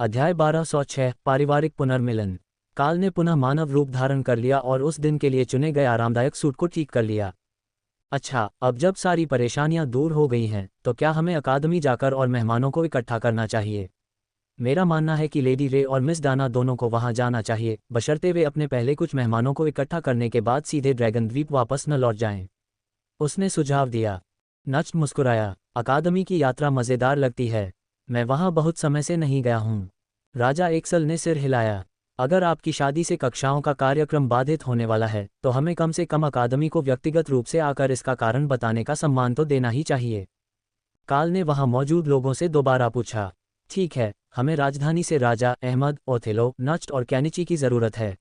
अध्याय 1206 पारिवारिक पुनर्मिलन। काल ने पुनः मानव रूप धारण कर लिया और उस दिन के लिए चुने गए आरामदायक सूट को ठीक कर लिया। अच्छा, अब जब सारी परेशानियां दूर हो गई हैं तो क्या हमें अकादमी जाकर और मेहमानों को इकट्ठा करना चाहिए? मेरा मानना है कि लेडी रे और मिस डाना दोनों को वहां जाना चाहिए, बशर्ते वे अपने पहले कुछ मेहमानों को इकट्ठा करने के बाद सीधे ड्रैगन द्वीप वापस न लौट जाएं। उसने सुझाव दिया। नच मुस्कुराया। अकादमी की यात्रा मज़ेदार लगती है। मैं वहां बहुत समय से नहीं गया हूं। राजा एक्सल ने सिर हिलाया। अगर आपकी शादी से कक्षाओं का कार्यक्रम बाधित होने वाला है तो हमें कम से कम अकादमी को व्यक्तिगत रूप से आकर इसका कारण बताने का सम्मान तो देना ही चाहिए। काल ने वहां मौजूद लोगों से दोबारा पूछा। ठीक है, हमें राजधानी से राजा अहमद, ओथेलो, नस्ट और कैनिची की ज़रूरत है।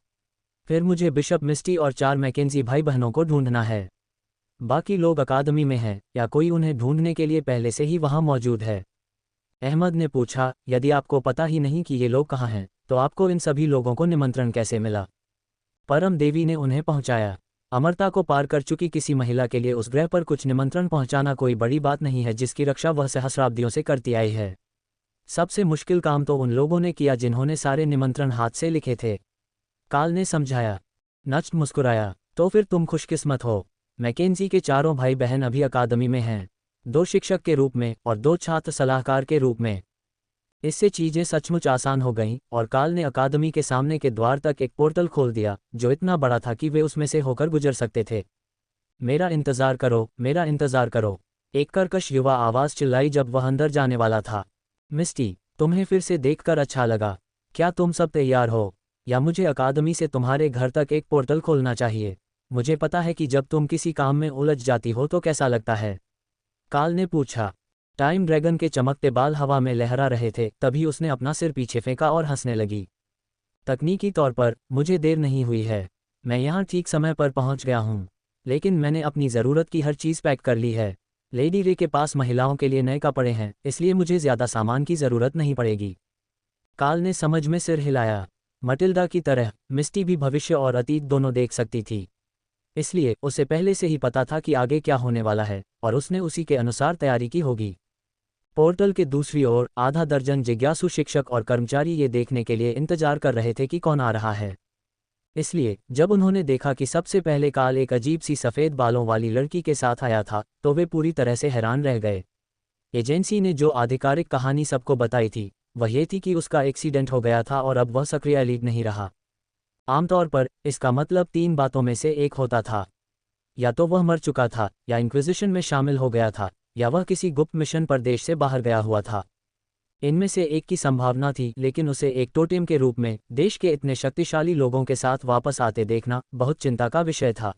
फिर मुझे बिशप मिस्टी और 4 मैकेंजी भाई बहनों को ढूंढना है। बाकी लोग अकादमी में हैं या कोई उन्हें ढूंढने के लिए पहले से ही वहां मौजूद है? अहमद ने पूछा। यदि आपको पता ही नहीं कि ये लोग कहाँ हैं तो आपको इन सभी लोगों को निमंत्रण कैसे मिला? परम देवी ने उन्हें पहुंचाया। अमरता को पार कर चुकी किसी महिला के लिए उस ग्रह पर कुछ निमंत्रण पहुंचाना कोई बड़ी बात नहीं है जिसकी रक्षा वह सहस्राब्दियों से करती आई है। सबसे मुश्किल काम तो उन लोगों ने किया जिन्होंने सारे निमंत्रण हाथ से लिखे थे। काल ने समझाया। नच मुस्कुराया। तो फिर तुम खुशकिस्मत हो। मैकेंजी के चारों भाई बहन अभी अकादमी में हैं, 2 शिक्षक के रूप में और 2 छात्र सलाहकार के रूप में। इससे चीजें सचमुच आसान हो गईं और काल ने अकादमी के सामने के द्वार तक एक पोर्टल खोल दिया जो इतना बड़ा था कि वे उसमें से होकर गुजर सकते थे। मेरा इंतजार करो, मेरा इंतजार करो, एक कर्कश युवा आवाज चिल्लाई जब वह अंदर जाने वाला था। मिस्टी, तुम्हें फिर से देखकर अच्छा लगा। क्या तुम सब तैयार हो या मुझे अकादमी से तुम्हारे घर तक एक पोर्टल खोलना चाहिए? मुझे पता है कि जब तुम किसी काम में उलझ जाती हो तो कैसा लगता है। काल ने पूछा। टाइम ड्रैगन के चमकते बाल हवा में लहरा रहे थे, तभी उसने अपना सिर पीछे फेंका और हंसने लगी। तकनीकी तौर पर मुझे देर नहीं हुई है। मैं यहाँ ठीक समय पर पहुँच गया हूँ, लेकिन मैंने अपनी ज़रूरत की हर चीज़ पैक कर ली है। लेडी रे के पास महिलाओं के लिए नए कपड़े हैं, इसलिए मुझे ज़्यादा सामान की ज़रूरत नहीं पड़ेगी। काल ने समझ में सिर हिलाया। मटिल्डा की तरह मिस्टी भी भविष्य और अतीत दोनों देख सकती थी, इसलिए उसे पहले से ही पता था कि आगे क्या होने वाला है और उसने उसी के अनुसार तैयारी की होगी। पोर्टल के दूसरी ओर आधा दर्जन जिज्ञासु शिक्षक और कर्मचारी ये देखने के लिए इंतजार कर रहे थे कि कौन आ रहा है। इसलिए जब उन्होंने देखा कि सबसे पहले काल एक अजीब सी सफ़ेद बालों वाली लड़की के साथ आया था तो वे पूरी तरह से हैरान रह गए। एजेंसी ने जो आधिकारिक कहानी सबको बताई थी वह ये थी कि उसका एक्सीडेंट हो गया था और अब वह सक्रिय लीड नहीं रहा। आमतौर पर इसका मतलब 3 बातों में से एक होता था। या तो वह मर चुका था, या इंक्विजिशन में शामिल हो गया था, या वह किसी गुप्त मिशन पर देश से बाहर गया हुआ था। इनमें से एक की संभावना थी, लेकिन उसे एक टोटेम के रूप में देश के इतने शक्तिशाली लोगों के साथ वापस आते देखना बहुत चिंता का विषय था।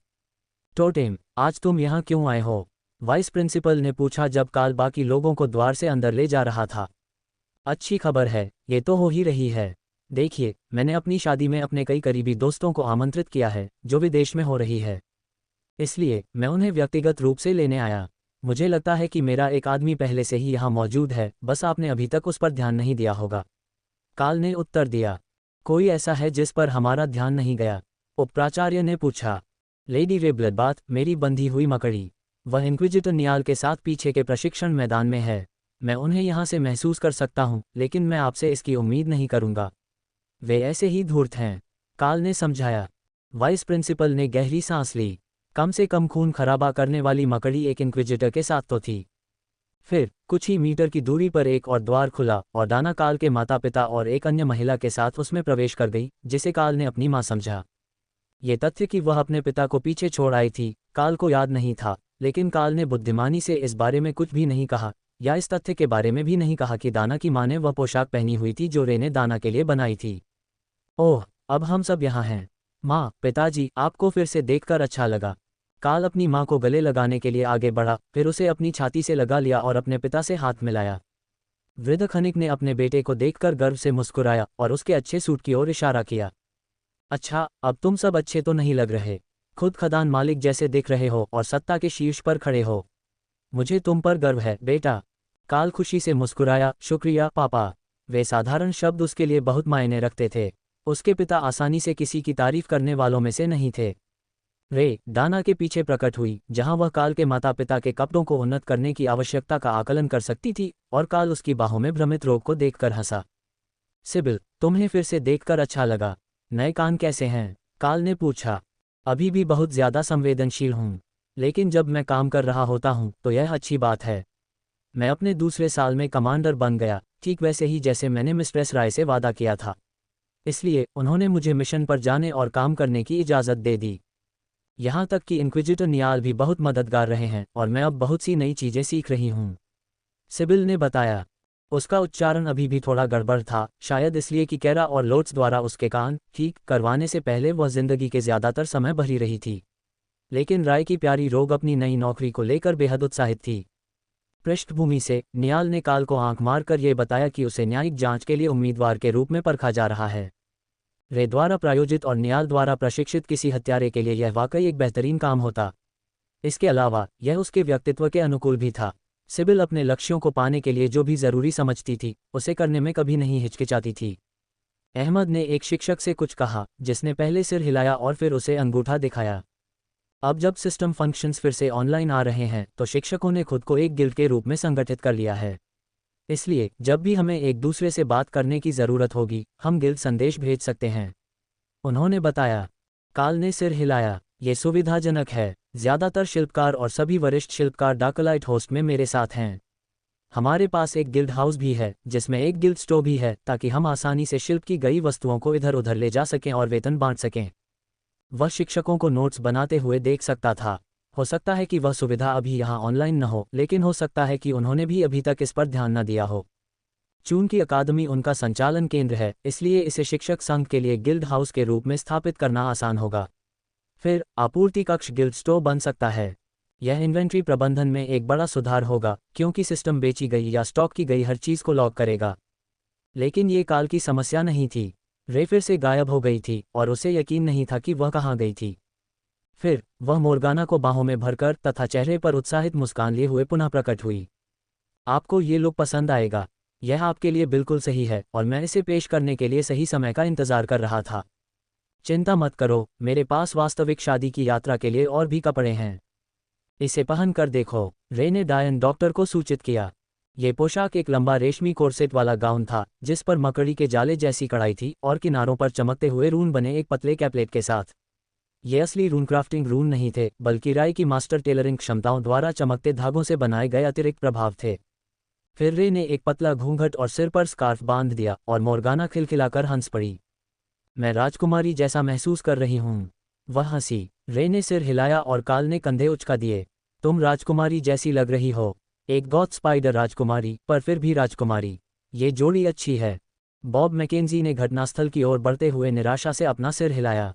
टोटेम, आज तुम यहाँ क्यों आए हो? वाइस प्रिंसिपल ने पूछा जब काल बाकी लोगों को द्वार से अंदर ले जा रहा था। अच्छी खबर है, ये तो हो ही रही है। देखिए, मैंने अपनी शादी में अपने कई करीबी दोस्तों को आमंत्रित किया है जो विदेश में हो रही है, इसलिए मैं उन्हें व्यक्तिगत रूप से लेने आया। मुझे लगता है कि मेरा एक आदमी पहले से ही यहाँ मौजूद है, बस आपने अभी तक उस पर ध्यान नहीं दिया होगा। काल ने उत्तर दिया। कोई ऐसा है जिस पर हमारा ध्यान नहीं गया? उपप्राचार्य ने पूछा। लेडी रे ब्लडबाथ, मेरी बंधी हुई मकड़ी। वह इंक्विजिटर नियाल के साथ पीछे के प्रशिक्षण मैदान में है। मैं उन्हें यहाँ से महसूस कर सकता हूँ, लेकिन मैं आपसे इसकी उम्मीद नहीं करूँगा। वे ऐसे ही धूर्त हैं, काल ने समझाया। वाइस प्रिंसिपल ने गहरी सांस ली। कम से कम खून खराबा करने वाली मकड़ी एक इंक्विजिटर के साथ तो थी। फिर कुछ ही मीटर की दूरी पर एक और द्वार खुला और दाना काल के माता पिता और एक अन्य महिला के साथ उसमें प्रवेश कर गई, जिसे काल ने अपनी मां समझा। ये तथ्य कि वह अपने पिता को पीछे छोड़ आई थी काल को याद नहीं था, लेकिन काल ने बुद्धिमानी से इस बारे में कुछ भी नहीं कहा, या इस तथ्य के बारे में भी नहीं कहा कि दाना की मां ने वह पोशाक पहनी हुई थी जो रे ने दाना के लिए बनाई थी। ओह, अब हम सब यहाँ हैं। माँ, पिताजी, आपको फिर से देखकर अच्छा लगा। काल अपनी माँ को गले लगाने के लिए आगे बढ़ा, फिर उसे अपनी छाती से लगा लिया और अपने पिता से हाथ मिलाया। वृद्ध खनिक ने अपने बेटे को देखकर गर्व से मुस्कुराया और उसके अच्छे सूट की ओर इशारा किया। अच्छा, अब तुम सब अच्छे तो नहीं लग रहे। खुद खदान मालिक जैसे दिख रहे हो और सत्ता के शीर्ष पर खड़े हो। मुझे तुम पर गर्व है, बेटा। काल खुशी से मुस्कुराया। शुक्रिया पापा। वे साधारण शब्द उसके लिए बहुत मायने रखते थे। उसके पिता आसानी से किसी की तारीफ करने वालों में से नहीं थे। रे दाना के पीछे प्रकट हुई, जहां वह काल के माता पिता के कपड़ों को उन्नत करने की आवश्यकता का आकलन कर सकती थी, और काल उसकी बाहों में भ्रमित रोग को देखकर हंसा। सिबिल, तुम्हें फिर से देखकर अच्छा लगा। नए कान कैसे हैं? काल ने पूछा। अभी भी बहुत ज़्यादा संवेदनशील हूँ, लेकिन जब मैं काम कर रहा होता हूँ तो यह अच्छी बात है। मैं अपने दूसरे साल में कमांडर बन गया, ठीक वैसे ही जैसे मैंने मिस्ट्रेस राय से वादा किया था। इसलिए उन्होंने मुझे मिशन पर जाने और काम करने की इजाज़त दे दी। यहाँ तक कि इंक्विजिटर नियाल भी बहुत मददगार रहे हैं और मैं अब बहुत सी नई चीज़ें सीख रही हूँ, सिबिल ने बताया। उसका उच्चारण अभी भी थोड़ा गड़बड़ था, शायद इसलिए कि कैरा और लोट्स द्वारा उसके कान ठीक करवाने से पहले वह जिंदगी के ज़्यादातर समय भरी रही थी। लेकिन राय की प्यारी रोग अपनी नई नौकरी को लेकर बेहद उत्साहित थी। पृष्ठभूमि से नियाल ने काल को आंख मारकर यह बताया कि उसे न्यायिक जांच के लिए उम्मीदवार के रूप में परखा जा रहा है। रे द्वारा प्रायोजित और नियाल द्वारा प्रशिक्षित किसी हत्यारे के लिए यह वाकई एक बेहतरीन काम होता। इसके अलावा यह उसके व्यक्तित्व के अनुकूल भी था। सिबिल अपने लक्ष्यों को पाने के लिए जो भी ज़रूरी समझती थी उसे करने में कभी नहीं हिचकिचाती थी। अहमद ने एक शिक्षक से कुछ कहा, जिसने पहले सिर हिलाया और फिर उसे अंगूठा दिखाया। अब जब सिस्टम फंक्शंस फिर से ऑनलाइन आ रहे हैं तो शिक्षकों ने खुद को एक गिल्ड के रूप में संगठित कर लिया है। इसलिए जब भी हमें एक दूसरे से बात करने की ज़रूरत होगी हम गिल्ड संदेश भेज सकते हैं, उन्होंने बताया। काल ने सिर हिलाया। ये सुविधाजनक है। ज़्यादातर शिल्पकार और सभी वरिष्ठ शिल्पकार डार्कलाइट होस्ट में मेरे साथ हैं। हमारे पास एक गिल्ड हाउस भी है जिसमें एक गिल्ड स्टोर भी है ताकि हम आसानी से शिल्प की गई वस्तुओं को इधर उधर ले जा सकें और वेतन बांट सकें। वह शिक्षकों को नोट्स बनाते हुए देख सकता था। हो सकता है कि वह सुविधा अभी यहाँ ऑनलाइन न हो, लेकिन हो सकता है कि उन्होंने भी अभी तक इस पर ध्यान न दिया हो। चूंकि अकादमी उनका संचालन केंद्र है, इसलिए इसे शिक्षक संघ के लिए गिल्ड हाउस के रूप में स्थापित करना आसान होगा। फिर आपूर्ति कक्ष गिल्ड स्टोर बन सकता है। यह इन्वेंट्री प्रबंधन में एक बड़ा सुधार होगा क्योंकि सिस्टम बेची गई या स्टॉक की गई हर चीज़ को लॉक करेगा। लेकिन ये काल की समस्या नहीं थी। रे फिर से गायब हो गई थी और उसे यकीन नहीं था कि वह कहाँ गई थी। फिर वह मोर्गाना को बाहों में भरकर तथा चेहरे पर उत्साहित मुस्कान लिए हुए पुनः प्रकट हुई। आपको ये लोग पसंद आएगा। यह आपके लिए बिल्कुल सही है और मैं इसे पेश करने के लिए सही समय का इंतजार कर रहा था। चिंता मत करो, मेरे पास वास्तविक शादी की यात्रा के लिए और भी कपड़े हैं। इसे पहन कर देखो, रे ने डायन डॉक्टर को सूचित किया। ये पोशाक एक लंबा रेशमी कोर्सेट वाला गाउन था जिस पर मकड़ी के जाले जैसी कढ़ाई थी और किनारों पर चमकते हुए रून बने एक पतले कैपलेट के साथ। ये असली रून क्राफ्टिंग रून नहीं थे, बल्कि राय की मास्टर टेलरिंग क्षमताओं द्वारा चमकते धागों से बनाए गए अतिरिक्त प्रभाव थे। फिर रे ने एक पतला घूंघट और सिर पर स्कार्फ बांध दिया और मोर्गाना खिलखिलाकर हंस पड़ी। मैं राजकुमारी जैसा महसूस कर रही हूँ। वह हंसी। रे ने सिर हिलाया और काल ने कंधे उचका दिए। तुम राजकुमारी जैसी लग रही हो। एक गॉथ स्पाइडर राजकुमारी, पर फिर भी राजकुमारी। ये जोड़ी अच्छी है। बॉब मैकेंजी ने घटनास्थल की ओर बढ़ते हुए निराशा से अपना सिर हिलाया।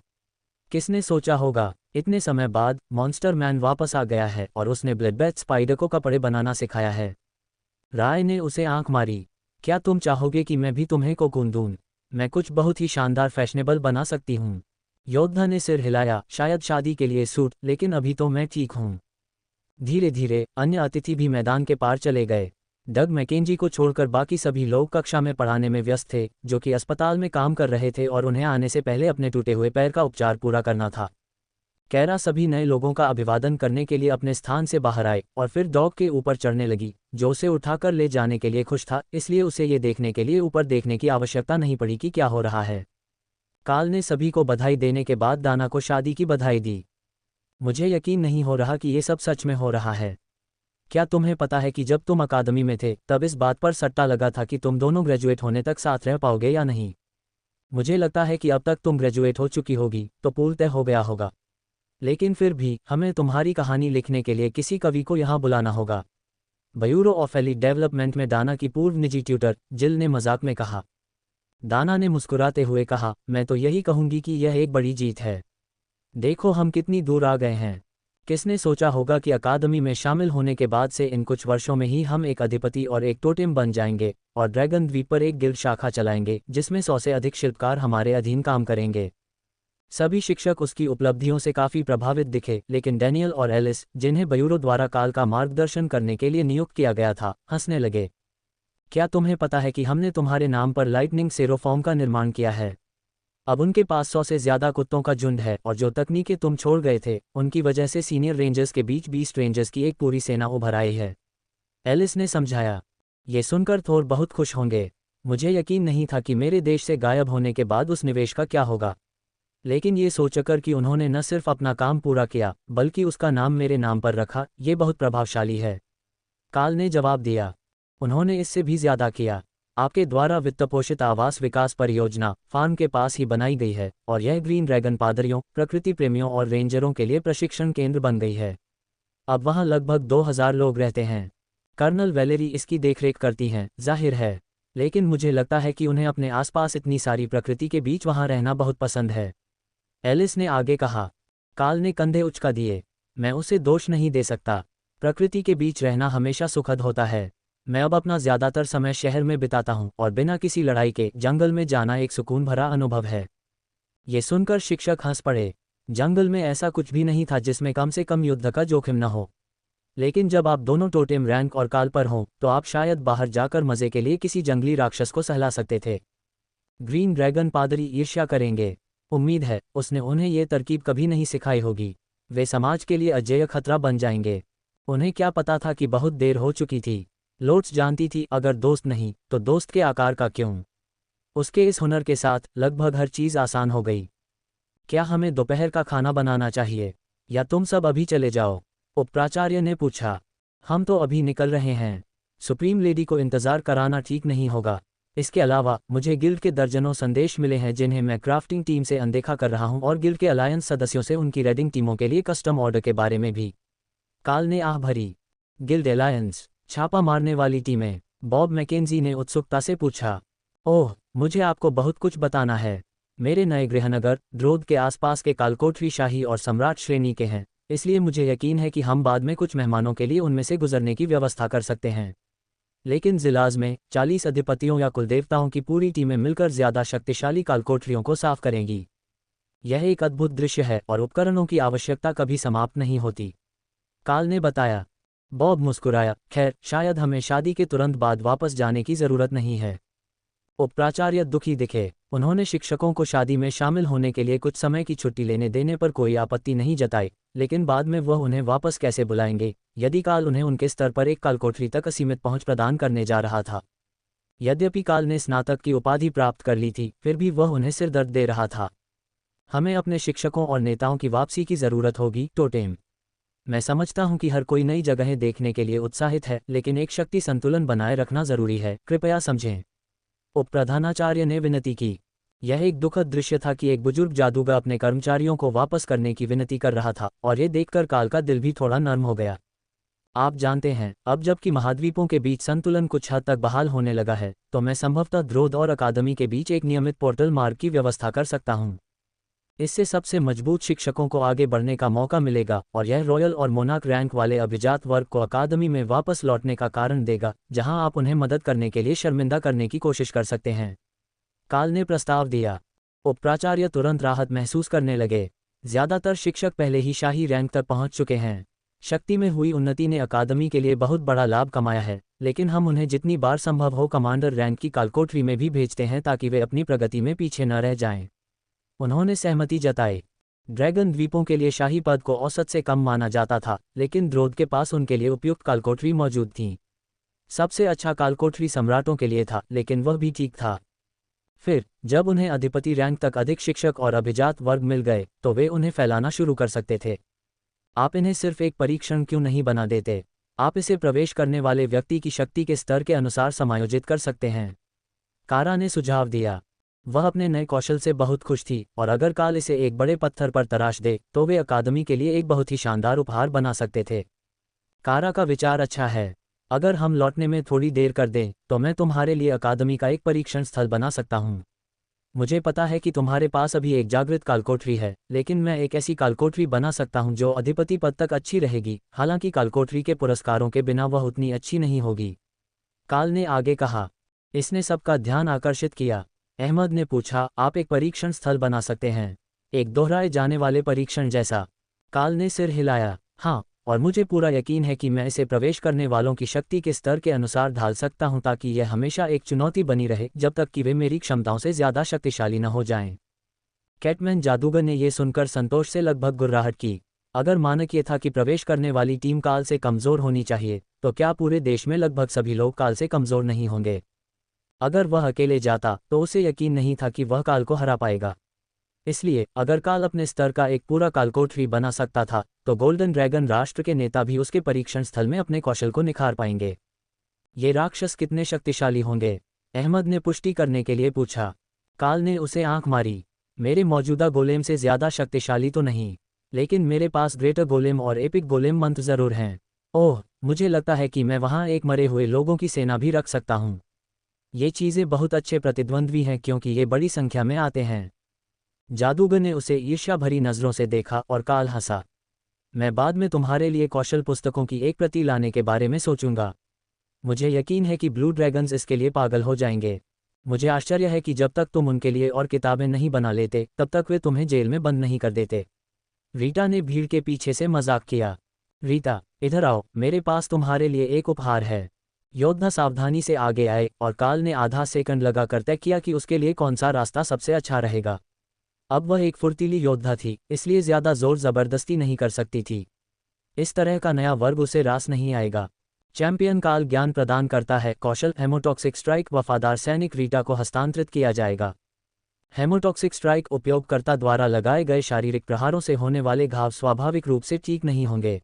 किसने सोचा होगा, इतने समय बाद मॉन्स्टर मैन वापस आ गया है और उसने ब्लडबैथ स्पाइडर को कपड़े बनाना सिखाया है। राय ने उसे आंख मारी। क्या तुम चाहोगे कि मैं भी तुम्हें कोकून दूं? मैं कुछ बहुत ही शानदार फैशनेबल बना सकती हूँ। योद्धा ने सिर हिलाया। शायद शादी के लिए सूट, लेकिन अभी तो मैं ठीक हूँ। धीरे धीरे अन्य अतिथि भी मैदान के पार चले गए। डग मैकेंजी को छोड़कर बाकी सभी लोग कक्षा में पढ़ाने में व्यस्त थे, जो कि अस्पताल में काम कर रहे थे और उन्हें आने से पहले अपने टूटे हुए पैर का उपचार पूरा करना था। कैरा सभी नए लोगों का अभिवादन करने के लिए अपने स्थान से बाहर आए और फिर डॉग के ऊपर चढ़ने लगी, जो उसे उठाकर ले जाने के लिए खुश था, इसलिए उसे ये देखने के लिए ऊपर देखने की आवश्यकता नहीं पड़ी कि क्या हो रहा है। काल ने सभी को बधाई देने के बाद दाना को शादी की बधाई दी। मुझे यकीन नहीं हो रहा कि ये सब सच में हो रहा है। क्या तुम्हें पता है कि जब तुम अकादमी में थे तब इस बात पर सट्टा लगा था कि तुम दोनों ग्रेजुएट होने तक साथ रह पाओगे या नहीं? मुझे लगता है कि अब तक तुम ग्रेजुएट हो चुकी होगी तो पूल तय हो गया होगा। लेकिन फिर भी हमें तुम्हारी कहानी लिखने के लिए किसी कवि को यहाँ बुलाना होगा। ब्यूरो ऑफ एलीट डेवलपमेंट में दाना की पूर्व निजी ट्यूटर जिल ने मजाक में कहा। दाना ने मुस्कुराते हुए कहा, मैं तो यही कहूँगी कि यह एक बड़ी जीत है। देखो हम कितनी दूर आ गए हैं। किसने सोचा होगा कि अकादमी में शामिल होने के बाद से इन कुछ वर्षों में ही हम एक अधिपति और एक टोटेम बन जाएंगे और ड्रैगन द्वीप पर एक गिल्ड शाखा चलाएंगे जिसमें 100 से अधिक शिल्पकार हमारे अधीन काम करेंगे। सभी शिक्षक उसकी उपलब्धियों से काफ़ी प्रभावित दिखे, लेकिन डैनियल और एलिस, जिन्हें ब्यूरो द्वारा काल का मार्गदर्शन करने के लिए नियुक्त किया गया था, हंसने लगे। क्या तुम्हें पता है कि हमने तुम्हारे नाम पर लाइटनिंग सेरोफॉर्म का निर्माण किया है? अब उनके पास 100 से ज़्यादा कुत्तों का झुंड है और जो तकनीकें तुम छोड़ गए थे उनकी वजह से सीनियर रेंजर्स के बीच बीस्ट रेंजर्स की एक पूरी सेना उभर आई है। एलिस ने समझाया। ये सुनकर थोर बहुत खुश होंगे। मुझे यकीन नहीं था कि मेरे देश से गायब होने के बाद उस निवेश का क्या होगा, लेकिन ये सोचकर कि उन्होंने न सिर्फ अपना काम पूरा किया बल्कि उसका नाम मेरे नाम पर रखा, ये बहुत प्रभावशाली है। काल ने जवाब दिया, उन्होंने इससे भी ज्यादा किया। आपके द्वारा वित्तपोषित आवास विकास परियोजना फार्म के पास ही बनाई गई है और यह ग्रीन ड्रैगन पादरियों, प्रकृति प्रेमियों और रेंजरों के लिए प्रशिक्षण केंद्र बन गई है। अब वहाँ लगभग 2000 लोग रहते हैं। कर्नल वैलेरी इसकी देखरेख करती हैं, जाहिर है, लेकिन मुझे लगता है कि उन्हें अपने आसपास इतनी सारी प्रकृति के बीच वहाँ रहना बहुत पसंद है। एलिस ने आगे कहा। काल ने कंधे उचका दिए। मैं उसे दोष नहीं दे सकता। प्रकृति के बीच रहना हमेशा सुखद होता है। मैं अब अपना ज्यादातर समय शहर में बिताता हूँ और बिना किसी लड़ाई के जंगल में जाना एक सुकून भरा अनुभव है। ये सुनकर शिक्षक हंस पड़े। जंगल में ऐसा कुछ भी नहीं था जिसमें कम से कम युद्ध का जोखिम न हो। लेकिन जब आप दोनों टोटेम रैंक और काल पर हों तो आप शायद बाहर जाकर मजे के लिए किसी जंगली राक्षस को सहला सकते थे। ग्रीन ड्रैगन पादरी ईर्ष्या करेंगे। उम्मीद है उसने उन्हें ये तरकीब कभी नहीं सिखाई होगी। वे समाज के लिए अजेय खतरा बन जाएंगे। उन्हें क्या पता था कि बहुत देर हो चुकी थी। लोट्स जानती थी अगर दोस्त नहीं तो दोस्त के आकार का क्यों। उसके इस हुनर के साथ लगभग हर चीज़ आसान हो गई। क्या हमें दोपहर का खाना बनाना चाहिए या तुम सब अभी चले जाओ? उपप्राचार्य ने पूछा। हम तो अभी निकल रहे हैं। सुप्रीम लेडी को इंतज़ार कराना ठीक नहीं होगा। इसके अलावा मुझे गिल्ड के दर्जनों संदेश मिले हैं जिन्हें मैं क्राफ्टिंग टीम से अनदेखा कर रहा हूं और गिल्ड के अलायंस सदस्यों से उनकी रेडिंग टीमों के लिए कस्टम ऑर्डर के बारे में भी। काल ने आह भरी। गिल्ड अलायंस, छापा मारने वाली टीमें? बॉब मैकेंजी ने उत्सुकता से पूछा। ओह, मुझे आपको बहुत कुछ बताना है। मेरे नए गृहनगर ड्रोद के आसपास के कालकोठरी शाही और सम्राट श्रेणी के हैं, इसलिए मुझे यकीन है कि हम बाद में कुछ मेहमानों के लिए उनमें से गुजरने की व्यवस्था कर सकते हैं। लेकिन जिलाज में 40 अधिपतियों या कुलदेवताओं की पूरी टीमें मिलकर ज्यादा शक्तिशाली कालकोठरियों को साफ करेंगी। यह एक अद्भुत दृश्य है और उपकरणों की आवश्यकता कभी समाप्त नहीं होती, काल ने बताया। बॉब मुस्कुराया। खैर, शायद हमें शादी के तुरंत बाद वापस जाने की जरूरत नहीं है। उपप्राचार्य दुखी दिखे। उन्होंने शिक्षकों को शादी में शामिल होने के लिए कुछ समय की छुट्टी लेने देने पर कोई आपत्ति नहीं जताई, लेकिन बाद में वह उन्हें वापस कैसे बुलाएंगे यदि काल उन्हें उनके स्तर पर एक कालकोठरी तक असीमित पहुंच प्रदान करने जा रहा था। यद्यपि काल ने स्नातक की उपाधि प्राप्त कर ली थी, फिर भी वह उन्हें सिर दर्द दे रहा था। हमें अपने शिक्षकों और नेताओं की वापसी की जरूरत होगी, टोटेम। मैं समझता हूं कि हर कोई नई जगहें देखने के लिए उत्साहित है, लेकिन एक शक्ति संतुलन बनाए रखना जरूरी है, कृपया समझें। उपप्रधानाचार्य ने विनती की। यह एक दुखद दृश्य था कि एक बुजुर्ग जादूगर अपने कर्मचारियों को वापस करने की विनती कर रहा था और ये देखकर काल का दिल भी थोड़ा नर्म हो गया। आप जानते हैं, अब जबकि महाद्वीपों के बीच संतुलन कुछ हद तक बहाल होने लगा है, तो मैं संभवतः ध्रोद और अकादमी के बीच एक नियमित पोर्टल मार्ग की व्यवस्था कर सकता हूं। इससे सबसे मजबूत शिक्षकों को आगे बढ़ने का मौका मिलेगा और यह रॉयल और मोनाक रैंक वाले अभिजात वर्ग को अकादमी में वापस लौटने का कारण देगा, जहां आप उन्हें मदद करने के लिए शर्मिंदा करने की कोशिश कर सकते हैं। काल ने प्रस्ताव दिया। उपप्राचार्य तुरंत राहत महसूस करने लगे। ज्यादातर शिक्षक पहले ही शाही रैंक तक पहुंच चुके हैं। शक्ति में हुई उन्नति ने अकादमी के लिए बहुत बड़ा लाभ कमाया है, लेकिन हम उन्हें जितनी बार संभव हो कमांडर रैंक की कालकोठरी में भी भेजते हैं ताकि वे अपनी प्रगति में पीछे न रह जाएं। उन्होंने सहमति जताई। ड्रैगन द्वीपों के लिए शाही पद को औसत से कम माना जाता था, लेकिन ड्रोद के पास उनके लिए उपयुक्त कालकोठरी मौजूद थी। सबसे अच्छा कालकोठरी सम्राटों के लिए था, लेकिन वह भी ठीक था। फिर जब उन्हें अधिपति रैंक तक अधिक शिक्षक और अभिजात वर्ग मिल गए तो वे उन्हें फैलाना शुरू कर सकते थे। आप इन्हें सिर्फ एक परीक्षण क्यों नहीं बना देते? आप इसे प्रवेश करने वाले व्यक्ति की शक्ति के स्तर के अनुसार समायोजित कर सकते हैं, कारा ने सुझाव दिया। वह अपने नए कौशल से बहुत खुश थी और अगर काल इसे एक बड़े पत्थर पर तराश दे तो वे अकादमी के लिए एक बहुत ही शानदार उपहार बना सकते थे। कारा का विचार अच्छा है। अगर हम लौटने में थोड़ी देर कर दें तो मैं तुम्हारे लिए अकादमी का एक परीक्षण स्थल बना सकता हूँ। मुझे पता है कि तुम्हारे पास अभी एक जागृत कालकोठरी है, लेकिन मैं एक ऐसी कालकोठरी बना सकता हूँ जो अधिपति पद तक अच्छी रहेगी। हालांकि कालकोठरी के पुरस्कारों के बिना वह उतनी अच्छी नहीं होगी, काल ने आगे कहा। इसने सबका ध्यान आकर्षित किया। अहमद ने पूछा, आप एक परीक्षण स्थल बना सकते हैं? एक दोहराए जाने वाले परीक्षण जैसा? काल ने सिर हिलाया। हाँ, और मुझे पूरा यकीन है कि मैं इसे प्रवेश करने वालों की शक्ति के स्तर के अनुसार ढाल सकता हूं ताकि यह हमेशा एक चुनौती बनी रहे जब तक कि वे मेरी क्षमताओं से ज्यादा शक्तिशाली न हो जाएं। कैटमैन जादूगर ने यह सुनकर संतोष से लगभग गुर्राहट की। अगर मानक ये था कि प्रवेश करने वाली टीम काल से कमजोर होनी चाहिए, तो क्या पूरे देश में लगभग सभी लोग काल से कमजोर नहीं होंगे? अगर वह अकेले जाता तो उसे यकीन नहीं था कि वह काल को हरा पाएगा। इसलिए अगर काल अपने स्तर का एक पूरा कालकोठरी बना सकता था, तो गोल्डन ड्रैगन राष्ट्र के नेता भी उसके परीक्षण स्थल में अपने कौशल को निखार पाएंगे। ये राक्षस कितने शक्तिशाली होंगे? अहमद ने पुष्टि करने के लिए पूछा। काल ने उसे आंख मारी। मेरे मौजूदा गोलेम से ज़्यादा शक्तिशाली तो नहीं, लेकिन मेरे पास ग्रेटर गोलेम और एपिक गोलेम मंत्र ज़रूर हैं। ओह, मुझे लगता है कि मैं वहाँ एक मरे हुए लोगों की सेना भी रख सकता हूँ। ये चीज़ें बहुत अच्छे प्रतिद्वंद्वी हैं क्योंकि ये बड़ी संख्या में आते हैं। जादूगर ने उसे ईर्ष्या भरी नज़रों से देखा और काल हंसा। मैं बाद में तुम्हारे लिए कौशल पुस्तकों की एक प्रति लाने के बारे में सोचूंगा। मुझे यकीन है कि ब्लू ड्रैगन्स इसके लिए पागल हो जाएंगे। मुझे आश्चर्य है कि जब तक तुम उनके लिए और किताबें नहीं बना लेते तब तक वे तुम्हें जेल में बंद नहीं कर देते। रीटा ने भीड़ के पीछे से मजाक किया। रीता, इधर आओ, मेरे पास तुम्हारे लिए एक उपहार है। योद्धा सावधानी से आगे आए और काल ने आधा सेकंड लगाकर तय किया कि उसके लिए कौन सा रास्ता सबसे अच्छा रहेगा। अब वह एक फुर्तीली योद्धा थी, इसलिए ज़्यादा जोर ज़बरदस्ती नहीं कर सकती थी। इस तरह का नया वर्ग उसे रास नहीं आएगा। चैंपियन काल ज्ञान प्रदान करता है। कौशल हेमोटॉक्सिक स्ट्राइक। वफादार सैनिक रीटा को हस्तांतरित किया जाएगा। हेमोटॉक्सिक स्ट्राइक उपयोगकर्ता द्वारा लगाए गए शारीरिक प्रहारों से होने वाले घाव स्वाभाविक रूप से ठीक नहीं होंगे।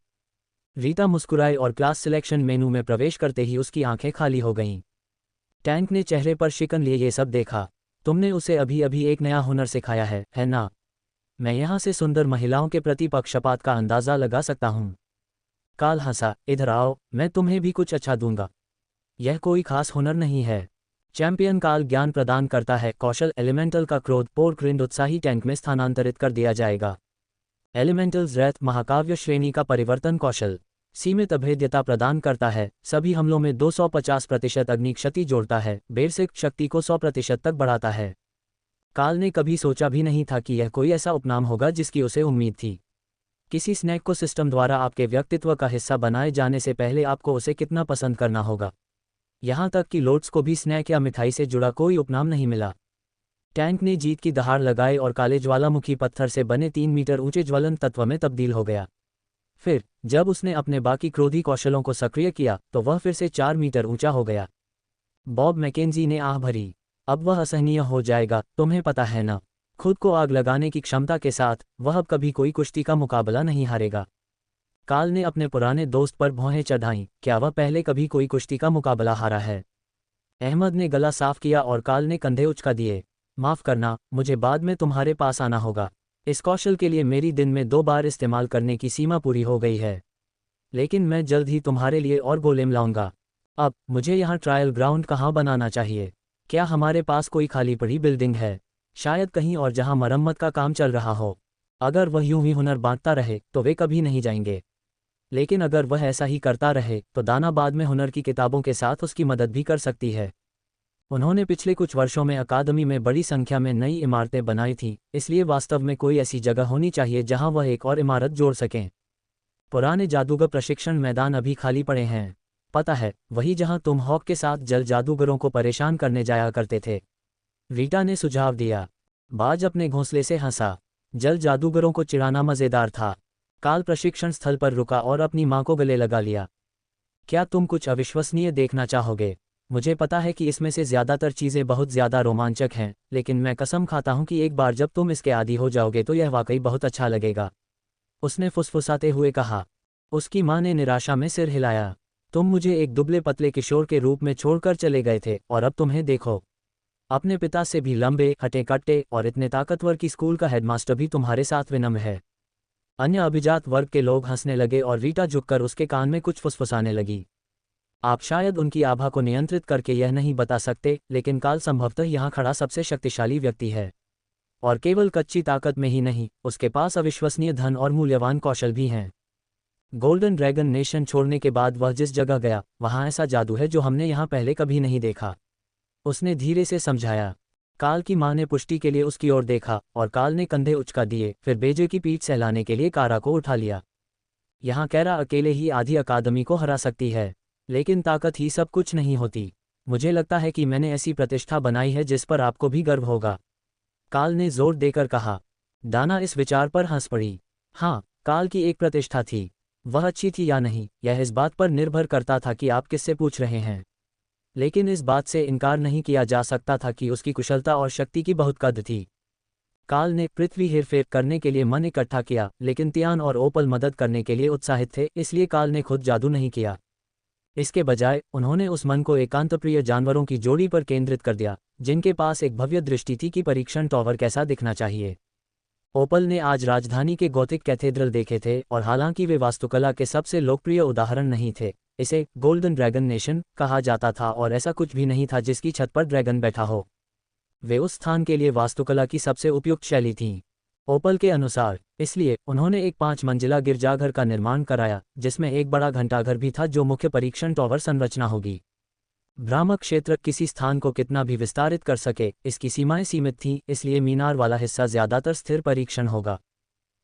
रीटा मुस्कुराई और क्लास सिलेक्शन मेनू में प्रवेश करते ही उसकी आंखें खाली हो गईं। टैंक ने चेहरे पर शिकन लिए ये सब देखा। तुमने उसे अभी अभी एक नया हुनर सिखाया है ना? मैं यहाँ से सुंदर महिलाओं के प्रति पक्षपात का अंदाज़ा लगा सकता हूँ। काल हंसा। इधर आओ, मैं तुम्हें भी कुछ अच्छा दूंगा। यह कोई खास हुनर नहीं है। चैंपियन काल ज्ञान प्रदान करता है। कौशल एलिमेंटल का क्रोध पोर्क्रिंड उत्साही टैंक में स्थानांतरित कर दिया जाएगा। एलिमेंटल्स रैथ महाकाव्य श्रेणी का परिवर्तन कौशल सीमित अभेद्यता प्रदान करता है। सभी हमलों में 250% अग्नि क्षति जोड़ता है। बेसिक शक्ति को 100% तक बढ़ाता है। काल ने कभी सोचा भी नहीं था कि यह कोई ऐसा उपनाम होगा जिसकी उसे उम्मीद थी। किसी स्नैक को सिस्टम द्वारा आपके व्यक्तित्व का हिस्सा बनाए जाने से पहले आपको उसे कितना पसंद करना होगा। यहाँ तक कि लोट्स को भी स्नैक या मिठाई से जुड़ा कोई उपनाम नहीं मिला। टैंक ने जीत की दहाड़ लगाई और काले ज्वालामुखी पत्थर से बने 3 मीटर ऊंचे ज्वलन तत्व में तब्दील हो गया। फिर जब उसने अपने बाकी क्रोधी कौशलों को सक्रिय किया तो वह फिर से 4 मीटर ऊंचा हो गया। बॉब मैकेंजी ने आह भरी। अब वह असहनीय हो जाएगा, तुम्हें पता है ना? खुद को आग लगाने की क्षमता के साथ वह अब कभी कोई कुश्ती का मुकाबला नहीं हारेगा। काल ने अपने पुराने दोस्त पर भौहें चढ़ाईं। क्या वह पहले कभी कोई कुश्ती का मुकाबला हारा है? अहमद ने गला साफ किया और काल ने कंधे उचका दिए। माफ़ करना, मुझे बाद में तुम्हारे पास आना होगा। इस कौशल के लिए मेरी दिन में 2 बार इस्तेमाल करने की सीमा पूरी हो गई है, लेकिन मैं जल्द ही तुम्हारे लिए और गोलेम लाऊंगा। अब मुझे यहाँ ट्रायल ग्राउंड कहाँ बनाना चाहिए? क्या हमारे पास कोई खाली पड़ी बिल्डिंग है? शायद कहीं और जहाँ मरम्मत का काम चल रहा हो। अगर वह यूं ही हुनर बांटता रहे तो वे कभी नहीं जाएंगे, लेकिन अगर वह ऐसा ही करता रहे तो दाना बाद में हुनर की किताबों के साथ उसकी मदद भी कर सकती है। उन्होंने पिछले कुछ वर्षों में अकादमी में बड़ी संख्या में नई इमारतें बनाई थीं, इसलिए वास्तव में कोई ऐसी जगह होनी चाहिए जहां वह एक और इमारत जोड़ सकें। पुराने जादूगर प्रशिक्षण मैदान अभी खाली पड़े हैं। पता है, वही जहां तुम हॉक के साथ जल जादूगरों को परेशान करने जाया करते थे, रीटा ने सुझाव दिया। बाज अपने घोंसले से हंसा। जल जादूगरों को चिढ़ाना मज़ेदार था। काल प्रशिक्षण स्थल पर रुका और अपनी मां को गले लगा लिया। क्या तुम कुछ अविश्वसनीय देखना चाहोगे? मुझे पता है कि इसमें से ज़्यादातर चीज़ें बहुत ज़्यादा रोमांचक हैं, लेकिन मैं कसम खाता हूं कि एक बार जब तुम इसके आदी हो जाओगे तो यह वाकई बहुत अच्छा लगेगा, उसने फुसफुसाते हुए कहा। उसकी मां ने निराशा में सिर हिलाया। तुम मुझे एक दुबले पतले किशोर के रूप में छोड़कर चले गए थे और अब तुम्हें देखो, अपने पिता से भी लंबे, हटे कट्टे और इतने ताकतवर कि स्कूल का हेडमास्टर भी तुम्हारे साथ विनम्र है। अन्य अभिजात वर्ग के लोग हंसने लगे और रीटा झुककर उसके कान में कुछ फुसफुसाने लगी। आप शायद उनकी आभा को नियंत्रित करके यह नहीं बता सकते, लेकिन काल संभवतः यहाँ खड़ा सबसे शक्तिशाली व्यक्ति है। और केवल कच्ची ताकत में ही नहीं, उसके पास अविश्वसनीय धन और मूल्यवान कौशल भी हैं। गोल्डन ड्रैगन नेशन छोड़ने के बाद वह जिस जगह गया, वहाँ ऐसा जादू है जो हमने यहाँ पहले कभी नहीं देखा, उसने धीरे से समझाया। काल की माँ ने पुष्टि के लिए उसकी ओर देखा और काल ने कंधे उचका दिए, फिर बेजे की पीठ सहलाने के लिए कारा को उठा लिया। यहाँ कैरा अकेले ही आधी अकादमी को हरा सकती है, लेकिन ताकत ही सब कुछ नहीं होती। मुझे लगता है कि मैंने ऐसी प्रतिष्ठा बनाई है जिस पर आपको भी गर्व होगा, काल ने जोर देकर कहा। दाना इस विचार पर हंस पड़ी। हाँ, काल की एक प्रतिष्ठा थी। वह अच्छी थी या नहीं, यह इस बात पर निर्भर करता था कि आप किससे पूछ रहे हैं। लेकिन इस बात से इनकार नहीं किया जा सकता था कि उसकी कुशलता और शक्ति की बहुत कद्र थी। काल ने पृथ्वी हेरफेर करने के लिए मन इकट्ठा किया, लेकिन तियान और ओपल मदद करने के लिए उत्साहित थे, इसलिए काल ने खुद जादू नहीं किया। इसके बजाय उन्होंने उस मन को एकांतप्रिय जानवरों की जोड़ी पर केंद्रित कर दिया, जिनके पास एक भव्य दृष्टि थी कि परीक्षण टॉवर कैसा दिखना चाहिए। ओपल ने आज राजधानी के गॉथिक कैथेड्रल देखे थे, और हालांकि वे वास्तुकला के सबसे लोकप्रिय उदाहरण नहीं थे, इसे गोल्डन ड्रैगन नेशन कहा जाता था और ऐसा कुछ भी नहीं था जिसकी छत पर ड्रैगन बैठा हो। वे उस स्थान के लिए वास्तुकला की सबसे उपयुक्त शैली थीं। ओपल के अनुसार इसलिए उन्होंने एक 5 मंजिला गिरजाघर का निर्माण कराया, जिसमें एक बड़ा घंटाघर भी था जो मुख्य परीक्षण टॉवर संरचना होगी। भ्रामक क्षेत्र किसी स्थान को कितना भी विस्तारित कर सके, इसकी सीमाएं सीमित थीं, इसलिए मीनार वाला हिस्सा ज्यादातर स्थिर परीक्षण होगा।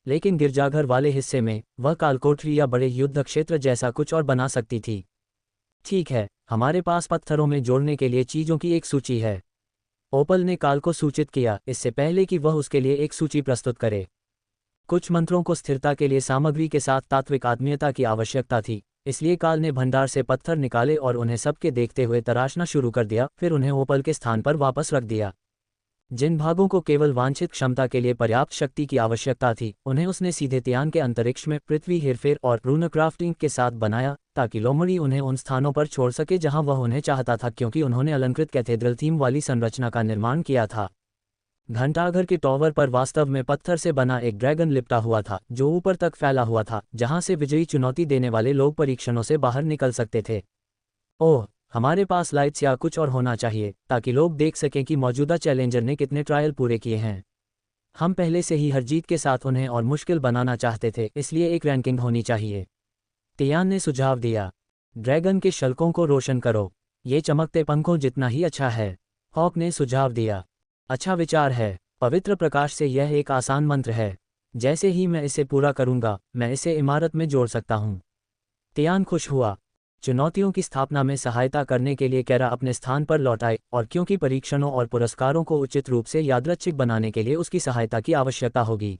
लेकिन गिरजाघर वाले हिस्से में वह कालकोठरी या बड़े युद्ध क्षेत्र जैसा कुछ और बना सकती थी। ठीक है, हमारे पास पत्थरों में जोड़ने के लिए चीज़ों की एक सूची है। ओपल ने काल को सूचित किया, इससे पहले कि वह उसके लिए एक सूची प्रस्तुत करे। कुछ मंत्रों को स्थिरता के लिए सामग्री के साथ तात्विक आत्मीयता की आवश्यकता थी, इसलिए काल ने भंडार से पत्थर निकाले और उन्हें सबके देखते हुए तराशना शुरू कर दिया, फिर उन्हें ओपल के स्थान पर वापस रख दिया। जिन भागों को केवल वांछित क्षमता के लिए पर्याप्त शक्ति की आवश्यकता थी, उन्हें उसने सीधे तियान के अंतरिक्ष में पृथ्वी हेरफेर और रूनक्राफ्टिंग के साथ बनाया, ताकि लोमड़ी उन्हें उन स्थानों पर छोड़ सके जहां वह उन्हें चाहता था, क्योंकि उन्होंने अलंकृत कैथेड्रल थीम वाली संरचना का निर्माण किया था। घंटाघर के टॉवर पर वास्तव में पत्थर से बना एक ड्रैगन लिपटा हुआ था, जो ऊपर तक फैला हुआ था, जहां से विजयी चुनौती देने वाले लोग परीक्षणों से बाहर निकल सकते थे। ओह, हमारे पास लाइट्स या कुछ और होना चाहिए, ताकि लोग देख सकें कि मौजूदा चैलेंजर ने कितने ट्रायल पूरे किए हैं। हम पहले से ही हर जीत के साथ उन्हें और मुश्किल बनाना चाहते थे, इसलिए एक रैंकिंग होनी चाहिए। तियान ने सुझाव दिया। ड्रैगन के शल्कों को रोशन करो, ये चमकते पंखों जितना ही अच्छा है। हॉक ने सुझाव दिया। अच्छा विचार है, पवित्र प्रकाश से यह एक आसान मंत्र है। जैसे ही मैं इसे पूरा करूंगा, मैं इसे इमारत में जोड़ सकता हूं। तियान खुश हुआ। चुनौतियों की स्थापना में सहायता करने के लिए कैरा अपने स्थान पर लौट आए, और क्योंकि परीक्षणों और पुरस्कारों को उचित रूप से यादृच्छिक बनाने के लिए उसकी सहायता की आवश्यकता होगी।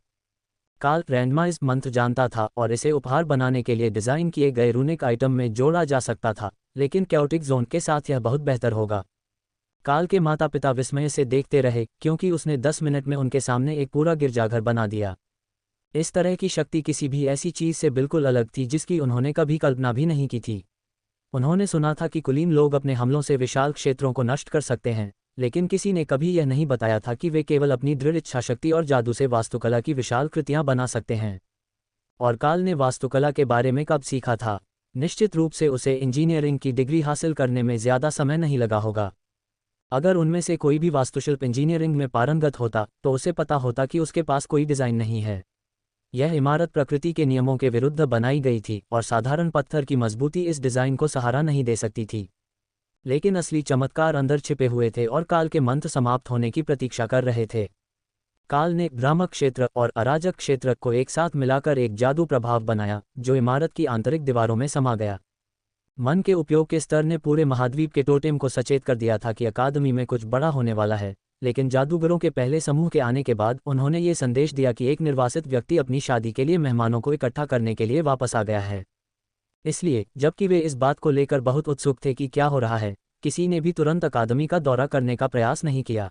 काल रैंडमाइज मंत्र जानता था और इसे उपहार बनाने के लिए डिज़ाइन किए गए रूनिक आइटम में जोड़ा जा सकता था, लेकिन कैओटिक जोन के साथ यह बहुत बेहतर होगा। काल के माता पिता विस्मय से देखते रहे, क्योंकि उसने 10 मिनट में उनके सामने एक पूरा गिरजाघर बना दिया। इस तरह की शक्ति किसी भी ऐसी चीज़ से बिल्कुल अलग थी जिसकी उन्होंने कभी कल्पना भी नहीं की थी। उन्होंने सुना था कि कुलीन लोग अपने हमलों से विशाल क्षेत्रों को नष्ट कर सकते हैं, लेकिन किसी ने कभी यह नहीं बताया था कि वे केवल अपनी दृढ़ इच्छाशक्ति और जादू से वास्तुकला की विशाल कृतियां बना सकते हैं। और काल ने वास्तुकला के बारे में कब सीखा था? निश्चित रूप से उसे इंजीनियरिंग की डिग्री हासिल करने में ज़्यादा समय नहीं लगा होगा। अगर उनमें से कोई भी वास्तुशिल्प इंजीनियरिंग में पारंगत होता, तो उसे पता होता कि उसके पास कोई डिज़ाइन नहीं है। यह इमारत प्रकृति के नियमों के विरुद्ध बनाई गई थी, और साधारण पत्थर की मजबूती इस डिज़ाइन को सहारा नहीं दे सकती थी। लेकिन असली चमत्कार अंदर छिपे हुए थे और काल के मंत्र समाप्त होने की प्रतीक्षा कर रहे थे। काल ने भ्रामक क्षेत्र और अराजक क्षेत्र को एक साथ मिलाकर एक जादू प्रभाव बनाया, जो इमारत की आंतरिक दीवारों में समा गया। मन के उपयोग के स्तर ने पूरे महाद्वीप के टोटेम को सचेत कर दिया था कि अकादमी में कुछ बड़ा होने वाला है, लेकिन जादूगरों के पहले समूह के आने के बाद उन्होंने ये संदेश दिया कि एक निर्वासित व्यक्ति अपनी शादी के लिए मेहमानों को इकट्ठा करने के लिए वापस आ गया है। इसलिए जबकि वे इस बात को लेकर बहुत उत्सुक थे कि क्या हो रहा है, किसी ने भी तुरंत अकादमी का दौरा करने का प्रयास नहीं किया।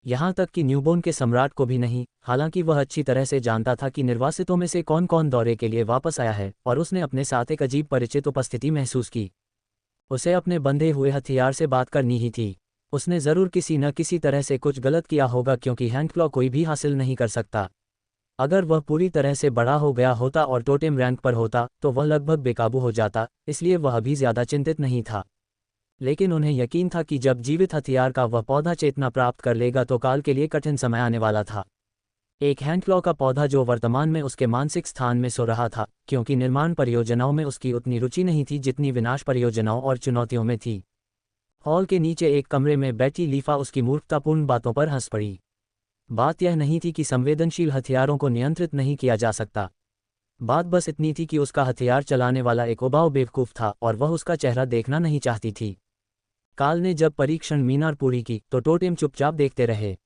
यहाँ तक कि न्यूबोर्न के सम्राट को भी नहीं, हालांकि वह अच्छी तरह से जानता था कि निर्वासितों में से कौन कौन दौरे के लिए वापस आया है, और उसने अपने साथ एक अजीब परिचित उपस्थिति महसूस की। उसे अपने बंधे हुए हथियार से बात करनी ही थी। उसने ज़रूर किसी न किसी तरह से कुछ गलत किया होगा, क्योंकि हैंडक्लॉ कोई भी हासिल नहीं कर सकता। अगर वह पूरी तरह से बड़ा हो गया होता और टोटेम रैंक पर होता, तो वह लगभग बेकाबू हो जाता, इसलिए वह अभी ज़्यादा चिंतित नहीं था। लेकिन उन्हें यकीन था कि जब जीवित हथियार का वह पौधा चेतना प्राप्त कर लेगा तो काल के लिए कठिन समय आने वाला था। एक हैंडक्लॉ का पौधा जो वर्तमान में उसके मानसिक स्थान में सो रहा था, क्योंकि निर्माण परियोजनाओं में उसकी उतनी रुचि नहीं थी जितनी विनाश परियोजनाओं और चुनौतियों में थी। हॉल के नीचे एक कमरे में बैठी लीफा उसकी मूर्खतापूर्ण बातों पर हंस पड़ी। बात यह नहीं थी कि संवेदनशील हथियारों को नियंत्रित नहीं किया जा सकता। बात बस इतनी थी कि उसका हथियार चलाने वाला एक उबाऊ बेवकूफ़ था, और वह उसका चेहरा देखना नहीं चाहती थी। काल ने जब परीक्षण मीनार पूरी की तो टोटेम चुपचाप देखते रहे,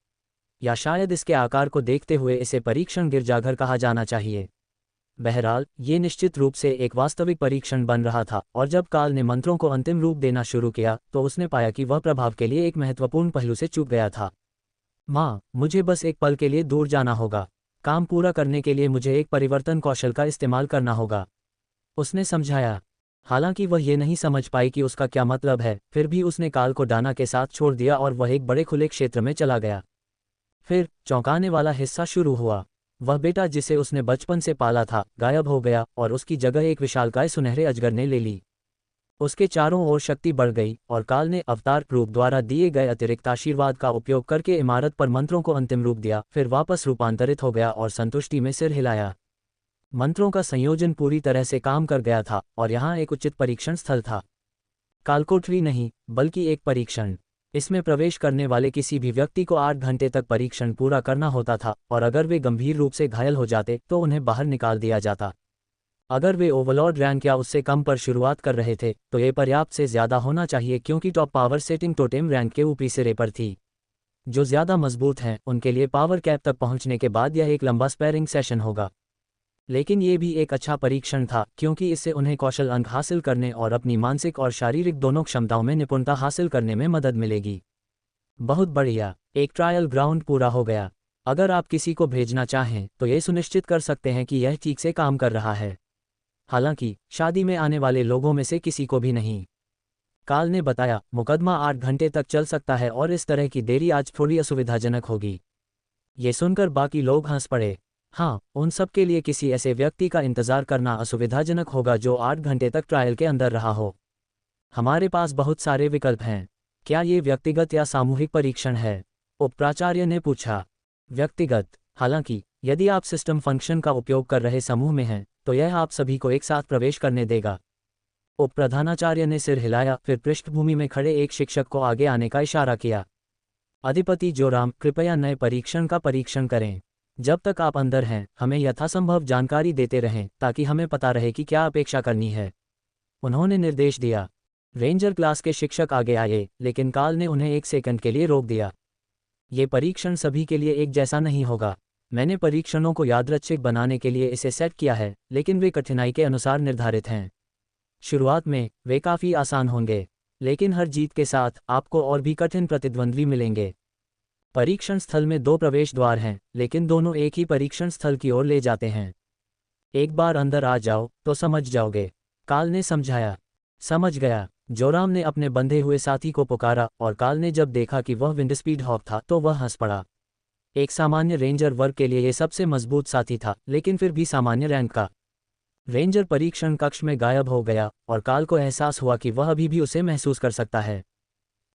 या शायद इसके आकार को देखते हुए इसे परीक्षण गिरजाघर कहा जाना चाहिए। बहरहाल ये निश्चित रूप से एक वास्तविक परीक्षण बन रहा था, और जब काल ने मंत्रों को अंतिम रूप देना शुरू किया तो उसने पाया कि वह प्रभाव के लिए एक महत्वपूर्ण पहलू से चूक गया था। माँ, मुझे बस एक पल के लिए दूर जाना होगा। काम पूरा करने के लिए मुझे एक परिवर्तन कौशल का इस्तेमाल करना होगा, उसने समझाया। हालांकि वह ये नहीं समझ पाई कि उसका क्या मतलब है, फिर भी उसने काल को डाना के साथ छोड़ दिया और वह एक बड़े खुले क्षेत्र में चला गया। फिर चौंकाने वाला हिस्सा शुरू हुआ। वह बेटा जिसे उसने बचपन से पाला था गायब हो गया और उसकी जगह एक विशालकाय सुनहरे अजगर ने ले ली। उसके चारों ओर शक्ति बढ़ गई और काल ने अवतार रूप द्वारा दिए गए अतिरिक्त आशीर्वाद का उपयोग करके इमारत पर मंत्रों को अंतिम रूप दिया, फिर वापस रूपांतरित हो गया और संतुष्टि में सिर हिलाया। मंत्रों का संयोजन पूरी तरह से काम कर गया था और यहाँ एक उचित परीक्षण स्थल था। कालकोठरी नहीं, बल्कि एक परीक्षण। इसमें प्रवेश करने वाले किसी भी व्यक्ति को 8 घंटे तक परीक्षण पूरा करना होता था, और अगर वे गंभीर रूप से घायल हो जाते तो उन्हें बाहर निकाल दिया जाता। अगर वे ओवरलॉर्ड रैंक या उससे कम पर शुरुआत कर रहे थे तो ये पर्याप्त से ज़्यादा होना चाहिए, क्योंकि top power setting totem rank के ऊपरी सिरे पर थी। जो ज़्यादा मजबूत हैं उनके लिए पावर कैप तक पहुंचने के बाद यह एक लंबा स्पैरिंग सेशन होगा। लेकिन ये भी एक अच्छा परीक्षण था, क्योंकि इससे उन्हें कौशल अंक हासिल करने और अपनी मानसिक और शारीरिक दोनों क्षमताओं में निपुणता हासिल करने में मदद मिलेगी। बहुत बढ़िया, एक ट्रायल ग्राउंड पूरा हो गया। अगर आप किसी को भेजना चाहें तो ये सुनिश्चित कर सकते हैं कि यह ठीक से काम कर रहा है। हालांकि शादी में आने वाले लोगों में से किसी को भी नहीं। काल ने बताया, मुकदमा 8 घंटे तक चल सकता है और इस तरह की देरी आज थोड़ी असुविधाजनक होगी। ये सुनकर बाकी लोग हंस पड़े। हाँ, उन सब के लिए किसी ऐसे व्यक्ति का इंतजार करना असुविधाजनक होगा जो 8 घंटे तक ट्रायल के अंदर रहा हो। हमारे पास बहुत सारे विकल्प हैं। क्या ये व्यक्तिगत या सामूहिक परीक्षण है? उपप्राचार्य ने पूछा। व्यक्तिगत। हालांकि यदि आप सिस्टम फंक्शन का उपयोग कर रहे समूह में हैं तो यह आप सभी को एक साथ प्रवेश करने देगा। उपप्रधानाचार्य ने सिर हिलाया, फिर पृष्ठभूमि में खड़े एक शिक्षक को आगे आने का इशारा किया। अधिपति जोराम, कृपया नए परीक्षण का परीक्षण करें। जब तक आप अंदर हैं हमें यथासंभव जानकारी देते रहें ताकि हमें पता रहे कि क्या अपेक्षा करनी है, उन्होंने निर्देश दिया। रेंजर क्लास के शिक्षक आगे आए, लेकिन काल ने उन्हें 1 सेकंड के लिए रोक दिया। ये परीक्षण सभी के लिए एक जैसा नहीं होगा। मैंने परीक्षणों को यादृच्छिक बनाने के लिए इसे सेट किया है, लेकिन वे कठिनाई के अनुसार निर्धारित हैं। शुरुआत में वे काफ़ी आसान होंगे, लेकिन हर जीत के साथ आपको और भी कठिन प्रतिद्वंद्वी मिलेंगे। परीक्षण स्थल में 2 प्रवेश द्वार हैं, लेकिन दोनों एक ही परीक्षण स्थल की ओर ले जाते हैं। एक बार अंदर आ जाओ तो समझ जाओगे, काल ने समझाया। समझ गया, जोराम ने अपने बंधे हुए साथी को पुकारा, और काल ने जब देखा कि वह विंडस्पीड हॉक था तो वह हंस पड़ा। एक सामान्य रेंजर वर्ग के लिए यह सबसे मजबूत साथी था, लेकिन फिर भी सामान्य रैंक का। रेंजर परीक्षण कक्ष में गायब हो गया और काल को एहसास हुआ कि वह अभी भी उसे महसूस कर सकता है।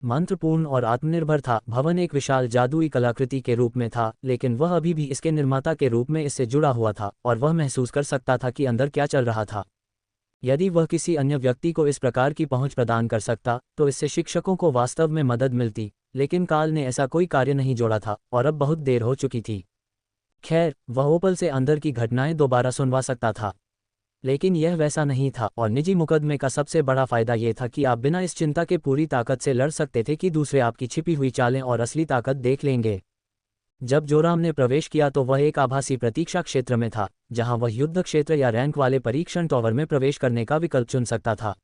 मंत्रपूर्ण और आत्मनिर्भर था। भवन एक विशाल जादुई कलाकृति के रूप में था, लेकिन वह अभी भी इसके निर्माता के रूप में इससे जुड़ा हुआ था और वह महसूस कर सकता था कि अंदर क्या चल रहा था। यदि वह किसी अन्य व्यक्ति को इस प्रकार की पहुंच प्रदान कर सकता तो इससे शिक्षकों को वास्तव में मदद मिलती, लेकिन काल ने ऐसा कोई कार्य नहीं जोड़ा था और अब बहुत देर हो चुकी थी। खैर, वह ओपल से अंदर की घटनाएं दोबारा सुनवा सकता था, लेकिन यह वैसा नहीं था, और निजी मुकदमे का सबसे बड़ा फायदा यह था कि आप बिना इस चिंता के पूरी ताकत से लड़ सकते थे कि दूसरे आपकी छिपी हुई चालें और असली ताकत देख लेंगे। जब जोराम ने प्रवेश किया तो वह एक आभासी प्रतीक्षा क्षेत्र में था, जहां वह युद्ध क्षेत्र या रैंक वाले परीक्षण टॉवर में प्रवेश करने का विकल्प चुन सकता था।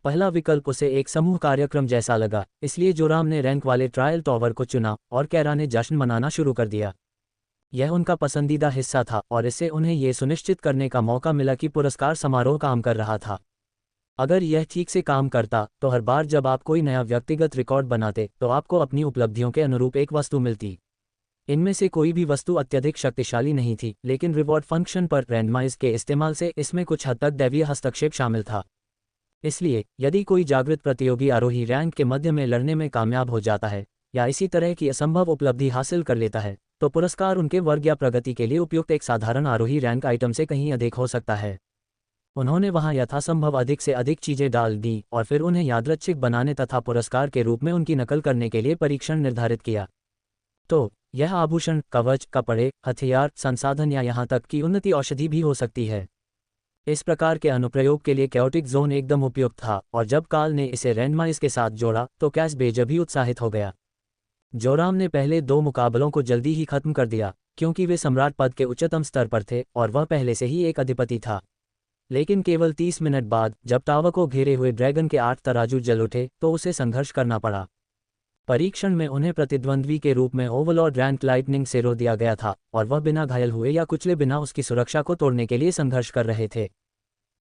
पहला विकल्प उसे एक समूह कार्यक्रम जैसा लगा, इसलिए जोराम ने रैंक वाले ट्रायल टॉवर को चुना और कैरा ने जश्न मनाना शुरू कर दिया। यह उनका पसंदीदा हिस्सा था और इससे उन्हें यह सुनिश्चित करने का मौका मिला कि पुरस्कार समारोह काम कर रहा था। अगर यह ठीक से काम करता तो हर बार जब आप कोई नया व्यक्तिगत रिकॉर्ड बनाते तो आपको अपनी उपलब्धियों के अनुरूप एक वस्तु मिलती। इनमें से कोई भी वस्तु अत्यधिक शक्तिशाली नहीं थी, लेकिन रिवॉर्ड फंक्शन पर रैंडमाइज के इस्तेमाल से इसमें कुछ हद तक दैवीय हस्तक्षेप शामिल था। इसलिए यदि कोई जागृत प्रतियोगी आरोही रैंक के मध्य में लड़ने में कामयाब हो जाता है या इसी तरह की असंभव उपलब्धि हासिल कर लेता है तो पुरस्कार उनके वर्ग या प्रगति के लिए उपयुक्त एक साधारण आरोही रैंक आइटम से कहीं अधिक हो सकता है। उन्होंने वहां यथासंभव अधिक से अधिक चीजें डाल दी और फिर उन्हें यादृच्छिक बनाने तथा पुरस्कार के रूप में उनकी नकल करने के लिए परीक्षण निर्धारित किया। तो यह आभूषण, कवच, कपड़े, हथियार, संसाधन या यहाँ तक कि उन्नति औषधि भी हो सकती है। इस प्रकार के अनुप्रयोग के लिए कैओटिक जोन एकदम उपयुक्त था, और जब काल ने इसे रैंडमाइज के साथ जोड़ा तो कैस बेजभी उत्साहित हो गया। जोराम ने पहले 2 मुकाबलों को जल्दी ही खत्म कर दिया, क्योंकि वे सम्राट पद के उच्चतम स्तर पर थे और वह पहले से ही एक अधिपति था। लेकिन केवल 30 मिनट बाद, जब टावर को घेरे हुए ड्रैगन के 8 तराजू जल उठे, तो उसे संघर्ष करना पड़ा। परीक्षण में उन्हें प्रतिद्वंद्वी के रूप में ओवरलॉर्ड रैंक लाइटनिंग सेरो दिया गया था, और वह बिना घायल हुए या कुचले बिना उसकी सुरक्षा को तोड़ने के लिए संघर्ष कर रहे थे।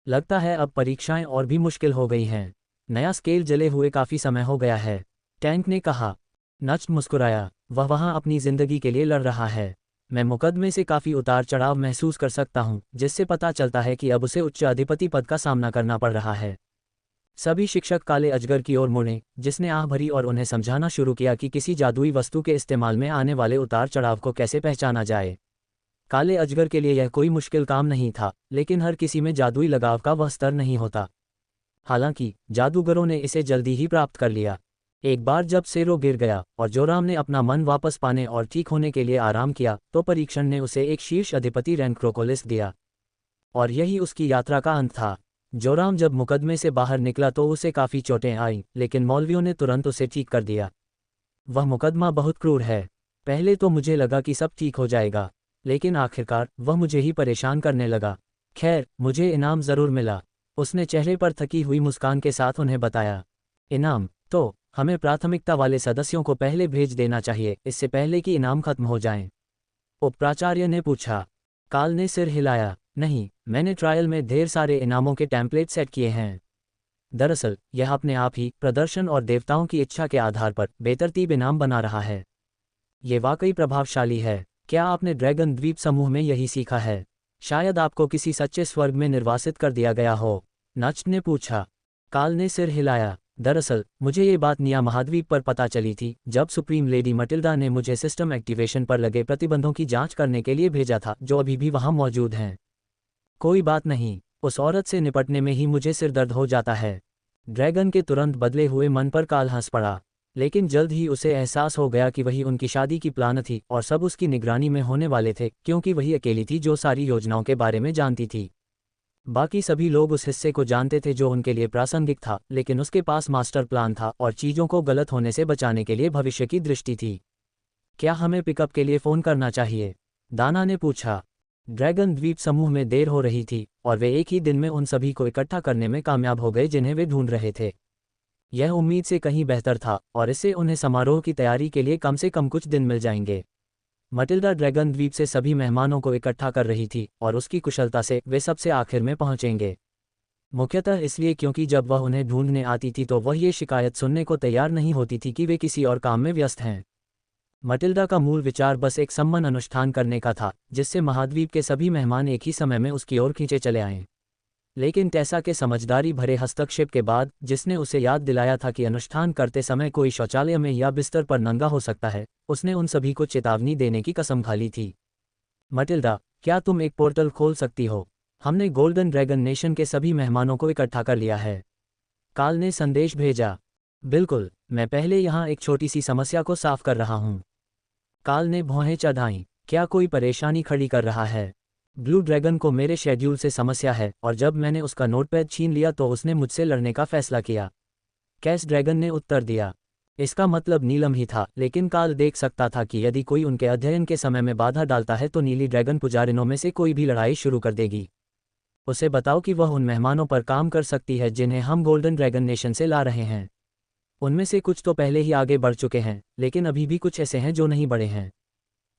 लगता है अब परीक्षाएं और भी मुश्किल हो गई हैं। नया स्केल जले हुए काफ़ी समय हो गया है, टैंक ने कहा। नच मुस्कुराया, वह वहाँ अपनी जिंदगी के लिए लड़ रहा है। मैं मुकदमे से काफ़ी उतार चढ़ाव महसूस कर सकता हूँ, जिससे पता चलता है कि अब उसे उच्च अधिपति पद का सामना करना पड़ रहा है। सभी शिक्षक काले अजगर की ओर मुड़े, जिसने आह भरी और उन्हें समझाना शुरू किया कि किसी जादुई वस्तु के इस्तेमाल में आने वाले उतार चढ़ाव को कैसे पहचाना जाए। काले अजगर के लिए यह कोई मुश्किल काम नहीं था, लेकिन हर किसी में जादुई लगाव का वह स्तर नहीं होता। हालांकि जादूगरों ने इसे जल्दी ही प्राप्त कर लिया। एक बार जब सेरो गिर गया और जोराम ने अपना मन वापस पाने और ठीक होने के लिए आराम किया, तो परीक्षण ने उसे एक शीर्ष अधिपति रैंक क्रोकोलिस दिया। और यही उसकी यात्रा का अंत था। जोराम जब मुकदमे से बाहर निकला तो उसे काफ़ी चोटें आईं, लेकिन मौलवियों ने तुरंत उसे ठीक कर दिया। वह मुकदमा बहुत क्रूर है। पहले तो मुझे लगा कि सब ठीक हो जाएगा, लेकिन आखिरकार वह मुझे ही परेशान करने लगा। खैर, मुझे इनाम ज़रूर मिला, उसने चेहरे पर थकी हुई मुस्कान के साथ उन्हें बताया। इनाम? तो हमें प्राथमिकता वाले सदस्यों को पहले भेज देना चाहिए, इससे पहले कि इनाम खत्म हो जाएं। उपप्राचार्य ने पूछा। काल ने सिर हिलाया। नहीं, मैंने ट्रायल में ढेर सारे इनामों के टेम्पलेट सेट किए हैं। दरअसल यह अपने आप ही प्रदर्शन और देवताओं की इच्छा के आधार पर बेतरतीब इनाम बना रहा है। ये वाकई प्रभावशाली है। क्या आपने ड्रैगन द्वीप समूह में यही सीखा है? शायद आपको किसी सच्चे स्वर्ग में निर्वासित कर दिया गया हो, नच ने पूछा। काल ने सिर हिलाया। दरअसल मुझे ये बात निया महाद्वीप पर पता चली थी, जब सुप्रीम लेडी मटिल्डा ने मुझे सिस्टम एक्टिवेशन पर लगे प्रतिबंधों की जांच करने के लिए भेजा था, जो अभी भी वहां मौजूद हैं। कोई बात नहीं, उस औरत से निपटने में ही मुझे सिर दर्द हो जाता है। ड्रैगन के तुरंत बदले हुए मन पर काल हंस पड़ा, लेकिन जल्द ही उसे एहसास हो गया कि वही उनकी शादी की प्लान थी और सब उसकी निगरानी में होने वाले थे, क्योंकि वही अकेली थी जो सारी योजनाओं के बारे में जानती थी। बाकी सभी लोग उस हिस्से को जानते थे जो उनके लिए प्रासंगिक था, लेकिन उसके पास मास्टर प्लान था और चीज़ों को गलत होने से बचाने के लिए भविष्य की दृष्टि थी। क्या हमें पिकअप के लिए फ़ोन करना चाहिए? दाना ने पूछा। ड्रैगन द्वीप समूह में देर हो रही थी और वे एक ही दिन में उन सभी को इकट्ठा करने में कामयाब हो गए जिन्हें वे ढूंढ रहे थे। यह उम्मीद से कहीं बेहतर था, और इससे उन्हें समारोह की तैयारी के लिए कम से कम कुछ दिन मिल जाएंगे। मटिल्डा ड्रैगन द्वीप से सभी मेहमानों को इकट्ठा कर रही थी और उसकी कुशलता से वे सबसे आखिर में पहुंचेंगे। मुख्यतः इसलिए क्योंकि जब वह उन्हें ढूंढने आती थी तो वह ये शिकायत सुनने को तैयार नहीं होती थी कि वे किसी और काम में व्यस्त हैं। मटिल्डा का मूल विचार बस एक सम्मान अनुष्ठान करने का था, जिससे महाद्वीप के सभी मेहमान एक ही समय में उसकी ओर खींचे चले आएं। लेकिन टेसा के समझदारी भरे हस्तक्षेप के बाद, जिसने उसे याद दिलाया था कि अनुष्ठान करते समय कोई शौचालय में या बिस्तर पर नंगा हो सकता है, उसने उन सभी को चेतावनी देने की कसम खा ली थी। मटिल्डा, क्या तुम एक पोर्टल खोल सकती हो? हमने गोल्डन ड्रैगन नेशन के सभी मेहमानों को इकट्ठा कर लिया है। काल ने संदेश भेजा। बिल्कुल, मैं पहले यहाँ एक छोटी सी समस्या को साफ कर रहा हूँ। काल ने भौहें चढ़ाईं। क्या कोई परेशानी खड़ी कर रहा है? ब्लू ड्रैगन को मेरे शेड्यूल से समस्या है, और जब मैंने उसका नोटपैड छीन लिया तो उसने मुझसे लड़ने का फैसला किया। कैस ड्रैगन ने उत्तर दिया। इसका मतलब नीलम ही था, लेकिन काल देख सकता था कि यदि कोई उनके अध्ययन के समय में बाधा डालता है तो नीली ड्रैगन पुजारिनों में से कोई भी लड़ाई शुरू कर देगी। उसे बताओ कि वह उन मेहमानों पर काम कर सकती है जिन्हें हम गोल्डन ड्रैगन नेशन से ला रहे हैं। उनमें से कुछ तो पहले ही आगे बढ़ चुके हैं, लेकिन अभी भी कुछ ऐसे हैं जो नहीं बढ़े हैं।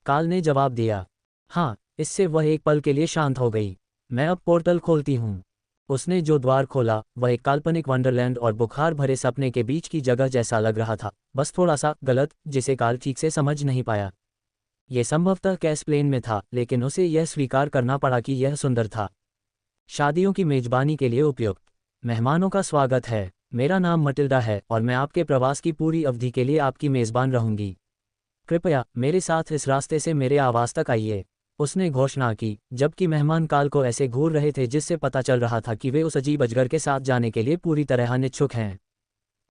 काल ने जवाब दिया। हाँ। इससे वह एक पल के लिए शांत हो गई। मैं अब पोर्टल खोलती हूँ। उसने जो द्वार खोला वह एक काल्पनिक वंडरलैंड और बुखार भरे सपने के बीच की जगह जैसा लग रहा था, बस थोड़ा सा गलत, जिसे काल ठीक से समझ नहीं पाया। ये संभवतः कैस प्लेन में था, लेकिन उसे यह स्वीकार करना पड़ा कि यह सुंदर था। शादियों की मेजबानी के लिए उपयुक्त। मेहमानों का स्वागत है। मेरा नाम मटिल्डा है और मैं आपके प्रवास की पूरी अवधि के लिए आपकी मेज़बान रहूंगी। कृपया मेरे साथ इस रास्ते से मेरे आवास तक आइए, उसने घोषणा की, जबकि मेहमान काल को ऐसे घूर रहे थे जिससे पता चल रहा था कि वे उस अजीब अजगर के साथ जाने के लिए पूरी तरह अनिच्छुक हैं।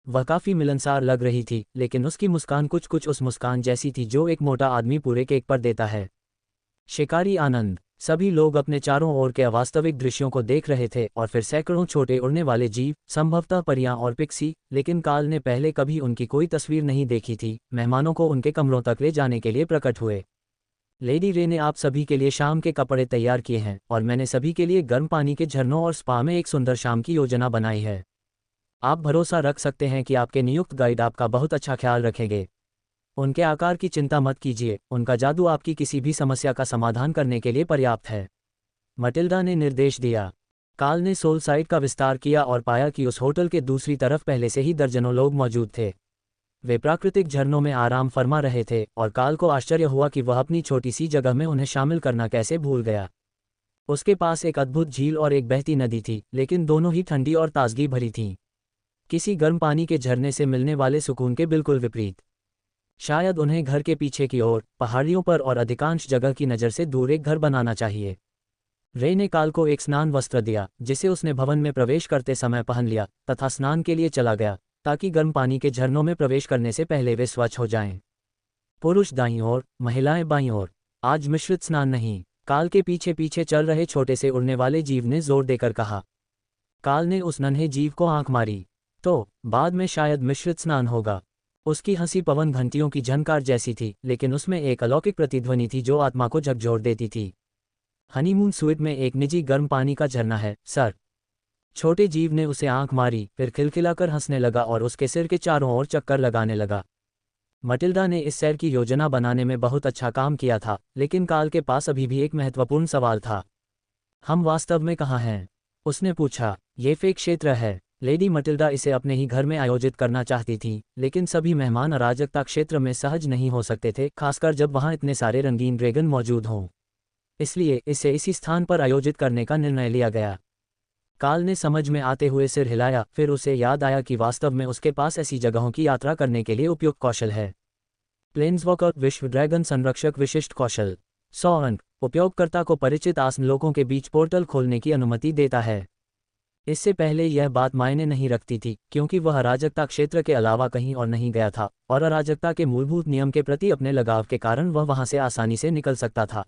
वह काफ़ी मिलनसार लग रही थी, लेकिन उसकी मुस्कान कुछ कुछ उस मुस्कान जैसी थी जो एक मोटा आदमी पूरे केक पर देता है। शिकारी आनंद। सभी लोग अपने चारों ओर के अवास्तविक दृश्यों को देख रहे थे और फिर सैकड़ों छोटे उड़ने वाले जीव, संभवतः परियां और पिक्सी, लेकिन काल ने पहले कभी उनकी कोई तस्वीर नहीं देखी थी, मेहमानों को उनके कमरों तक ले जाने के लिए प्रकट हुए। लेडी रे ने आप सभी के लिए शाम के कपड़े तैयार किए हैं और मैंने सभी के लिए गर्म पानी के झरनों और स्पा में एक सुंदर शाम की योजना बनाई है। आप भरोसा रख सकते हैं कि आपके नियुक्त गाइड आपका बहुत अच्छा ख्याल रखेंगे। उनके आकार की चिंता मत कीजिए, उनका जादू आपकी किसी भी समस्या का समाधान करने के लिए पर्याप्त है, मटिल्डा ने निर्देश दिया। काल ने सोल साइड का विस्तार किया और पाया कि उस होटल के दूसरी तरफ पहले से ही दर्जनों लोग मौजूद थे। वे प्राकृतिक झरनों में आराम फरमा रहे थे और काल को आश्चर्य हुआ कि वह अपनी छोटी सी जगह में उन्हें शामिल करना कैसे भूल गया। उसके पास एक अद्भुत झील और एक बहती नदी थी, लेकिन दोनों ही ठंडी और ताजगी भरी थीं, किसी गर्म पानी के झरने से मिलने वाले सुकून के बिल्कुल विपरीत। शायद उन्हें घर के पीछे की ओर, पहाड़ियों पर और अधिकांश जगह की नज़र से दूर एक घर बनाना चाहिए। रे ने काल को एक स्नान वस्त्र दिया, जिसे उसने भवन में प्रवेश करते समय पहन लिया, तथा स्नान के लिए चला गया, ताकि गर्म पानी के झरनों में प्रवेश करने से पहले वे स्वच्छ हो जाएं। पुरुष दाईं ओर, महिलाएं बाईं ओर। आज मिश्रित स्नान नहीं, काल के पीछे पीछे चल रहे छोटे से उड़ने वाले जीव ने जोर देकर कहा। काल ने उस नन्हे जीव को आंख मारी। तो बाद में शायद मिश्रित स्नान होगा। उसकी हंसी पवन घंटियों की झनकार जैसी थी, लेकिन उसमें एक अलौकिक प्रतिध्वनि थी जो आत्मा को झकझोर देती थी। हनीमून स्वीट में एक निजी गर्म पानी का झरना है, सर। छोटे जीव ने उसे आंख मारी, फिर खिलखिलाकर हंसने लगा और उसके सिर के चारों ओर चक्कर लगाने लगा। मटिल्डा ने इस सैर की योजना बनाने में बहुत अच्छा काम किया था, लेकिन काल के पास अभी भी एक महत्वपूर्ण सवाल था। हम वास्तव में कहाँ हैं? उसने पूछा। ये फेक क्षेत्र है। लेडी मटिल्डा इसे अपने ही घर में आयोजित करना चाहती थी, लेकिन सभी मेहमान अराजकता क्षेत्र में सहज नहीं हो सकते थे, खासकर जब वहां इतने सारे रंगीन ड्रैगन मौजूद हों। इसलिए इसे इसी स्थान पर आयोजित करने का निर्णय लिया गया। काल ने समझ में आते हुए सिर हिलाया, फिर उसे याद आया कि वास्तव में उसके पास ऐसी जगहों की यात्रा करने के लिए उपयुक्त कौशल है। प्लेन्सवॉकर विश्व ड्रैगन संरक्षक विशिष्ट कौशल 100 अंक उपयोगकर्ता को परिचित आसन लोगों के बीच पोर्टल खोलने की अनुमति देता है। इससे पहले यह बात मायने नहीं रखती थी, क्योंकि वह अराजकता क्षेत्र के अलावा कहीं और नहीं गया था और अराजकता के मूलभूत नियम के प्रति अपने लगाव के कारण वह वहां से आसानी से निकल सकता था।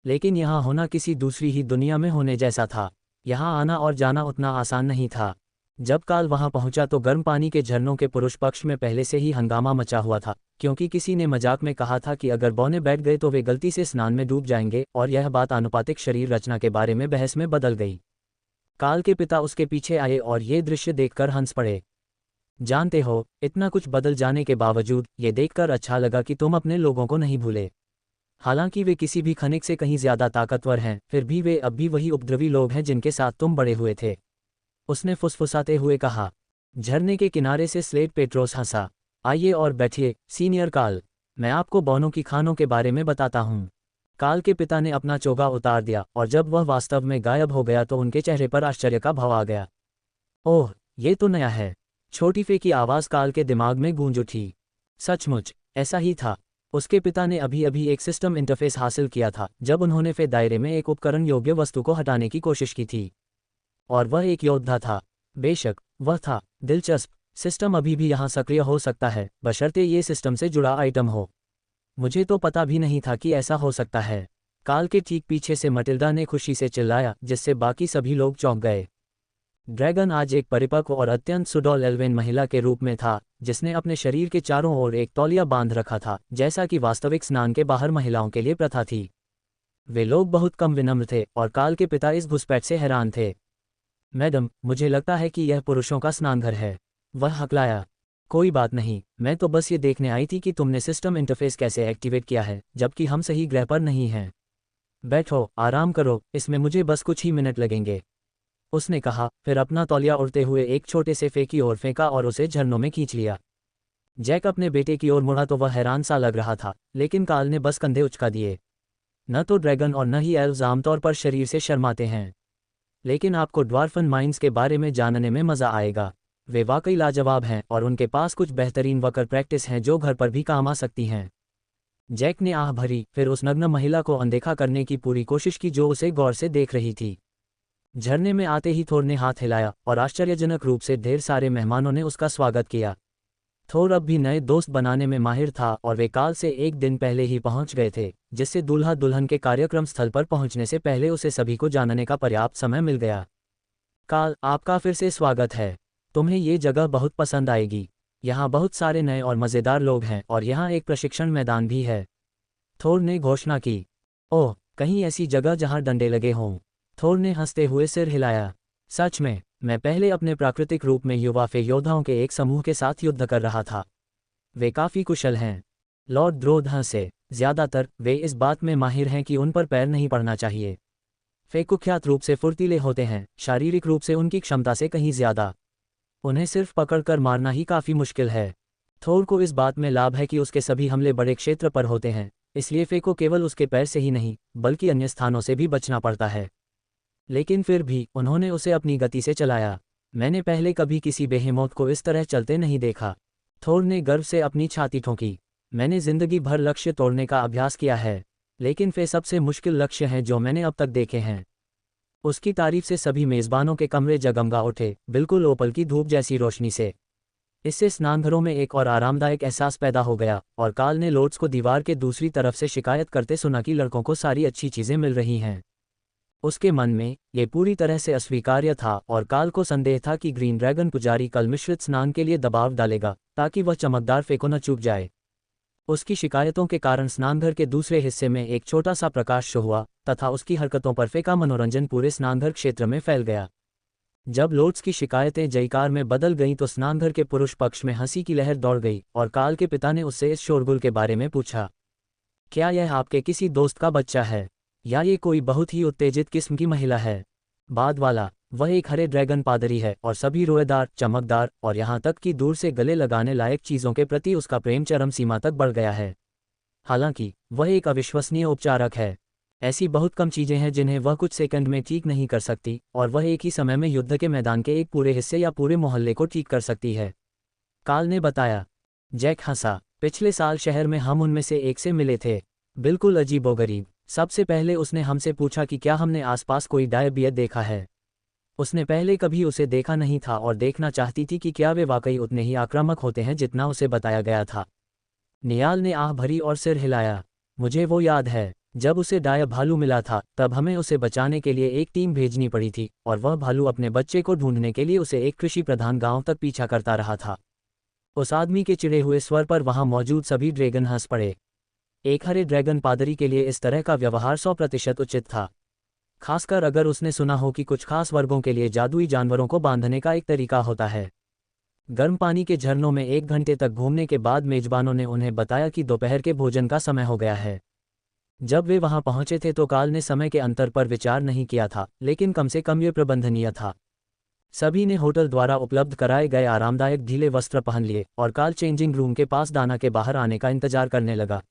लेकिन यहाँ होना किसी दूसरी ही दुनिया में होने जैसा था। यहाँ आना और जाना उतना आसान नहीं था। जब काल वहां पहुंचा तो गर्म पानी के झरनों के पुरुष पक्ष में पहले से ही हंगामा मचा हुआ था, क्योंकि किसी ने मजाक में कहा था कि अगर बौने बैठ गए तो वे गलती से स्नान में डूब जाएंगे, और यह बात आनुपातिक शरीर रचना के बारे में बहस में बदल गई। काल के पिता उसके पीछे आए और ये दृश्य देखकर हंस पड़े। जानते हो, इतना कुछ बदल जाने के बावजूद ये देखकर अच्छा लगा कि तुम अपने लोगों को नहीं भूले। हालांकि वे किसी भी खनिक से कहीं ज्यादा ताकतवर हैं, फिर भी वे अब भी वही उपद्रवी लोग हैं जिनके साथ तुम बड़े हुए थे, उसने फुसफुसाते हुए कहा। झरने के किनारे से स्लेट पेट्रोस हंसा। आइए और बैठिए, सीनियर काल, मैं आपको बौनों की खानों के बारे में बताता हूँ। काल के पिता ने अपना चोगा उतार दिया और जब वह वास्तव में गायब हो गया तो उनके चेहरे पर आश्चर्य का भाव आ गया। ओह, ये तो नया है। छोटी फे की आवाज़ काल के दिमाग में गूंज उठी। सचमुच ऐसा ही था। उसके पिता ने अभी अभी एक सिस्टम इंटरफेस हासिल किया था जब उन्होंने फे दायरे में एक उपकरण योग्य वस्तु को हटाने की कोशिश की थी, और वह एक योद्धा था। बेशक वह था। दिलचस्प। सिस्टम अभी भी यहाँ सक्रिय हो सकता है, बशर्ते ये सिस्टम से जुड़ा आइटम हो। मुझे तो पता भी नहीं था कि ऐसा हो सकता है। काल के ठीक पीछे से मटिल्डा ने खुशी से चिल्लाया, जिससे बाकी सभी लोग चौंक गए। ड्रैगन आज एक परिपक्व और अत्यंत सुडौल एल्वेन महिला के रूप में था, जिसने अपने शरीर के चारों ओर एक तौलिया बांध रखा था, जैसा कि वास्तविक स्नान के बाहर महिलाओं के लिए प्रथा थी। वे लोग बहुत कम विनम्र थे और काल के पिता इस घुसपैठ से हैरान थे। मैडम, मुझे लगता है कि यह पुरुषों का स्नानघर है, वह हकलाया। कोई बात नहीं, मैं तो बस ये देखने आई थी कि तुमने सिस्टम इंटरफेस कैसे एक्टिवेट किया है, जबकि हम सही ग्रह पर नहीं हैं। बैठो, आराम करो, इसमें मुझे बस कुछ ही मिनट लगेंगे, उसने कहा, फिर अपना तौलिया उड़ते हुए एक छोटे से फे की ओर फेंका और उसे झरनों में खींच लिया। जैक अपने बेटे की ओर मुड़ा तो वह हैरान सा लग रहा था, लेकिन काल ने बस कंधे उचका दिए। न तो ड्रैगन और न ही एल्व्स आमतौर पर शरीर से शर्माते हैं, लेकिन आपको ड्वार्फन माइंस के बारे में जानने में मज़ा आएगा। वे वाकई लाजवाब हैं और उनके पास कुछ बेहतरीन वकर प्रैक्टिस हैं जो घर पर भी काम आ सकती हैं। जैक ने आह भरी, फिर उस नग्न महिला को अनदेखा करने की पूरी कोशिश की जो उसे गौर से देख रही थी। झरने में आते ही थोर ने हाथ हिलाया और आश्चर्यजनक रूप से ढेर सारे मेहमानों ने उसका स्वागत किया। थोर अब भी नए दोस्त बनाने में माहिर था और वे काल से एक दिन पहले ही पहुंच गए थे, जिससे दूल्हा दुल्हन के कार्यक्रम स्थल पर पहुंचने से पहले उसे सभी को जानने का पर्याप्त समय मिल गया। काल, आपका फिर से स्वागत है। तुम्हें ये जगह बहुत पसंद आएगी। यहाँ बहुत सारे नए और मज़ेदार लोग हैं और यहाँ एक प्रशिक्षण मैदान भी है, थोर ने घोषणा की। ओह, कहीं ऐसी जगह जहाँ डंडे लगे हों। थोर ने हंसते हुए सिर हिलाया। सच में, मैं पहले अपने प्राकृतिक रूप में युवा योद्धाओं के एक समूह के साथ युद्ध कर रहा था। वे काफ़ी कुशल हैं। लॉर्ड द्रोध हंसे। ज़्यादातर वे इस बात में माहिर हैं कि उन पर पैर नहीं पड़ना चाहिए। वे कुख्यात रूप से फुर्तीले होते हैं, शारीरिक रूप से उनकी क्षमता से कहीं ज़्यादा। उन्हें सिर्फ पकड़कर मारना ही काफ़ी मुश्किल है। थोर को इस बात में लाभ है कि उसके सभी हमले बड़े क्षेत्र पर होते हैं, इसलिए फे को केवल उसके पैर से ही नहीं बल्कि अन्य स्थानों से भी बचना पड़ता है। लेकिन फिर भी उन्होंने उसे अपनी गति से चलाया। मैंने पहले कभी किसी बेहेमौत को इस तरह चलते नहीं देखा। थोर ने गर्व से अपनी छाती ठोंकी। मैंने जिंदगी भर लक्ष्य तोड़ने का अभ्यास किया है, लेकिन वे सबसे मुश्किल लक्ष्य हैं जो मैंने अब तक देखे हैं। उसकी तारीफ से सभी मेज़बानों के कमरे जगमगा उठे, बिल्कुल ओपल की धूप जैसी रोशनी से। इससे स्नानघरों में एक और आरामदायक एहसास पैदा हो गया और काल ने लोड्स को दीवार के दूसरी तरफ से शिकायत करते सुना कि लड़कों को सारी अच्छी चीज़ें मिल रही हैं। उसके मन में ये पूरी तरह से अस्वीकार्य था और काल को संदेह था कि ग्रीन ड्रैगन पुजारी कल मिश्रित स्नान के लिए दबाव डालेगा ताकि वह चमकदार फे को न चूक जाए। उसकी शिकायतों के कारण स्नानघर के दूसरे हिस्से में एक छोटा सा प्रकाश शो हुआ तथा उसकी हरकतों पर फे का मनोरंजन पूरे स्नानघर क्षेत्र में फैल गया। जब लोड्स की शिकायतें जयकार में बदल गईं तो स्नानघर के पुरुष पक्ष में हंसी की लहर दौड़ गई और काल के पिता ने उससे इस शोरगुल के बारे में पूछा, क्या यह आपके किसी दोस्त का बच्चा है या ये कोई बहुत ही उत्तेजित किस्म की महिला है? बाद वाला, वह एक हरे ड्रैगन पादरी है और सभी रोएदार, चमकदार और यहाँ तक कि दूर से गले लगाने लायक चीज़ों के प्रति उसका प्रेम चरम सीमा तक बढ़ गया है। हालांकि वह एक अविश्वसनीय उपचारक है। ऐसी बहुत कम चीज़ें हैं जिन्हें वह कुछ सेकंड में ठीक नहीं कर सकती और वह एक ही समय में युद्ध के मैदान के एक पूरे हिस्से या पूरे मोहल्ले को ठीक कर सकती है, काल ने बताया। जैक हंसा। पिछले साल शहर में हम उनमें से एक से मिले थे, बिल्कुल अजीबोगरीब। सबसे पहले उसने हमसे पूछा कि क्या हमने आसपास कोई डायबियत देखा है। उसने पहले कभी उसे देखा नहीं था और देखना चाहती थी कि क्या वे वाकई उतने ही आक्रामक होते हैं जितना उसे बताया गया था। नियाल ने आह भरी और सिर हिलाया। मुझे वो याद है, जब उसे डायब भालू मिला था तब हमें उसे बचाने के लिए एक टीम भेजनी पड़ी थी और वह भालू अपने बच्चे को ढूंढने के लिए उसे एक कृषि प्रधान गांव तक पीछा करता रहा था। उस आदमी के चिढ़े हुए स्वर पर वहां मौजूद सभी ड्रैगन हंस पड़े। एक हरे ड्रैगन पादरी के लिए इस तरह का व्यवहार 100% उचित था, खासकर अगर उसने सुना हो कि कुछ खास वर्गों के लिए जादुई जानवरों को बांधने का एक तरीका होता है। गर्म पानी के झरनों में 1 घंटे तक घूमने के बाद मेजबानों ने उन्हें बताया कि दोपहर के भोजन का समय हो गया है। जब वे वहां पहुंचे थे तो काल ने समय के अंतर पर विचार नहीं किया था, लेकिन कम से कम ये प्रबंधनीय था। सभी ने होटल द्वारा उपलब्ध कराए गए आरामदायक ढीले वस्त्र पहन लिए और काल चेंजिंग रूम के पास दाना के बाहर आने का इंतजार करने लगा।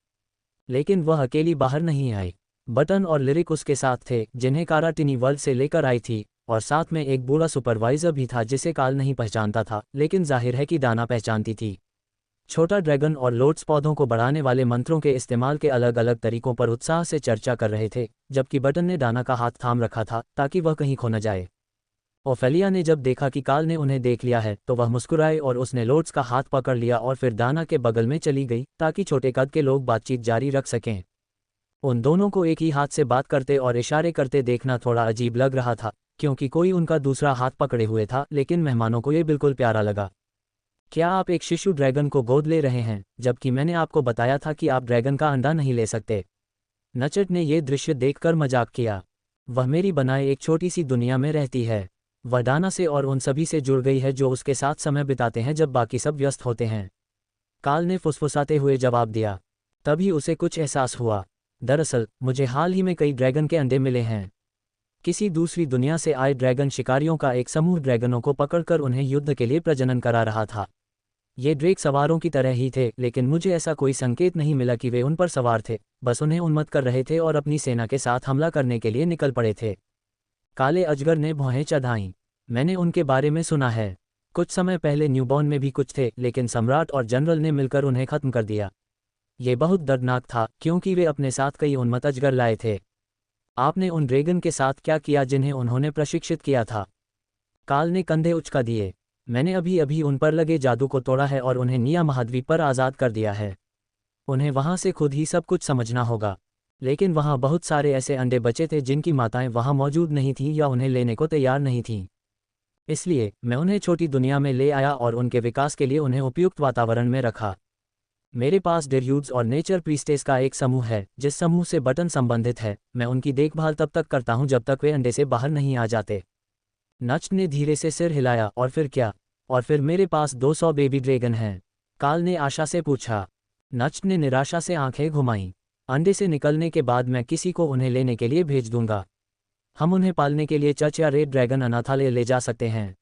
लेकिन वह अकेली बाहर नहीं आई। बटन और लिरिक उसके साथ थे, जिन्हें कारा टिनी वर्ल्ड से लेकर आई थी, और साथ में एक बूढ़ा सुपरवाइजर भी था जिसे काल नहीं पहचानता था, लेकिन जाहिर है कि दाना पहचानती थी। छोटा ड्रैगन और लोड्स पौधों को बढ़ाने वाले मंत्रों के इस्तेमाल के अलग अलग तरीकों पर उत्साह से चर्चा कर रहे थे, जबकि बटन ने दाना का हाथ थाम रखा था ताकि वह कहीं खो न जाए। ओफेलिया ने जब देखा कि काल ने उन्हें देख लिया है तो वह मुस्कुराए और उसने लोड्स का हाथ पकड़ लिया और फिर दाना के बगल में चली गई ताकि छोटे कद के लोग बातचीत जारी रख सकें। उन दोनों को एक ही हाथ से बात करते और इशारे करते देखना थोड़ा अजीब लग रहा था, क्योंकि कोई उनका दूसरा हाथ पकड़े हुए था, लेकिन मेहमानों को ये बिल्कुल प्यारा लगा। क्या आप एक शिशु ड्रैगन को गोद ले रहे हैं, जबकि मैंने आपको बताया था कि आप ड्रैगन का अंडा नहीं ले सकते? नचट ने यह दृश्य देखकर मजाक किया। वह मेरी बनाए एक छोटी सी दुनिया में रहती है। वह डाना से और उन सभी से जुड़ गई है जो उसके साथ समय बिताते हैं जब बाकी सब व्यस्त होते हैं, काल ने फुसफुसाते हुए जवाब दिया। तभी उसे कुछ एहसास हुआ। दरअसल मुझे हाल ही में कई ड्रैगन के अंडे मिले हैं। किसी दूसरी दुनिया से आए ड्रैगन शिकारियों का एक समूह ड्रैगनों को पकड़कर उन्हें युद्ध के लिए प्रजनन करा रहा था। ये ड्रेक सवारों की तरह ही थे, लेकिन मुझे ऐसा कोई संकेत नहीं मिला कि वे उन पर सवार थे, बस उन्हें उन्मत्त कर रहे थे और अपनी सेना के साथ हमला करने के लिए निकल पड़े थे। काले अजगर ने भौहें चढ़ाईं। मैंने उनके बारे में सुना है। कुछ समय पहले न्यूबॉर्न में भी कुछ थे, लेकिन सम्राट और जनरल ने मिलकर उन्हें खत्म कर दिया। ये बहुत दर्दनाक था क्योंकि वे अपने साथ कई उन्मत्त अजगर लाए थे। आपने उन ड्रैगन के साथ क्या किया जिन्हें उन्होंने प्रशिक्षित किया था? काल ने कंधे उचका दिए। मैंने अभी अभी उन पर लगे जादू को तोड़ा है और उन्हें निया महाद्वीप पर आज़ाद कर दिया है। उन्हें वहाँ से खुद ही सब कुछ समझना होगा। लेकिन वहाँ बहुत सारे ऐसे अंडे बचे थे जिनकी माताएं वहाँ मौजूद नहीं थीं या उन्हें लेने को तैयार नहीं थीं। इसलिए मैं उन्हें छोटी दुनिया में ले आया और उनके विकास के लिए उन्हें उपयुक्त वातावरण में रखा। मेरे पास डेर्यूड्स और नेचर प्रीस्टेस का एक समूह है जिस समूह से बटन संबंधित है। मैं उनकी देखभाल तब तक करता हूं जब तक वे अंडे से बाहर नहीं आ जाते। नच ने धीरे से सिर हिलाया। और फिर क्या? और फिर मेरे पास 200 बेबी ड्रैगन हैं, काल ने आशा से पूछा। नच ने निराशा से आंखें घुमाईं। अंडे से निकलने के बाद मैं किसी को उन्हें लेने के लिए भेज दूंगा। हम उन्हें पालने के लिए चर्च या रेड ड्रैगन अनाथालय ले जा सकते हैं।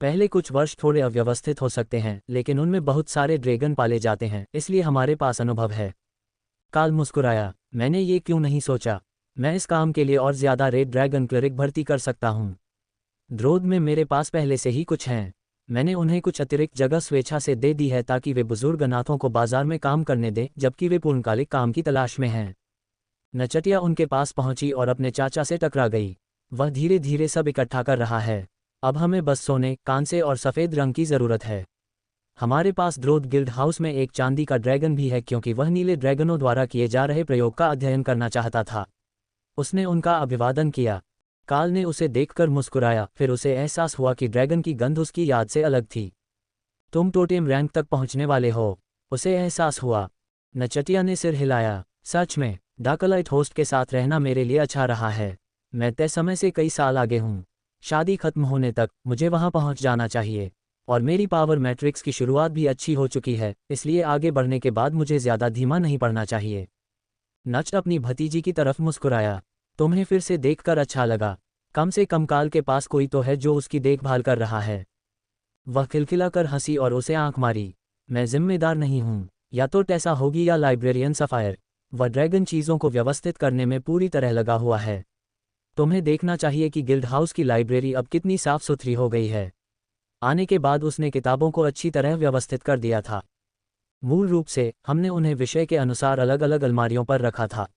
पहले कुछ वर्ष थोड़े अव्यवस्थित हो सकते हैं, लेकिन उनमें बहुत सारे ड्रैगन पाले जाते हैं, इसलिए हमारे पास अनुभव है। काल मुस्कुराया। मैंने ये क्यों नहीं सोचा? मैं इस काम के लिए और ज़्यादा रेड ड्रैगन क्लरिक भर्ती कर सकता हूँ। ड्रोद में मेरे पास पहले से ही कुछ हैं। मैंने उन्हें कुछ अतिरिक्त जगह स्वेच्छा से दे दी है ताकि वे बुजुर्ग अनाथों को बाजार में काम करने दें जबकि वे पूर्णकालिक काम की तलाश में हैं। नचटिया उनके पास पहुंची और अपने चाचा से टकरा गई। वह धीरे धीरे सब इकट्ठा कर रहा है। अब हमें बस सोने, कांसे और सफ़ेद रंग की ज़रूरत है। हमारे पास ड्रोद गिल्ड हाउस में एक चांदी का ड्रैगन भी है क्योंकि वह नीले ड्रैगनों द्वारा किए जा रहे प्रयोग का अध्ययन करना चाहता था। उसने उनका अभिवादन किया। काल ने उसे देखकर मुस्कुराया। फिर उसे एहसास हुआ कि ड्रैगन की गंध उसकी याद से अलग थी। तुम टोटेम रैंक तक पहुंचने वाले हो, उसे एहसास हुआ। नचटिया ने सिर हिलाया। सच में, डार्कलाइट होस्ट के साथ रहना मेरे लिए अच्छा रहा है। मैं तय समय से कई साल आगे हूँ। शादी खत्म होने तक मुझे वहां पहुंच जाना चाहिए। और मेरी पावर मैट्रिक्स की शुरुआत भी अच्छी हो चुकी है, इसलिए आगे बढ़ने के बाद मुझे ज़्यादा धीमा नहीं पड़ना चाहिए। नच अपनी भतीजी की तरफ मुस्कुराया। तुम्हें फिर से देखकर अच्छा लगा। कम से कम काल के पास कोई तो है जो उसकी देखभाल कर रहा है। वह खिलखिलाकर हंसी और उसे आंख मारी। मैं जिम्मेदार नहीं हूँ। या तो टेसा होगी या लाइब्रेरियन सफ़ायर। वह ड्रैगन चीज़ों को व्यवस्थित करने में पूरी तरह लगा हुआ है। तुम्हें देखना चाहिए कि गिल्ड हाउस की लाइब्रेरी अब कितनी साफ सुथरी हो गई है। आने के बाद उसने किताबों को अच्छी तरह व्यवस्थित कर दिया था। मूल रूप से हमने उन्हें विषय के अनुसार अलग अलग अलमारियों पर रखा था।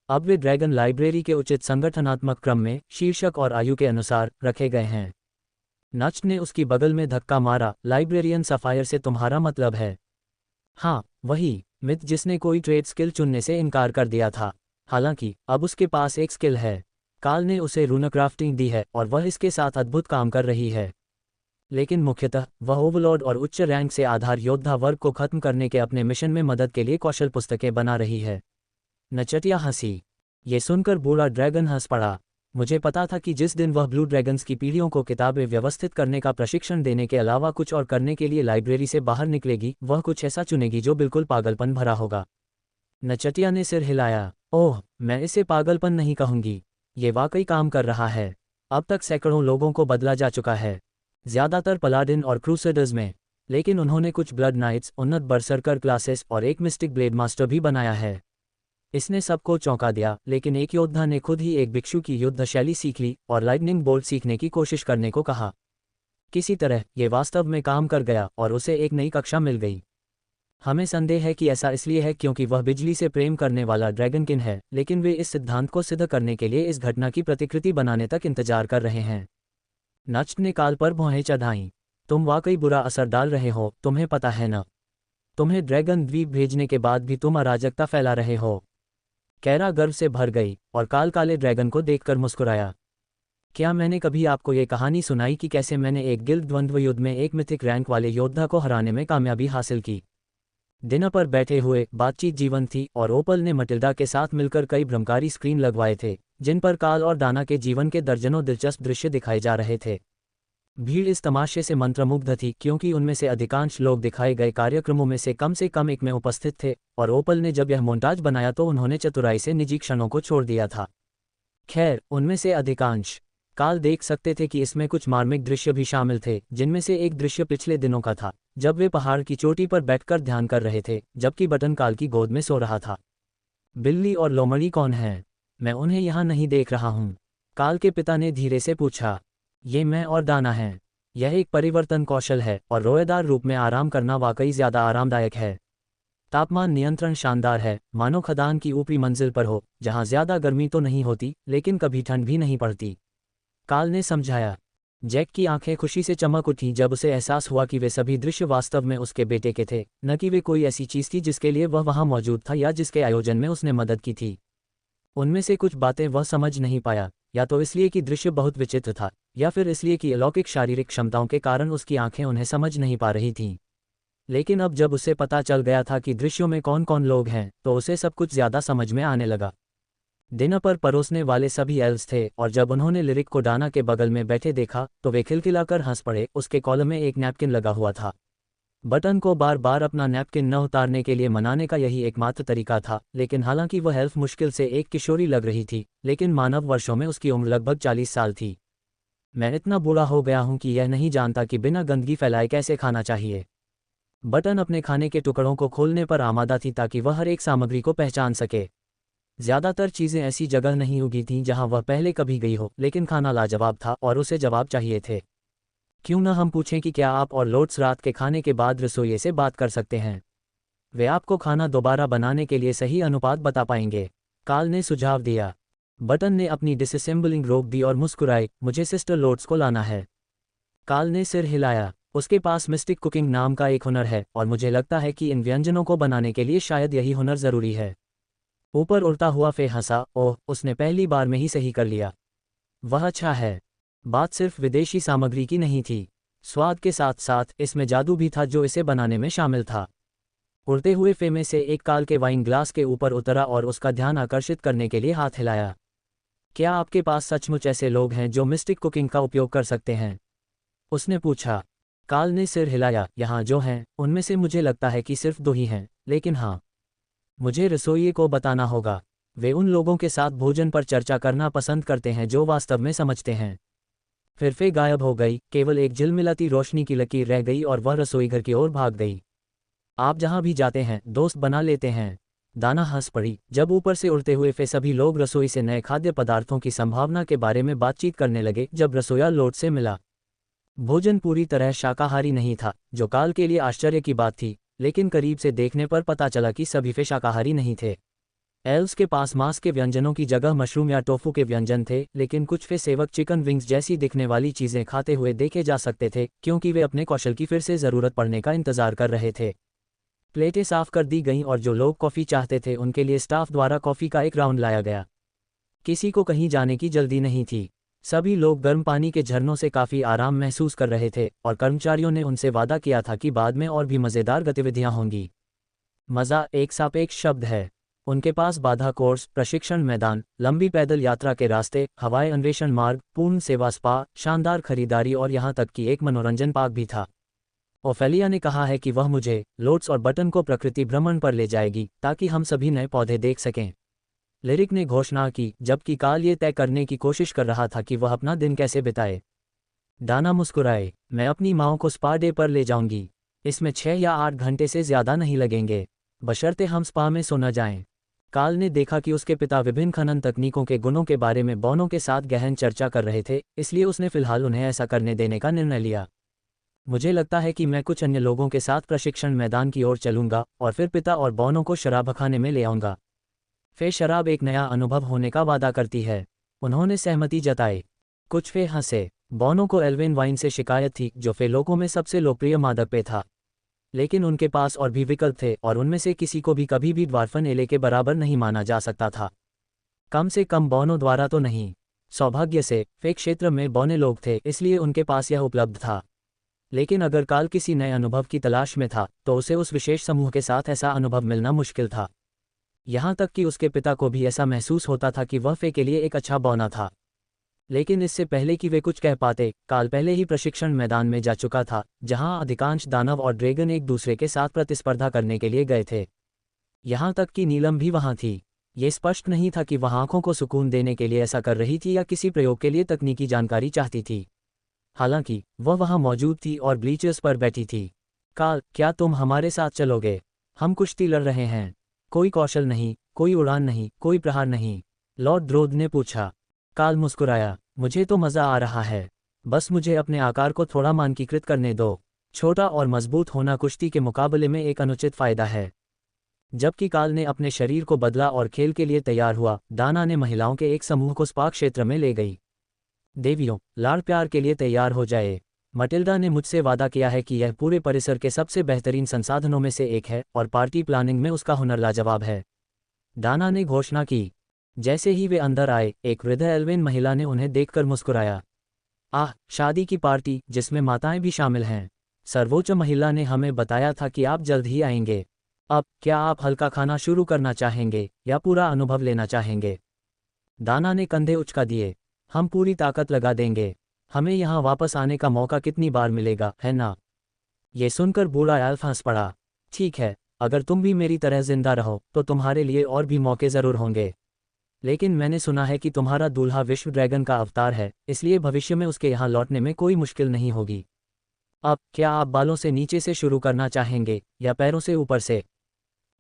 अब वे ड्रैगन लाइब्रेरी के उचित संगठनात्मक क्रम में, शीर्षक और आयु के अनुसार रखे गए हैं। नच ने उसकी बगल में धक्का मारा। लाइब्रेरियन सफ़ायर से तुम्हारा मतलब है? हाँ, वही मिथ जिसने कोई ट्रेड स्किल चुनने से इनकार कर दिया था। हालांकि अब उसके पास एक स्किल है। काल ने उसे रूनक्राफ्टिंग दी है और वह इसके साथ अद्भुत काम कर रही है। लेकिन मुख्यतः वह ओवरलॉर्ड और उच्च रैंक से आधार योद्धा वर्ग को खत्म करने के अपने मिशन में मदद के लिए कौशल पुस्तकें बना रही है। नचटिया हंसी। ये सुनकर बूढ़ा ड्रैगन हंस पड़ा। मुझे पता था कि जिस दिन वह ब्लू ड्रैगन्स की पीढ़ियों को किताबें व्यवस्थित करने का प्रशिक्षण देने के अलावा कुछ और करने के लिए लाइब्रेरी से बाहर निकलेगी, वह कुछ ऐसा चुनेगी जो बिल्कुल पागलपन भरा होगा। नचटिया ने सिर हिलाया। ओह, मैं इसे पागलपन नहीं कहूंगी। ये वाकई काम कर रहा है। अब तक सैकड़ों लोगों को बदला जा चुका है, ज़्यादातर पलाडिन और क्रूसेडर्स में। लेकिन उन्होंने कुछ ब्लड नाइट्स, उन्नत बर्सर्कर क्लासेस और एक मिस्टिक ब्लेड मास्टर भी बनाया है। इसने सबको चौंका दिया। लेकिन एक योद्धा ने खुद ही एक भिक्षु की युद्ध शैली सीख ली और लाइटनिंग बोल्ट सीखने की कोशिश करने को कहा। किसी तरह ये वास्तव में काम कर गया और उसे एक नई कक्षा मिल गई। हमें संदेह है कि ऐसा इसलिए है क्योंकि वह बिजली से प्रेम करने वाला ड्रैगन किन है, लेकिन वे इस सिद्धांत को सिद्ध करने के लिए इस घटना की प्रतिकृति बनाने तक इंतजार कर रहे हैं। नच ने काल पर भौहें चढ़ाईं। तुम वाकई बुरा असर डाल रहे हो, तुम्हें पता है न? तुम्हें ड्रैगन द्वीप भेजने के बाद भी तुम अराजकता फैला रहे हो। कैरा गर्व से भर गई और काल काले ड्रैगन को देखकर मुस्कुराया। क्या मैंने कभी आपको ये कहानी सुनाई कि कैसे मैंने एक गिल्ड द्वंद्व युद्ध में एक मिथिक रैंक वाले योद्धा को हराने में कामयाबी हासिल की? डिनर पर बैठे हुए बातचीत जीवन थी और ओपल ने मटिल्डा के साथ मिलकर कई भ्रमकारी स्क्रीन लगवाए थे जिन पर काल और दाना के जीवन के दर्जनों दिलचस्प दृश्य दिखाए जा रहे थे। भीड़ इस तमाशे से मंत्रमुग्ध थी क्योंकि उनमें से अधिकांश लोग दिखाए गए कार्यक्रमों में से कम एक में उपस्थित थे, और ओपल ने जब यह मोन्टाज बनाया तो उन्होंने चतुराई से निजी क्षणों को छोड़ दिया था। खैर, उनमें से अधिकांश काल देख सकते थे कि इसमें कुछ मार्मिक दृश्य भी शामिल थे, जिनमें से एक दृश्य पिछले दिनों का था जब वे पहाड़ की चोटी पर बैठकर ध्यान कर रहे थे जबकि बटन काल की गोद में सो रहा था। बिल्ली और लोमड़ी कौन हैं? मैं उन्हें यहाँ नहीं देख रहा हूँ, काल के पिता ने धीरे से पूछा। ये मैं और दाना हैं। यह एक परिवर्तन कौशल है और रोएदार रूप में आराम करना वाकई ज़्यादा आरामदायक है। तापमान नियंत्रण शानदार है, मानो खदान की ऊपरी मंजिल पर हो जहाँ ज़्यादा गर्मी तो नहीं होती लेकिन कभी ठंड भी नहीं पड़ती, काल ने समझाया। जैक की आंखें खुशी से चमक उठी जब उसे एहसास हुआ कि वे सभी दृश्य वास्तव में उसके बेटे के थे, न कि वे कोई ऐसी चीज़ थी जिसके लिए वह वहां मौजूद था या जिसके आयोजन में उसने मदद की थी। उनमें से कुछ बातें वह समझ नहीं पाया, या तो इसलिए कि दृश्य बहुत विचित्र था, या फिर इसलिए कि अलौकिक शारीरिक क्षमताओं के कारण उसकी आंखें उन्हें समझ नहीं पा रही थीं। लेकिन अब जब उसे पता चल गया था कि दृश्यों में कौन कौन लोग हैं, तो उसे सब कुछ ज़्यादा समझ में आने लगा। डिनर पर परोसने वाले सभी एल्व्स थे, और जब उन्होंने लिरिक को डाना के बगल में बैठे देखा तो वे खिलखिलाकर हंस पड़े। उसके कॉलम में एक नैपकिन लगा हुआ था। बटन को बार बार अपना नैपकिन न उतारने के लिए मनाने का यही एकमात्र तरीका था, लेकिन हालांकि वह एल्फ मुश्किल से एक किशोरी लग रही थी, लेकिन मानव वर्षों में उसकी उम्र लगभग 40 साल थी। मैं इतना बूढ़ा हो गया हूं कि यह नहीं जानता कि बिना गंदगी फैलाए कैसे खाना चाहिए। बटन अपने खाने के टुकड़ों को खोलने पर आमादा थी ताकि वह हर एक सामग्री को पहचान सके। ज्यादातर चीजें ऐसी जगह नहीं उगी थीं जहां वह पहले कभी गई हो, लेकिन खाना लाजवाब था और उसे जवाब चाहिए थे। क्यों न हम पूछें कि क्या आप और लोट्स रात के खाने के बाद रसोइये से बात कर सकते हैं? वे आपको खाना दोबारा बनाने के लिए सही अनुपात बता पाएंगे। कार्ल ने सुझाव दिया। बटन ने अपनी डिसअसेंबलिंग रोक दी और मुस्कुराए, मुझे सिस्टर लोट्स को लाना है। कार्ल ने सिर हिलाया। उसके पास मिस्टिक कुकिंग नाम का एक हुनर है, और मुझे लगता है कि इन व्यंजनों को बनाने के लिए शायद यही हुनर जरूरी है। ऊपर उड़ता हुआ फे हंसा। ओह, उसने पहली बार में ही सही कर लिया। वह अच्छा है। बात सिर्फ विदेशी सामग्री की नहीं थी। स्वाद के साथ साथ इसमें जादू भी था जो इसे बनाने में शामिल था। उड़ते हुए फे में से एक काल के वाइन ग्लास के ऊपर उतरा और उसका ध्यान आकर्षित करने के लिए हाथ हिलाया। क्या आपके पास सचमुच ऐसे लोग हैं जो मिस्टिक कुकिंग का उपयोग कर सकते हैं? उसने पूछा। काल ने सिर हिलाया। यहाँ जो हैं, उनमें से मुझे लगता है कि सिर्फ 2 ही हैं, लेकिन हाँ, मुझे रसोइये को बताना होगा। वे उन लोगों के साथ भोजन पर चर्चा करना पसंद करते हैं जो वास्तव में समझते हैं। फिर फे गायब हो गई, केवल एक झिलमिलाती रोशनी की लकीर रह गई और वह रसोई घर की ओर भाग गई। आप जहां भी जाते हैं, दोस्त बना लेते हैं। दाना हंस पड़ी जब ऊपर से उड़ते हुए फे सभी लोग रसोई से नए खाद्य पदार्थों की संभावना के बारे में बातचीत करने लगे। जब रसोया लोट से मिला, भोजन पूरी तरह शाकाहारी नहीं था, जो काल के लिए आश्चर्य की बात थी, लेकिन करीब से देखने पर पता चला कि सभी फे शाकाहारी नहीं थे। एल्व्स के पास मांस के व्यंजनों की जगह मशरूम या टोफू के व्यंजन थे, लेकिन कुछ फे सेवक चिकन विंग्स जैसी दिखने वाली चीज़ें खाते हुए देखे जा सकते थे, क्योंकि वे अपने कौशल की फिर से ज़रूरत पड़ने का इंतजार कर रहे थे। प्लेटें साफ कर दी गईं और जो लोग कॉफ़ी चाहते थे उनके लिए स्टाफ द्वारा कॉफ़ी का एक राउंड लाया गया। किसी को कहीं जाने की जल्दी नहीं थी। सभी लोग गर्म पानी के झरनों से काफ़ी आराम महसूस कर रहे थे, और कर्मचारियों ने उनसे वादा किया था कि बाद में और भी मज़ेदार गतिविधियां होंगी। मज़ा एक सापेक्ष शब्द है। उनके पास बाधा कोर्स, प्रशिक्षण मैदान, लंबी पैदल यात्रा के रास्ते, हवाई अन्वेषण मार्ग, पूर्ण सेवा स्पा, शानदार खरीदारी और यहाँ तक कि एक मनोरंजन पार्क भी था। ओफेलिया ने कहा है कि वह मुझे, लोट्स और बटन को प्रकृति भ्रमण पर ले जाएगी ताकि हम सभी नए पौधे देख सकें। लिरिक ने घोषणा की, जबकि काल ये तय करने की कोशिश कर रहा था कि वह अपना दिन कैसे बिताए। डाना मुस्कुराए। मैं अपनी माँ को स्पा डे पर ले जाऊंगी। इसमें 6 या 8 घंटे से ज़्यादा नहीं लगेंगे, बशर्ते हम स्पा में सो न जाएं। काल ने देखा कि उसके पिता विभिन्न खनन तकनीकों के गुणों के बारे में बौनों के साथ गहन चर्चा कर रहे थे, इसलिए उसने फिलहाल उन्हें ऐसा करने देने का निर्णय लिया। मुझे लगता है कि मैं कुछ अन्य लोगों के साथ प्रशिक्षण मैदान की ओर चलूंगा और फिर पिता और बौनों को शराबखाने में ले आऊंगा। फे शराब एक नया अनुभव होने का वादा करती है। उन्होंने सहमति जताई। कुछ फे हंसे। बौनों को एल्वेन वाइन से शिकायत थी, जो फे लोगों में सबसे लोकप्रिय मादक पे था, लेकिन उनके पास और भी विकल्प थे और उनमें से किसी को भी कभी भी ड्वार्फन एले के बराबर नहीं माना जा सकता था। कम से कम बौनों द्वारा तो नहीं। सौभाग्य से फे क्षेत्र में बौने लोग थे, इसलिए उनके पास यह उपलब्ध था। लेकिन अगर काल किसी नए अनुभव की तलाश में था, तो उसे उस विशेष समूह के साथ ऐसा अनुभव मिलना मुश्किल था। यहाँ तक कि उसके पिता को भी ऐसा महसूस होता था कि वह फे के लिए एक अच्छा बौना था। लेकिन इससे पहले कि वे कुछ कह पाते, काल पहले ही प्रशिक्षण मैदान में जा चुका था, जहाँ अधिकांश दानव और ड्रैगन एक दूसरे के साथ प्रतिस्पर्धा करने के लिए गए थे। यहाँ तक कि नीलम भी वहाँ थी। ये स्पष्ट नहीं था कि वह आंखों को सुकून देने के लिए ऐसा कर रही थी या किसी प्रयोग के लिए तकनीकी जानकारी चाहती थी। हालांकि वह वहाँ मौजूद थी और ब्लीचर्स पर बैठी थी। काल, क्या तुम हमारे साथ चलोगे? हम कुश्ती लड़ रहे हैं। कोई कौशल नहीं, कोई उड़ान नहीं, कोई प्रहार नहीं। लॉर्ड द्रोद ने पूछा। काल मुस्कुराया। मुझे तो मज़ा आ रहा है। बस मुझे अपने आकार को थोड़ा मानकीकृत करने दो। छोटा और मजबूत होना कुश्ती के मुकाबले में एक अनुचित फायदा है। जबकि काल ने अपने शरीर को बदला और खेल के लिए तैयार हुआ, डाना ने महिलाओं के एक समूह को स्पा क्षेत्र में ले गई। देवियों, लाड़ प्यार के लिए तैयार हो जाए। मटिल्डा ने मुझसे वादा किया है कि यह पूरे परिसर के सबसे बेहतरीन संसाधनों में से एक है और पार्टी प्लानिंग में उसका हुनर लाजवाब है, डाना ने घोषणा की। जैसे ही वे अंदर आए, एक वृद्ध एल्वेन महिला ने उन्हें देखकर मुस्कुराया। आह, शादी की पार्टी जिसमें माताएं भी शामिल हैं। सर्वोच्च महिला ने हमें बताया था कि आप जल्द ही आएंगे। अब क्या आप हल्का खाना शुरू करना चाहेंगे या पूरा अनुभव लेना चाहेंगे? दाना ने कंधे उचका दिए। हम पूरी ताकत लगा देंगे। हमें यहाँ वापस आने का मौका कितनी बार मिलेगा, है ना? ये सुनकर बूढ़ा एल्फ हंस पड़ा। ठीक है, अगर तुम भी मेरी तरह जिंदा रहो तो तुम्हारे लिए और भी मौके जरूर होंगे। लेकिन मैंने सुना है कि तुम्हारा दूल्हा विश्व ड्रैगन का अवतार है, इसलिए भविष्य में उसके यहाँ लौटने में कोई मुश्किल नहीं होगी। अब क्या आप बालों से नीचे से शुरू करना चाहेंगे या पैरों से ऊपर से?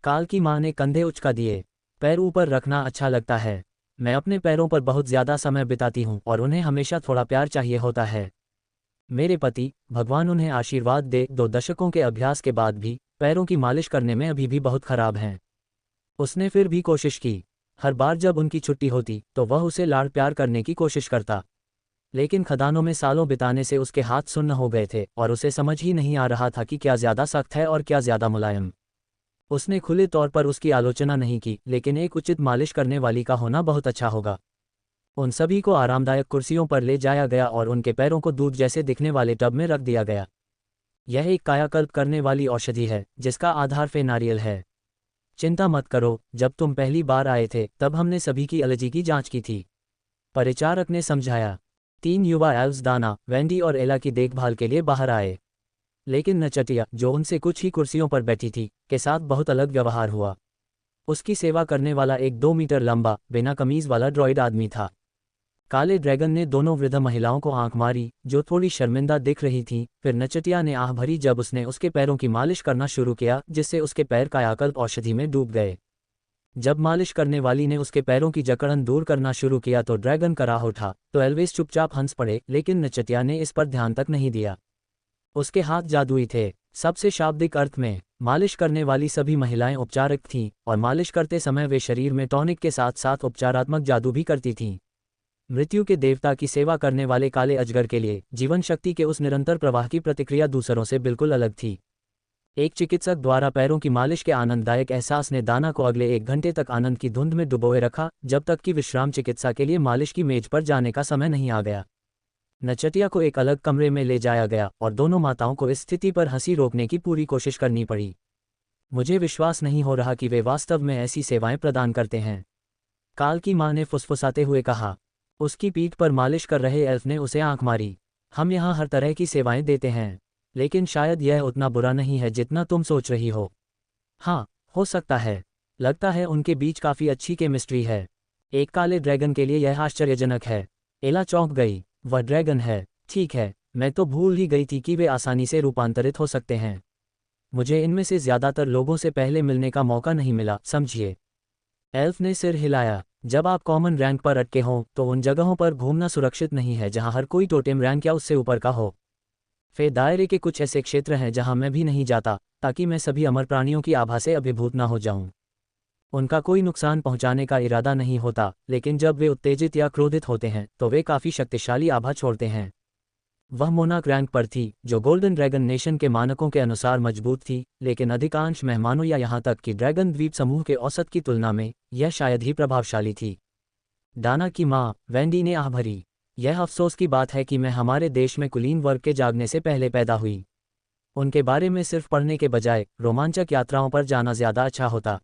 काल की माँ ने कंधे उचका दिए। पैर ऊपर रखना अच्छा लगता है। मैं अपने पैरों पर बहुत ज़्यादा समय बिताती हूँ और उन्हें हमेशा थोड़ा प्यार चाहिए होता है। मेरे पति, भगवान उन्हें आशीर्वाद दे, 2 दशकों के अभ्यास के बाद भी पैरों की मालिश करने में अभी भी बहुत खराब हैं। उसने फिर भी कोशिश की। हर बार जब उनकी छुट्टी होती तो वह उसे लाड़ प्यार करने की कोशिश करता, लेकिन खदानों में सालों बिताने से उसके हाथ सुन्न हो गए थे और उसे समझ ही नहीं आ रहा था कि क्या ज़्यादा सख्त है और क्या ज़्यादा मुलायम। उसने खुले तौर पर उसकी आलोचना नहीं की, लेकिन एक उचित मालिश करने वाली का होना बहुत अच्छा होगा। उन सभी को आरामदायक कुर्सियों पर ले जाया गया और उनके पैरों को दूध जैसे दिखने वाले टब में रख दिया गया। यह एक कायाकल्प करने वाली औषधि है जिसका आधार फे नारियल है। चिंता मत करो, जब तुम पहली बार आए थे तब हमने सभी की एलर्जी की जांच की थी, परिचारक ने समझाया। 3 युवा एल्व्स दाना, वेंडी और एला की देखभाल के लिए बाहर आए, लेकिन नचटिया, जो उनसे कुछ ही कुर्सियों पर बैठी थी, के साथ बहुत अलग व्यवहार हुआ। उसकी सेवा करने वाला एक 2 मीटर लंबा, बिना कमीज वाला ड्रॉइड आदमी था। काले ड्रैगन ने दोनों वृद्ध महिलाओं को आंख मारी, जो थोड़ी शर्मिंदा दिख रही थीं। फिर नचटिया ने आह भरी जब उसने उसके पैरों की मालिश करना शुरू किया, जिससे उसके पैर कायाकल्प औषधि में डूब गए। जब मालिश करने वाली ने उसके पैरों की जकड़न दूर करना शुरू किया तो ड्रैगन कराह उठा, तो एल्विस चुपचाप हंस पड़े, लेकिन नचटिया ने इस पर ध्यान तक नहीं दिया। उसके हाथ जादुई थे, सबसे शाब्दिक अर्थ में। मालिश करने वाली सभी महिलाएं उपचारक थीं और मालिश करते समय वे शरीर में टॉनिक के साथ साथ उपचारात्मक जादू भी करती थीं। मृत्यु के देवता की सेवा करने वाले काले अजगर के लिए जीवन शक्ति के उस निरंतर प्रवाह की प्रतिक्रिया दूसरों से बिल्कुल अलग थी। एक चिकित्सक द्वारा पैरों की मालिश के आनंददायक एहसास ने दाना को अगले 1 घंटे तक आनंद की धुंध में डुबोए रखा, जब तक कि विश्राम चिकित्सा के लिए मालिश की मेज पर जाने का समय नहीं आ गया। नचटिया को एक अलग कमरे में ले जाया गया और दोनों माताओं को इस स्थिति पर हंसी रोकने की पूरी कोशिश करनी पड़ी। मुझे विश्वास नहीं हो रहा कि वे वास्तव में ऐसी सेवाएं प्रदान करते हैं, काल की मां ने फुसफुसाते हुए कहा। उसकी पीठ पर मालिश कर रहे एल्फ ने उसे आंख मारी। हम यहाँ हर तरह की सेवाएं देते हैं, लेकिन शायद यह उतना बुरा नहीं है जितना तुम सोच रही हो। हाँ, हो सकता है। लगता है उनके बीच काफ़ी अच्छी केमिस्ट्री है। एक काले ड्रैगन के लिए यह आश्चर्यजनक है। एला चौंक गई। वह ड्रैगन है, ठीक है, मैं तो भूल ही गई थी कि वे आसानी से रूपांतरित हो सकते हैं। मुझे इनमें से ज़्यादातर लोगों से पहले मिलने का मौका नहीं मिला, समझिए। एल्फ ने सिर हिलाया। जब आप कॉमन रैंक पर अटके हों तो उन जगहों पर घूमना सुरक्षित नहीं है जहां हर कोई टोटेम रैंक या उससे ऊपर का हो। फे दायरे के कुछ ऐसे क्षेत्र हैं जहां मैं भी नहीं जाता, ताकि मैं सभी अमर प्राणियों की आभा से अभिभूत ना हो जाऊं। उनका कोई नुकसान पहुंचाने का इरादा नहीं होता, लेकिन जब वे उत्तेजित या क्रोधित होते हैं तो वे काफ़ी शक्तिशाली आभा छोड़ते हैं। वह मोनाक रैंक पर थी, जो गोल्डन ड्रैगन नेशन के मानकों के अनुसार मजबूत थी, लेकिन अधिकांश मेहमानों या यहाँ तक कि ड्रैगन द्वीप समूह के औसत की तुलना में यह शायद ही प्रभावशाली थी। डाना की माँ, वेंडी ने आह भरी। यह अफसोस की बात है कि मैं हमारे देश में कुलीन वर्ग के जागने से पहले पैदा हुई। उनके बारे में सिर्फ पढ़ने के बजाय रोमांचक यात्राओं पर जाना ज़्यादा अच्छा होता।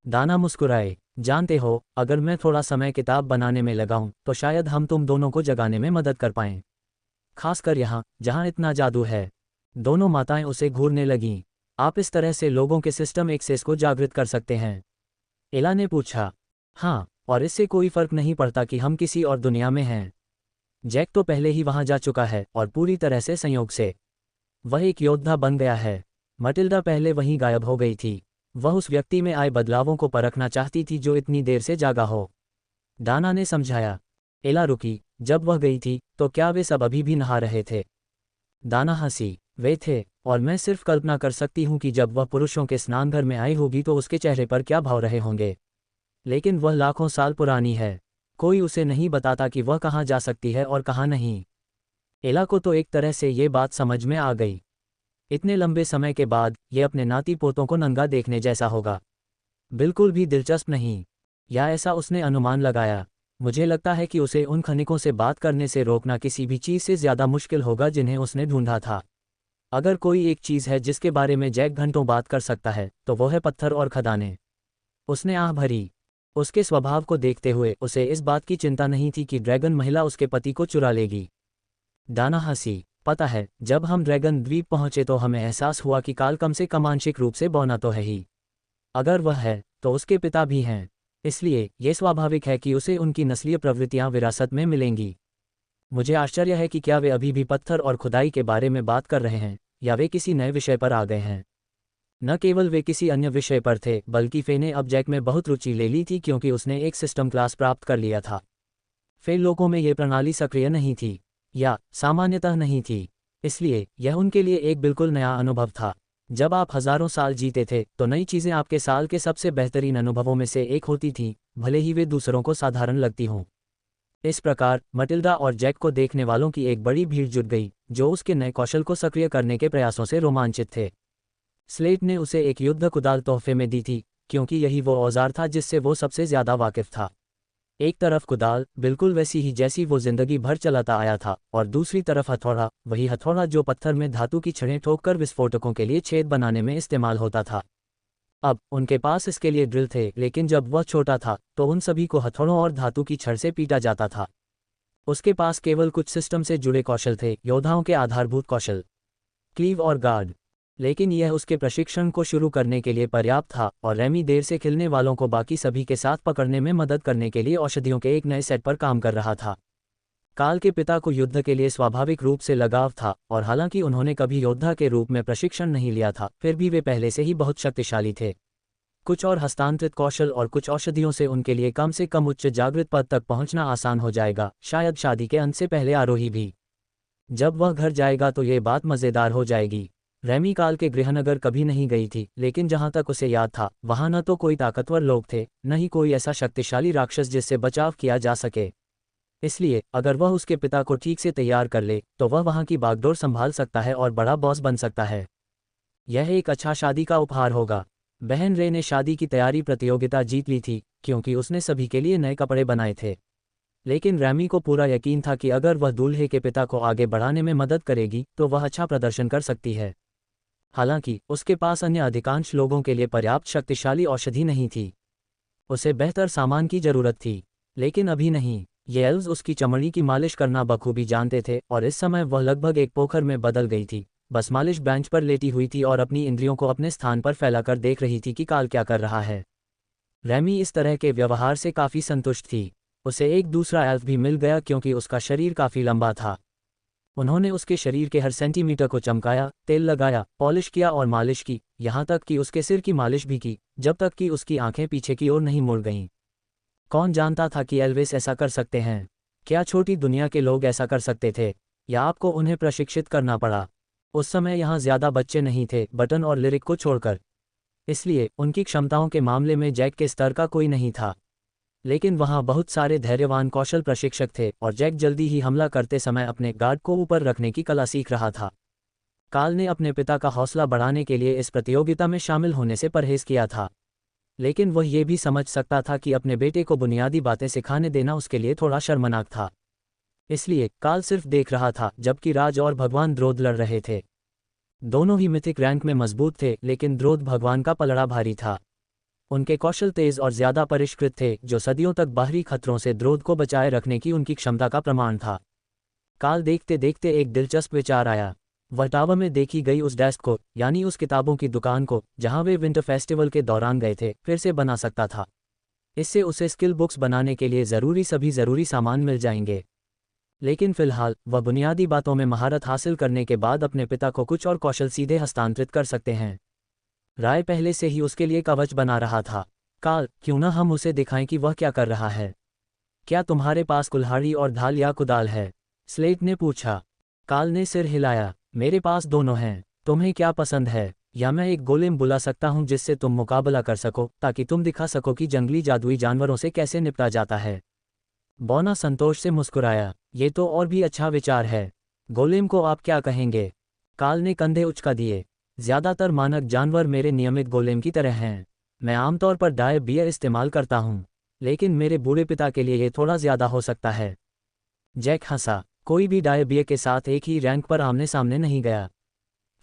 दाना मुस्कुराए। जानते हो, अगर मैं थोड़ा समय किताब बनाने में लगाऊं तो शायद हम तुम दोनों को जगाने में मदद कर पाएं, खासकर यहाँ जहाँ इतना जादू है। दोनों माताएं उसे घूरने लगीं। आप इस तरह से लोगों के सिस्टम एक्सेस को जागृत कर सकते हैं? एला ने पूछा। हाँ, और इससे कोई फर्क नहीं पड़ता कि हम किसी और दुनिया में हैं। जैक तो पहले ही वहां जा चुका है और पूरी तरह से संयोग से वह एक योद्धा बन गया है। मटिल्डा पहले वहीं गायब हो गई थी। वह उस व्यक्ति में आए बदलावों को परखना चाहती थी जो इतनी देर से जागा हो, दाना ने समझाया। एला रुकी। जब वह गई थी तो क्या वे सब अभी भी नहा रहे थे? दाना हंसी। वे थे, और मैं सिर्फ कल्पना कर सकती हूँ कि जब वह पुरुषों के स्नानघर में आई होगी तो उसके चेहरे पर क्या भाव रहे होंगे। लेकिन वह लाखों साल पुरानी है। कोई उसे नहीं बताता कि वह कहाँ जा सकती है और कहाँ नहीं। एला को तो एक तरह से ये बात समझ में आ गई। इतने लंबे समय के बाद ये अपने नाती पोतों को नंगा देखने जैसा होगा। बिल्कुल भी दिलचस्प नहीं, या ऐसा उसने अनुमान लगाया। मुझे लगता है कि उसे उन खनिकों से बात करने से रोकना किसी भी चीज़ से ज़्यादा मुश्किल होगा जिन्हें उसने ढूंढा था। अगर कोई एक चीज़ है जिसके बारे में जैक घंटों बात कर सकता है तो वो है पत्थर और खदानें। उसने आह भरी। उसके स्वभाव को देखते हुए उसे इस बात की चिंता नहीं थी कि ड्रैगन महिला उसके पति को चुरा लेगी। डाना हंसी। पता है, जब हम ड्रैगन द्वीप पहुंचे तो हमें एहसास हुआ कि काल कम से कम आंशिक रूप से बौना तो है ही। अगर वह है तो उसके पिता भी हैं, इसलिए यह स्वाभाविक है कि उसे उनकी नस्लीय प्रवृत्तियां विरासत में मिलेंगी। मुझे आश्चर्य है कि क्या वे अभी भी पत्थर और खुदाई के बारे में बात कर रहे हैं या वे किसी नए विषय पर आ गए हैं। न केवल वे किसी अन्य विषय पर थे बल्कि फे ने अब जैक में बहुत रुचि ले ली थी क्योंकि उसने एक सिस्टम क्लास प्राप्त कर लिया था। फे लोगों में ये प्रणाली सक्रिय नहीं थी, या सामान्यतः नहीं थी, इसलिए यह उनके लिए एक बिल्कुल नया अनुभव था। जब आप हजारों साल जीते थे तो नई चीज़ें आपके साल के सबसे बेहतरीन अनुभवों में से एक होती थीं, भले ही वे दूसरों को साधारण लगती हों। इस प्रकार मटिल्डा और जैक को देखने वालों की एक बड़ी भीड़ जुट गई जो उसके नए कौशल को सक्रिय करने के प्रयासों से रोमांचित थे। स्लेट ने उसे एक युद्ध कुदाल तोहफे में दी थी क्योंकि यही वो औजार था जिससे वो सबसे ज़्यादा वाकिफ था। एक तरफ कुदाल, बिल्कुल वैसी ही जैसी वो जिंदगी भर चलाता आया था, और दूसरी तरफ हथौड़ा, वही हथौड़ा जो पत्थर में धातु की छड़ें ठोककर विस्फोटकों के लिए छेद बनाने में इस्तेमाल होता था। अब उनके पास इसके लिए ड्रिल थे, लेकिन जब वह छोटा था तो उन सभी को हथौड़ों और धातु की छड़ से पीटा जाता था। उसके पास केवल कुछ सिस्टम से जुड़े कौशल थे, योद्धाओं के आधारभूत कौशल, क्लीव और गार्ड। लेकिन यह उसके प्रशिक्षण को शुरू करने के लिए पर्याप्त था, और रेमी देर से खिलने वालों को बाकी सभी के साथ पकड़ने में मदद करने के लिए औषधियों के एक नए सेट पर काम कर रहा था। काल के पिता को युद्ध के लिए स्वाभाविक रूप से लगाव था, और हालांकि उन्होंने कभी योद्धा के रूप में प्रशिक्षण नहीं लिया था, फिर भी वे पहले से ही बहुत शक्तिशाली थे। कुछ और हस्तांतरित कौशल और कुछ औषधियों से उनके लिए कम से कम उच्च जागृत पद तक पहुंचना आसान हो जाएगा, शायद शादी के अंत से पहले आरोही भी। जब वह घर जाएगा तो ये बात मज़ेदार हो जाएगी। रेमी काल के गृहनगर कभी नहीं गई थी, लेकिन जहां तक उसे याद था वहां न तो कोई ताकतवर लोग थे, न ही कोई ऐसा शक्तिशाली राक्षस जिससे बचाव किया जा सके। इसलिए अगर वह उसके पिता को ठीक से तैयार कर ले तो वह वहां की बागडोर संभाल सकता है और बड़ा बॉस बन सकता है। यह एक अच्छा शादी का उपहार होगा। बहन रे ने शादी की तैयारी प्रतियोगिता जीत ली थी क्योंकि उसने सभी के लिए नए कपड़े बनाए थे। लेकिन रैमी को पूरा यकीन था कि अगर वह दूल्हे के पिता को आगे बढ़ाने में मदद करेगी तो वह अच्छा प्रदर्शन कर सकती है। हालांकि उसके पास अन्य अधिकांश लोगों के लिए पर्याप्त शक्तिशाली औषधि नहीं थी। उसे बेहतर सामान की जरूरत थी, लेकिन अभी नहीं। ये एल्व्स उसकी चमड़ी की मालिश करना बखूबी जानते थे, और इस समय वह लगभग एक पोखर में बदल गई थी, बस मालिश बेंच पर लेटी हुई थी और अपनी इंद्रियों को अपने स्थान पर फैलाकर देख रही थी कि काल क्या कर रहा है। रैमी इस तरह के व्यवहार से काफ़ी संतुष्ट थी। उसे एक दूसरा एल्फ भी मिल गया क्योंकि उसका शरीर काफ़ी लंबा था। उन्होंने उसके शरीर के हर सेंटीमीटर को चमकाया, तेल लगाया, पॉलिश किया और मालिश की, यहाँ तक कि उसके सिर की मालिश भी की, जब तक कि उसकी आंखें पीछे की ओर नहीं मुड़ गईं। कौन जानता था कि एल्विस ऐसा कर सकते हैं? क्या छोटी दुनिया के लोग ऐसा कर सकते थे, या आपको उन्हें प्रशिक्षित करना पड़ा? उस समय यहाँ ज़्यादा बच्चे नहीं थे, बटन और लिरिक को छोड़कर, इसलिए उनकी क्षमताओं के मामले में जैक के स्तर का कोई नहीं था। लेकिन वहाँ बहुत सारे धैर्यवान कौशल प्रशिक्षक थे, और जैक जल्दी ही हमला करते समय अपने गार्ड को ऊपर रखने की कला सीख रहा था। काल ने अपने पिता का हौसला बढ़ाने के लिए इस प्रतियोगिता में शामिल होने से परहेज किया था, लेकिन वह ये भी समझ सकता था कि अपने बेटे को बुनियादी बातें सिखाने देना उसके लिए थोड़ा शर्मनाक था। इसलिए काल सिर्फ देख रहा था जबकि राज और भगवान द्रोध लड़ रहे थे। दोनों ही मिथिक रैंक में मजबूत थे, लेकिन द्रोध भगवान का पलड़ा भारी था। उनके कौशल तेज और ज्यादा परिष्कृत थे, जो सदियों तक बाहरी खतरों से द्रोध को बचाए रखने की उनकी क्षमता का प्रमाण था। काल देखते देखते एक दिलचस्प विचार आया। वह टावर में देखी गई उस डेस्क को, यानी उस किताबों की दुकान को जहां वे विंटर फेस्टिवल के दौरान गए थे, फिर से बना सकता था। इससे उसे स्किल बुक्स बनाने के लिए सभी जरूरी सामान मिल जाएंगे। लेकिन फिलहाल वह बुनियादी बातों में महारत हासिल करने के बाद अपने पिता को कुछ और कौशल सीधे हस्तांतरित कर सकते हैं। राय पहले से ही उसके लिए कवच बना रहा था। काल, क्यों ना हम उसे दिखाएं कि वह क्या कर रहा है? क्या तुम्हारे पास कुल्हाड़ी और ढाल या कुदाल है? स्लेट ने पूछा। काल ने सिर हिलाया। मेरे पास दोनों हैं। तुम्हें क्या पसंद है? या मैं एक गोलेम बुला सकता हूं जिससे तुम मुकाबला कर सको, ताकि तुम दिखा सको कि जंगली जादुई जानवरों से कैसे निपटा जाता है। बौना संतोष से मुस्कुराया। ये तो और भी अच्छा विचार है। गोलेम को आप क्या कहेंगे? काल ने कंधे उचका दिए। ज्यादातर मानक जानवर मेरे नियमित गोलेम की तरह हैं। मैं आमतौर पर डाय बियर इस्तेमाल करता हूँ, लेकिन मेरे बूढ़े पिता के लिए ये थोड़ा ज्यादा हो सकता है। जैक हंसा। कोई भी डाय बियर के साथ एक ही रैंक पर आमने सामने नहीं गया।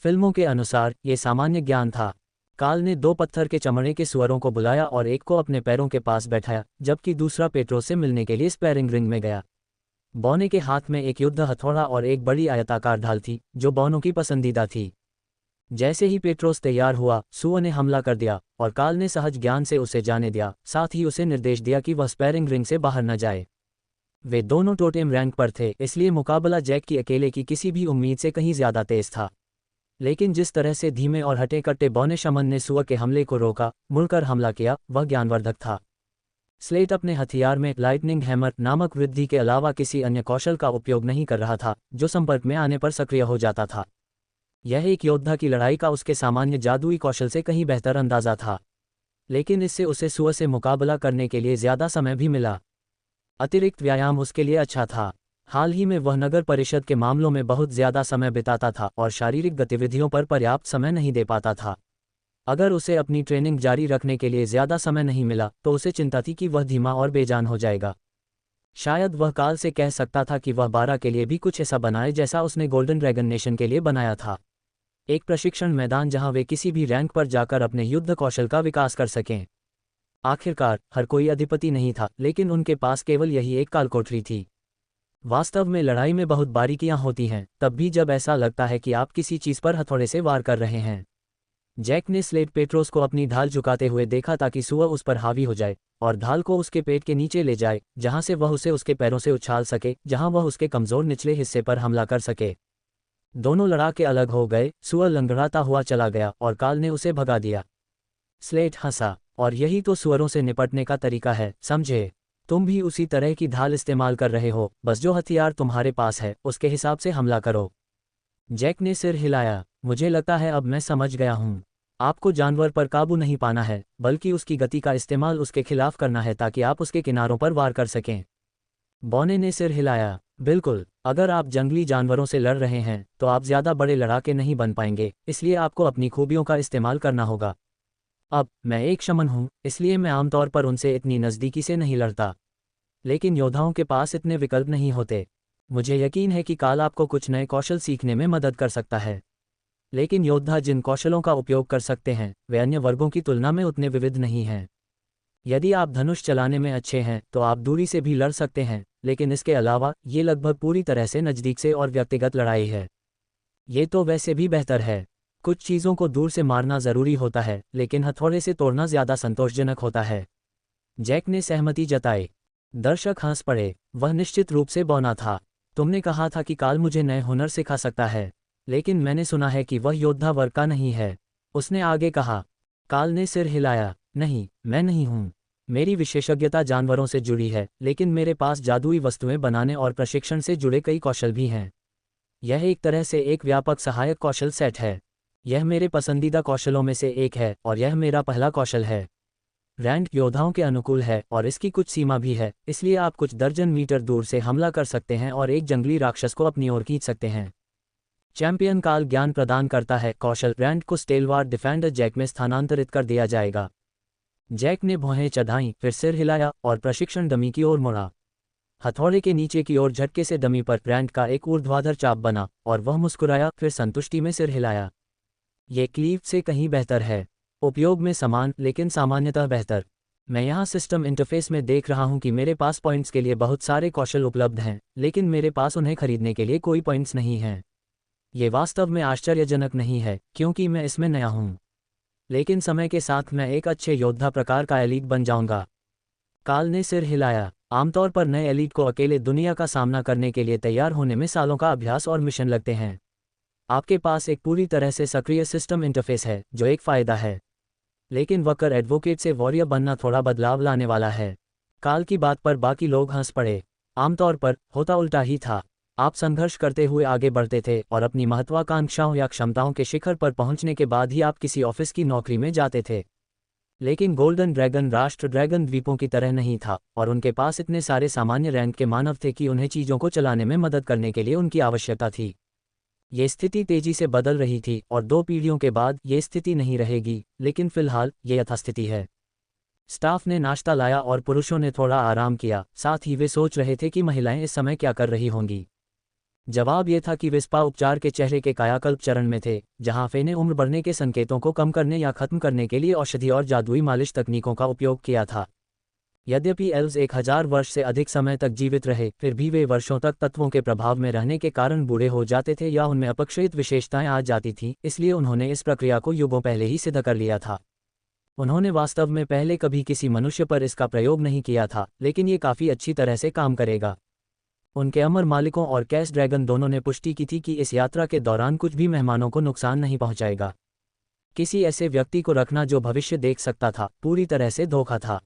फिल्मों के अनुसार ये सामान्य ज्ञान था। काल ने 2 पत्थर के चमड़े के सुअरों को बुलाया और एक को अपने पैरों के पास बैठाया, जबकि दूसरा पेट्रोस से मिलने के लिए स्पैरिंग रिंग में गया। बौने के हाथ में एक युद्ध हथौड़ा और एक बड़ी आयताकार ढाल थी, जो बौनों की पसंदीदा थी। जैसे ही पेट्रोस तैयार हुआ, सुअर ने हमला कर दिया और काल ने सहज ज्ञान से उसे जाने दिया, साथ ही उसे निर्देश दिया कि वह स्पैरिंग रिंग से बाहर न जाए। वे दोनों टोटेम रैंक पर थे, इसलिए मुकाबला जैक की अकेले की किसी भी उम्मीद से कहीं ज्यादा तेज था। लेकिन जिस तरह से धीमे और हटे कट्टे बौने शमन ने सुअर के हमले को रोका, मुड़कर हमला किया, वह ज्ञानवर्धक था। स्लेट अपने हथियार में लाइटनिंग हैमर नामक वृद्धि के अलावा किसी अन्य कौशल का उपयोग नहीं कर रहा था, जो संपर्क में आने पर सक्रिय हो जाता था। यह एक योद्धा की लड़ाई का उसके सामान्य जादुई कौशल से कहीं बेहतर अंदाजा था, लेकिन इससे उसे सुअर से मुकाबला करने के लिए ज्यादा समय भी मिला। अतिरिक्त व्यायाम उसके लिए अच्छा था। हाल ही में वह नगर परिषद के मामलों में बहुत ज्यादा समय बिताता था और शारीरिक गतिविधियों पर पर्याप्त समय नहीं दे पाता था। अगर उसे अपनी ट्रेनिंग जारी रखने के लिए ज्यादा समय नहीं मिला तो उसे चिंता थी कि वह धीमा और बेजान हो जाएगा। शायद वह काल से कह सकता था कि वह 12 के लिए भी कुछ ऐसा बनाए जैसा उसने गोल्डन ड्रैगन नेशन के लिए बनाया था, एक प्रशिक्षण मैदान जहां वे किसी भी रैंक पर जाकर अपने युद्ध कौशल का विकास कर सकें। आखिरकार हर कोई अधिपति नहीं था, लेकिन उनके पास केवल यही एक कालकोठरी थी। वास्तव में लड़ाई में बहुत बारीकियां होती हैं, तब भी जब ऐसा लगता है कि आप किसी चीज पर हथौड़े से वार कर रहे हैं। जैक ने स्लेट पेट्रोस को अपनी ढाल झुकाते हुए देखा ताकि सुअर उस पर हावी हो जाए और ढाल को उसके पेट के नीचे ले जाए, जहां से वह उसे उसके पैरों से उछाल सके, जहां वह उसके कमजोर निचले हिस्से पर हमला कर सके। दोनों लड़ाके अलग हो गए। सुअर लंगड़ाता हुआ चला गया और काल ने उसे भगा दिया। स्लेट हंसा। और यही तो सुअरों से निपटने का तरीका है, समझे? तुम भी उसी तरह की ढाल इस्तेमाल कर रहे हो, बस जो हथियार तुम्हारे पास है उसके हिसाब से हमला करो। जैक ने सिर हिलाया। मुझे लगता है अब मैं समझ गया हूँ। आपको जानवर पर काबू नहीं पाना है, बल्कि उसकी गति का इस्तेमाल उसके खिलाफ करना है ताकि आप उसके किनारों पर वार कर सकें। बौने ने सिर हिलाया। बिल्कुल, अगर आप जंगली जानवरों से लड़ रहे हैं तो आप ज्यादा बड़े लड़ाके नहीं बन पाएंगे, इसलिए आपको अपनी खूबियों का इस्तेमाल करना होगा। अब मैं एक शमन हूँ, इसलिए मैं आमतौर पर उनसे इतनी नज़दीकी से नहीं लड़ता, लेकिन योद्धाओं के पास इतने विकल्प नहीं होते। मुझे यकीन है कि काल आपको कुछ नए कौशल सीखने में मदद कर सकता है, लेकिन योद्धा जिन कौशलों का उपयोग कर सकते हैं वे अन्य वर्गों की तुलना में उतने विविध नहीं हैं। यदि आप धनुष चलाने में अच्छे हैं तो आप दूरी से भी लड़ सकते हैं, लेकिन इसके अलावा ये लगभग पूरी तरह से नज़दीक से और व्यक्तिगत लड़ाई है। ये तो वैसे भी बेहतर है। कुछ चीज़ों को दूर से मारना ज़रूरी होता है, लेकिन हथौड़े से तोड़ना ज़्यादा संतोषजनक होता है। जैक ने सहमति जताई। दर्शक हंस पड़े। वह निश्चित रूप से बौना था। तुमने कहा था कि काल मुझे नए हुनर सिखा सकता है, लेकिन मैंने सुना है कि वह योद्धा वर्ग का नहीं है, उसने आगे कहा। काल ने सिर हिलाया। नहीं, मैं नहीं हूँ। मेरी विशेषज्ञता जानवरों से जुड़ी है, लेकिन मेरे पास जादुई वस्तुएं बनाने और प्रशिक्षण से जुड़े कई कौशल भी हैं। यह एक तरह से एक व्यापक सहायक कौशल सेट है। यह मेरे पसंदीदा कौशलों में से एक है और यह मेरा पहला कौशल है। रैंड योद्धाओं के अनुकूल है और इसकी कुछ सीमा भी है, इसलिए आप कुछ दर्जन मीटर दूर से हमला कर सकते हैं और एक जंगली राक्षस को अपनी ओर खींच सकते हैं। चैंपियन काल ज्ञान प्रदान करता है। कौशल रैंड को स्टेलवार डिफेंडर जैक में स्थानांतरित कर दिया जाएगा। जैक ने भौहें चढ़ाईं, फिर सिर हिलाया और प्रशिक्षण डमी की ओर मुड़ा। हथौड़े के नीचे की ओर झटके से डमी पर रैंड का एक ऊर्ध्वाधर चाप बना और वह मुस्कुराया, फिर संतुष्टि में सिर हिलाया। ये क्लीव से कहीं बेहतर है। उपयोग में समान, लेकिन सामान्यतः बेहतर। मैं यहाँ सिस्टम इंटरफेस में देख रहा हूँ कि मेरे पास पॉइंट्स के लिए बहुत सारे कौशल उपलब्ध हैं, लेकिन मेरे पास उन्हें खरीदने के लिए कोई पॉइंट्स नहीं हैं। ये वास्तव में आश्चर्यजनक नहीं है, क्योंकि मैं इसमें नया हूँ, लेकिन समय के साथ मैं एक अच्छे योद्धा प्रकार का एलीट बन जाऊंगा। काल ने सिर हिलाया। आमतौर पर नए एलीट को अकेले दुनिया का सामना करने के लिए तैयार होने में सालों का अभ्यास और मिशन लगते हैं। आपके पास एक पूरी तरह से सक्रिय सिस्टम इंटरफेस है, जो एक फ़ायदा है, लेकिन वकर एडवोकेट से वॉरियर बनना थोड़ा बदलाव लाने वाला है। काल की बात पर बाकी लोग हंस पड़े। आमतौर पर होता उल्टा ही था। आप संघर्ष करते हुए आगे बढ़ते थे और अपनी महत्वाकांक्षाओं या क्षमताओं के शिखर पर पहुंचने के बाद ही आप किसी ऑफिस की नौकरी में जाते थे। लेकिन गोल्डन ड्रैगन राष्ट्र ड्रैगन द्वीपों की तरह नहीं था, और उनके पास इतने सारे सामान्य रैंक के मानव थे कि उन्हें चीज़ों को चलाने में मदद करने के लिए उनकी आवश्यकता थी। ये स्थिति तेजी से बदल रही थी, और 2 पीढ़ियों के बाद ये स्थिति नहीं रहेगी, लेकिन फिलहाल ये यथास्थिति है। स्टाफ ने नाश्ता लाया और पुरुषों ने थोड़ा आराम किया, साथ ही वे सोच रहे थे कि महिलाएं इस समय क्या कर रही होंगी। जवाब ये था कि वे स्पा उपचार के चेहरे के कायाकल्प चरण में थे, जहां फे ने उम्र बढ़ने के संकेतों को कम करने या खत्म करने के लिए औषधि और जादुई मालिश तकनीकों का उपयोग किया था। यद्यपि एल्व्स 1000 वर्ष से अधिक समय तक जीवित रहे, फिर भी वे वर्षों तक तत्वों के प्रभाव में रहने के कारण बूढ़े हो जाते थे या उनमें अपक्षयित विशेषताएं आ जाती थीं, इसलिए उन्होंने इस प्रक्रिया को युगों पहले ही सिद्ध कर लिया था। उन्होंने वास्तव में पहले कभी किसी मनुष्य पर इसका प्रयोग नहीं किया था, लेकिन ये काफ़ी अच्छी तरह से काम करेगा। उनके अमर मालिकों और कैश ड्रैगन दोनों ने पुष्टि की थी कि इस यात्रा के दौरान कुछ भी मेहमानों को नुकसान नहीं पहुंचाएगा। किसी ऐसे व्यक्ति को रखना जो भविष्य देख सकता था, पूरी तरह से धोखा था।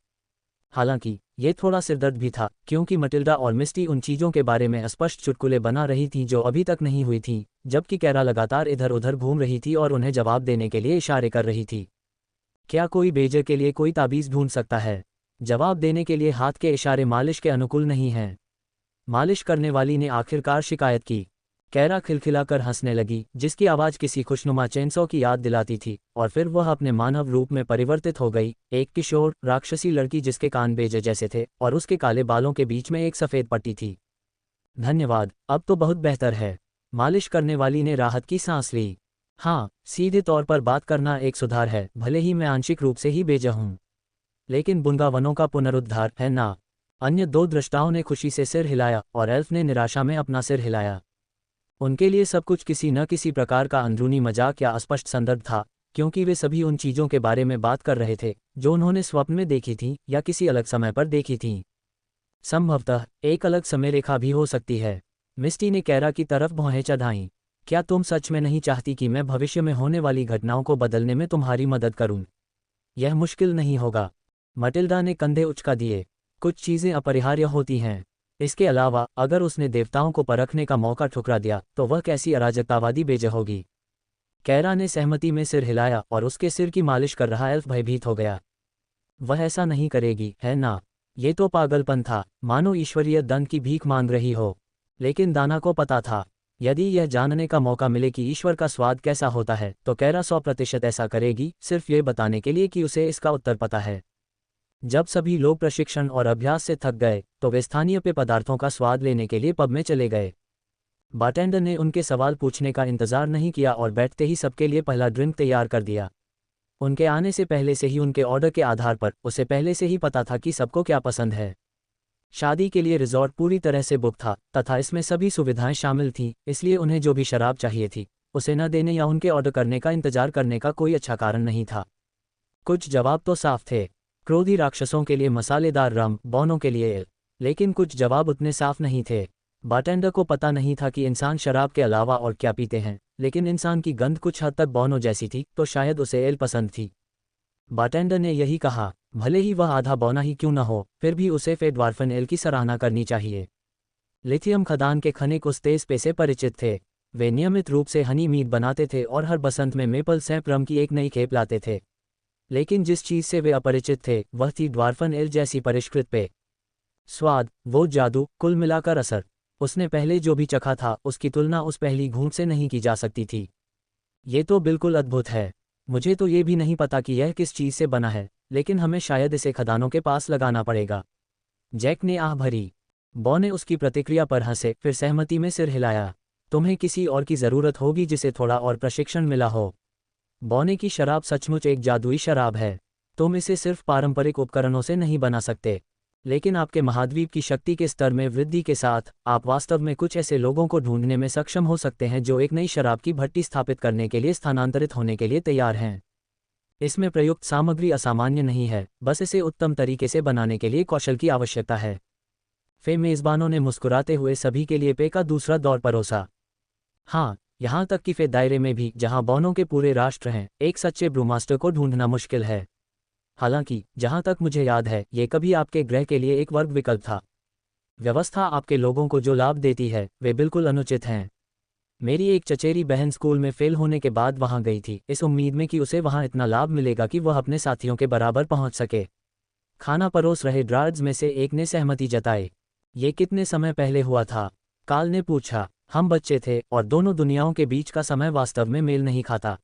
हालांकि ये थोड़ा सिरदर्द भी था, क्योंकि मटिल्डा और मिस्टी उन चीज़ों के बारे में स्पष्ट चुटकुले बना रही थीं जो अभी तक नहीं हुई थीं, जबकि कैरा लगातार इधर उधर घूम रही थी और उन्हें जवाब देने के लिए इशारे कर रही थी। क्या कोई बेजर के लिए कोई ताबीज़ ढूंढ सकता है? जवाब देने के लिए हाथ के इशारे मालिश के अनुकूल नहीं हैं। मालिश करने वाली ने आखिरकार शिकायत की। कैरा खिलखिलाकर हंसने लगी, जिसकी आवाज़ किसी खुशनुमा चेनसॉ की याद दिलाती थी, और फिर वह अपने मानव रूप में परिवर्तित हो गई, एक किशोर राक्षसी लड़की जिसके कान बेजे जैसे थे और उसके काले बालों के बीच में एक सफ़ेद पट्टी थी। धन्यवाद, अब तो बहुत बेहतर है। मालिश करने वाली ने राहत की सांस ली। हाँ, सीधे तौर पर बात करना एक सुधार है, भले ही मैं आंशिक रूप से ही बेजा हूँ। लेकिन बुंगावनों का पुनरुद्धार है ना? अन्य 2 दृष्टाओं ने खुशी से सिर हिलाया और एल्फ ने निराशा में अपना सिर हिलाया। उनके लिए सब कुछ किसी न किसी प्रकार का अंदरूनी मजाक या अस्पष्ट संदर्भ था, क्योंकि वे सभी उन चीज़ों के बारे में बात कर रहे थे जो उन्होंने स्वप्न में देखी थीं या किसी अलग समय पर देखी थीं। संभवतः एक अलग समय रेखा भी हो सकती है। मिस्टी ने कैरा की तरफ भौहें चढ़ाईं। क्या तुम सच में नहीं चाहती कि मैं भविष्य में होने वाली घटनाओं को बदलने में तुम्हारी मदद करूं? यह मुश्किल नहीं होगा। मटिल्डा ने कंधे उचका दिए। कुछ चीज़ें अपरिहार्य होती हैं। इसके अलावा अगर उसने देवताओं को परखने का मौका ठुकरा दिया तो वह कैसी अराजकतावादी बेजा होगी। कैरा ने सहमति में सिर हिलाया और उसके सिर की मालिश कर रहा एल्फ भयभीत हो गया। वह ऐसा नहीं करेगी, है ना? ये तो पागलपन था, मानो ईश्वरीय दंड की भीख मांग रही हो। लेकिन दाना को पता था, यदि यह जानने का मौका मिले कि ईश्वर का स्वाद कैसा होता है तो कैरा 100% ऐसा करेगी, सिर्फ ये बताने के लिए कि उसे इसका उत्तर पता है। जब सभी लोग प्रशिक्षण और अभ्यास से थक गए तो वे स्थानीय पेय पदार्थों का स्वाद लेने के लिए पब में चले गए। बारटेंडर ने उनके सवाल पूछने का इंतजार नहीं किया और बैठते ही सबके लिए पहला ड्रिंक तैयार कर दिया। उनके आने से पहले से ही उनके ऑर्डर के आधार पर उसे पहले से ही पता था कि सबको क्या पसंद है। शादी के लिए रिजॉर्ट पूरी तरह से बुक था तथा इसमें सभी सुविधाएं शामिल थीं, इसलिए उन्हें जो भी शराब चाहिए थी उसे न देने या उनके ऑर्डर करने का इंतजार करने का कोई अच्छा कारण नहीं था। कुछ जवाब तो साफ थे। क्रोधी राक्षसों के लिए मसालेदार रम, बौनों के लिए एल। लेकिन कुछ जवाब उतने साफ नहीं थे। बारटेंडर को पता नहीं था कि इंसान शराब के अलावा और क्या पीते हैं, लेकिन इंसान की गंध कुछ हद तक बौनों जैसी थी, तो शायद उसे एल पसंद थी। बारटेंडर ने यही कहा, भले ही वह आधा बौना ही क्यों न हो, फिर भी उसे फेडवार्फन एल की सराहना करनी चाहिए। लिथियम खदान के खनिक उस तेज पे से परिचित थे। वे नियमित रूप से हनी मीट बनाते थे और हर बसंत में मेपल सैप रम की एक नई खेप लाते थे। लेकिन जिस चीज़ से वे अपरिचित थे वह थी ड्वार्फन एल जैसी परिष्कृत पेय। स्वाद, वो जादू, कुल मिलाकर असर। उसने पहले जो भी चखा था उसकी तुलना उस पहली घूंट से नहीं की जा सकती थी। ये तो बिल्कुल अद्भुत है। मुझे तो ये भी नहीं पता कि यह किस चीज़ से बना है, लेकिन हमें शायद इसे खदानों के पास लगाना पड़ेगा। जैक ने आह भरी। बॉ ने उसकी प्रतिक्रिया पर हंसे, फिर सहमति में सिर हिलाया। तुम्हें किसी और की ज़रूरत होगी जिसे थोड़ा और प्रशिक्षण मिला हो। बौने की शराब सचमुच एक जादुई शराब है। तुम इसे सिर्फ पारंपरिक उपकरणों से नहीं बना सकते, लेकिन आपके महाद्वीप की शक्ति के स्तर में वृद्धि के साथ आप वास्तव में कुछ ऐसे लोगों को ढूंढने में सक्षम हो सकते हैं जो एक नई शराब की भट्टी स्थापित करने के लिए स्थानांतरित होने के लिए तैयार हैं। इसमें प्रयुक्त सामग्री असामान्य नहीं है, बस इसे उत्तम तरीके से बनाने के लिए कौशल की आवश्यकता है। फे मेज़बानों ने मुस्कुराते हुए सभी के लिए पे का दूसरा दौर परोसा। हाँ, यहाँ तक कि फे दायरे में भी जहाँ बौनों के पूरे राष्ट्र हैं, एक सच्चे ब्रूमास्टर को ढूंढना मुश्किल है। हालांकि जहाँ तक मुझे याद है ये कभी आपके ग्रह के लिए एक वर्ग विकल्प था। व्यवस्था आपके लोगों को जो लाभ देती है वे बिल्कुल अनुचित हैं। मेरी एक चचेरी बहन स्कूल में फेल होने के बाद वहां गई थी, इस उम्मीद में कि उसे वहां इतना लाभ मिलेगा कि वह अपने साथियों के बराबर पहुंच सके। खाना परोस रहे ड्रार्ड्स में से एक ने सहमति जताई। ये कितने समय पहले हुआ था? काल ने पूछा। हम बच्चे थे और दोनों दुनियाओं के बीच का समय वास्तव में मेल नहीं खाता।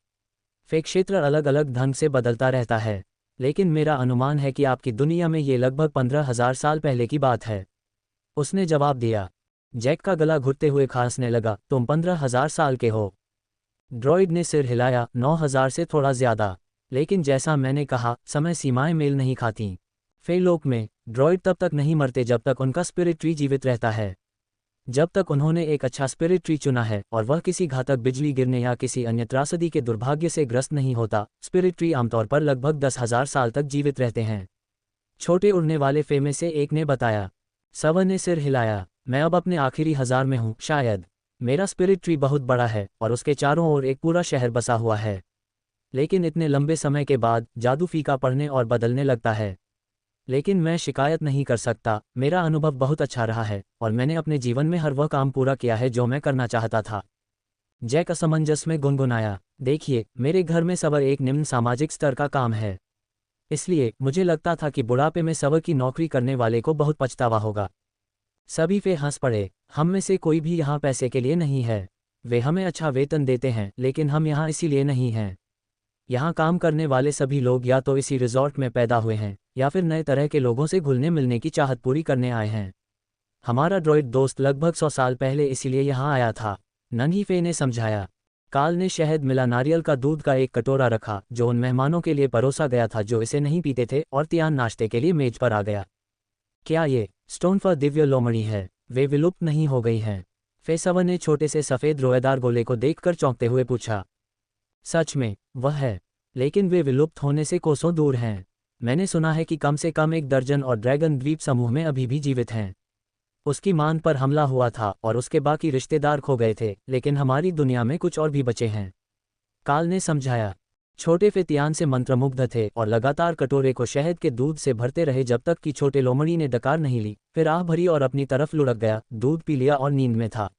फे क्षेत्र अलग अलग ढंग से बदलता रहता है, लेकिन मेरा अनुमान है कि आपकी दुनिया में ये लगभग 15,000 साल पहले की बात है। उसने जवाब दिया। जैक का गला घुटते हुए खांसने लगा। तुम 15,000 साल के हो? ड्रॉइड ने सिर हिलाया। 9,000 से थोड़ा ज्यादा, लेकिन जैसा मैंने कहा, समय सीमाएं मेल नहीं खातीं। फेलोक में ड्रॉइड तब तक नहीं मरते जब तक उनका स्पिरिट ट्री जीवित रहता है। जब तक उन्होंने एक अच्छा स्पिरिट ट्री चुना है और वह किसी घातक बिजली गिरने या किसी अन्य त्रासदी के दुर्भाग्य से ग्रस्त नहीं होता, स्पिरिट ट्री आमतौर पर लगभग 10,000 साल तक जीवित रहते हैं। छोटे उड़ने वाले फे में से एक ने बताया। सवर ने सिर हिलाया। मैं अब अपने आखिरी 1000 में हूँ शायद। मेरा स्पिरिट ट्री बहुत बड़ा है और उसके चारों ओर एक पूरा शहर बसा हुआ है। लेकिन इतने लंबे समय के बाद जादू फीका पड़ने और बदलने लगता है। लेकिन मैं शिकायत नहीं कर सकता, मेरा अनुभव बहुत अच्छा रहा है और मैंने अपने जीवन में हर वह काम पूरा किया है जो मैं करना चाहता था। जैक असमंजस में गुनगुनाया। देखिए, मेरे घर में सवर एक निम्न सामाजिक स्तर का काम है, इसलिए मुझे लगता था कि बुढ़ापे में सवर की नौकरी करने वाले को बहुत पछतावा होगा। सभी फे हंस पड़े। हम में से कोई भी यहाँ पैसे के लिए नहीं है। वे हमें अच्छा वेतन देते हैं, लेकिन हम यहाँ इसीलिए नहीं हैं। यहाँ काम करने वाले सभी लोग या तो इसी रिजॉर्ट में पैदा हुए हैं या फिर नए तरह के लोगों से घुलने मिलने की चाहत पूरी करने आए हैं। हमारा ड्रॉइड दोस्त लगभग 100 साल पहले इसीलिए यहाँ आया था, नन्ही फे ने समझाया। काल ने शहद मिला नारियल का दूध का एक कटोरा रखा जो उन मेहमानों के लिए परोसा गया था जो इसे नहीं पीते थे, और तियान नाश्ते के लिए मेज पर आ गया। क्या ये स्टोनफर दिव्य लोमड़ी है? वे विलुप्त नहीं हो गई हैं? फेसवर ने छोटे से सफ़ेद रोएदार गोले को देखकर चौंकते हुए पूछा। सच में, वह है, लेकिन वे विलुप्त होने से कोसों दूर हैं। मैंने सुना है कि कम से कम 1 दर्जन और ड्रैगन द्वीप समूह में अभी भी जीवित हैं। उसकी मान पर हमला हुआ था और उसके बाकी रिश्तेदार खो गए थे, लेकिन हमारी दुनिया में कुछ और भी बचे हैं, काल ने समझाया। छोटे फेतियान से मंत्रमुग्ध थे और लगातार कटोरे को शहद के दूध से भरते रहे जब तक कि छोटे लोमड़ी ने डकार नहीं ली, फिर आह भरी और अपनी तरफ लुढ़क गया, दूध पी लिया और नींद में था।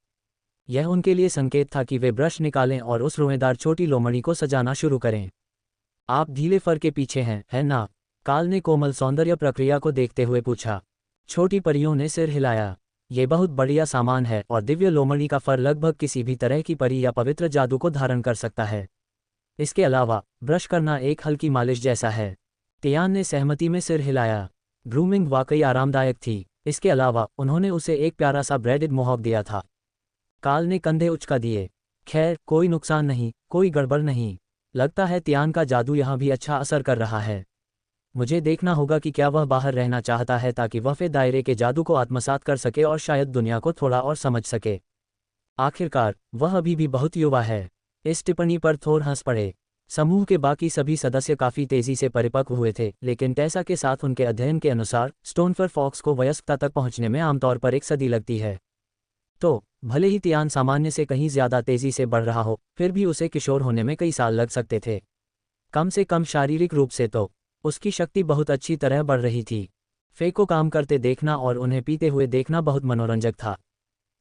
यह उनके लिए संकेत था कि वे ब्रश निकालें और उस रोएदार छोटी लोमड़ी को सजाना शुरू करें। आप ढीले फर के पीछे हैं, है ना? काल ने कोमल सौंदर्य प्रक्रिया को देखते हुए पूछा। छोटी परियों ने सिर हिलाया। ये बहुत बढ़िया सामान है और दिव्य लोमड़ी का फर लगभग किसी भी तरह की परी या पवित्र जादू को धारण कर सकता है। इसके अलावा ब्रश करना एक हल्की मालिश जैसा है। तियान ने सहमति में सिर हिलाया। ग्रूमिंग वाकई आरामदायक थी। इसके अलावा उन्होंने उसे एक प्यारा सा ब्रेडेड मोहॉक दिया था। काल ने कंधे उचका दिए। खैर, कोई नुकसान नहीं, कोई गड़बड़ नहीं। लगता है तियान का जादू यहाँ भी अच्छा असर कर रहा है। मुझे देखना होगा कि क्या वह बाहर रहना चाहता है ताकि वह फे दायरे के जादू को आत्मसात कर सके और शायद दुनिया को थोड़ा और समझ सके। आखिरकार, वह अभी भी बहुत युवा है। इस टिप्पणी पर थोर हंस पड़े। समूह के बाकी सभी सदस्य काफी तेजी से परिपक्व हुए थे, लेकिन टेसा के साथ उनके अध्ययन के अनुसार स्टोनफर फॉक्स को वयस्कता तक पहुंचने में आमतौर पर 1 सदी लगती है। तो भले ही तियान सामान्य से कहीं ज्यादा तेजी से बढ़ रहा हो, फिर भी उसे किशोर होने में कई साल लग सकते थे। कम से कम शारीरिक रूप से तो उसकी शक्ति बहुत अच्छी तरह बढ़ रही थी। फे को काम करते देखना और उन्हें पीते हुए देखना बहुत मनोरंजक था।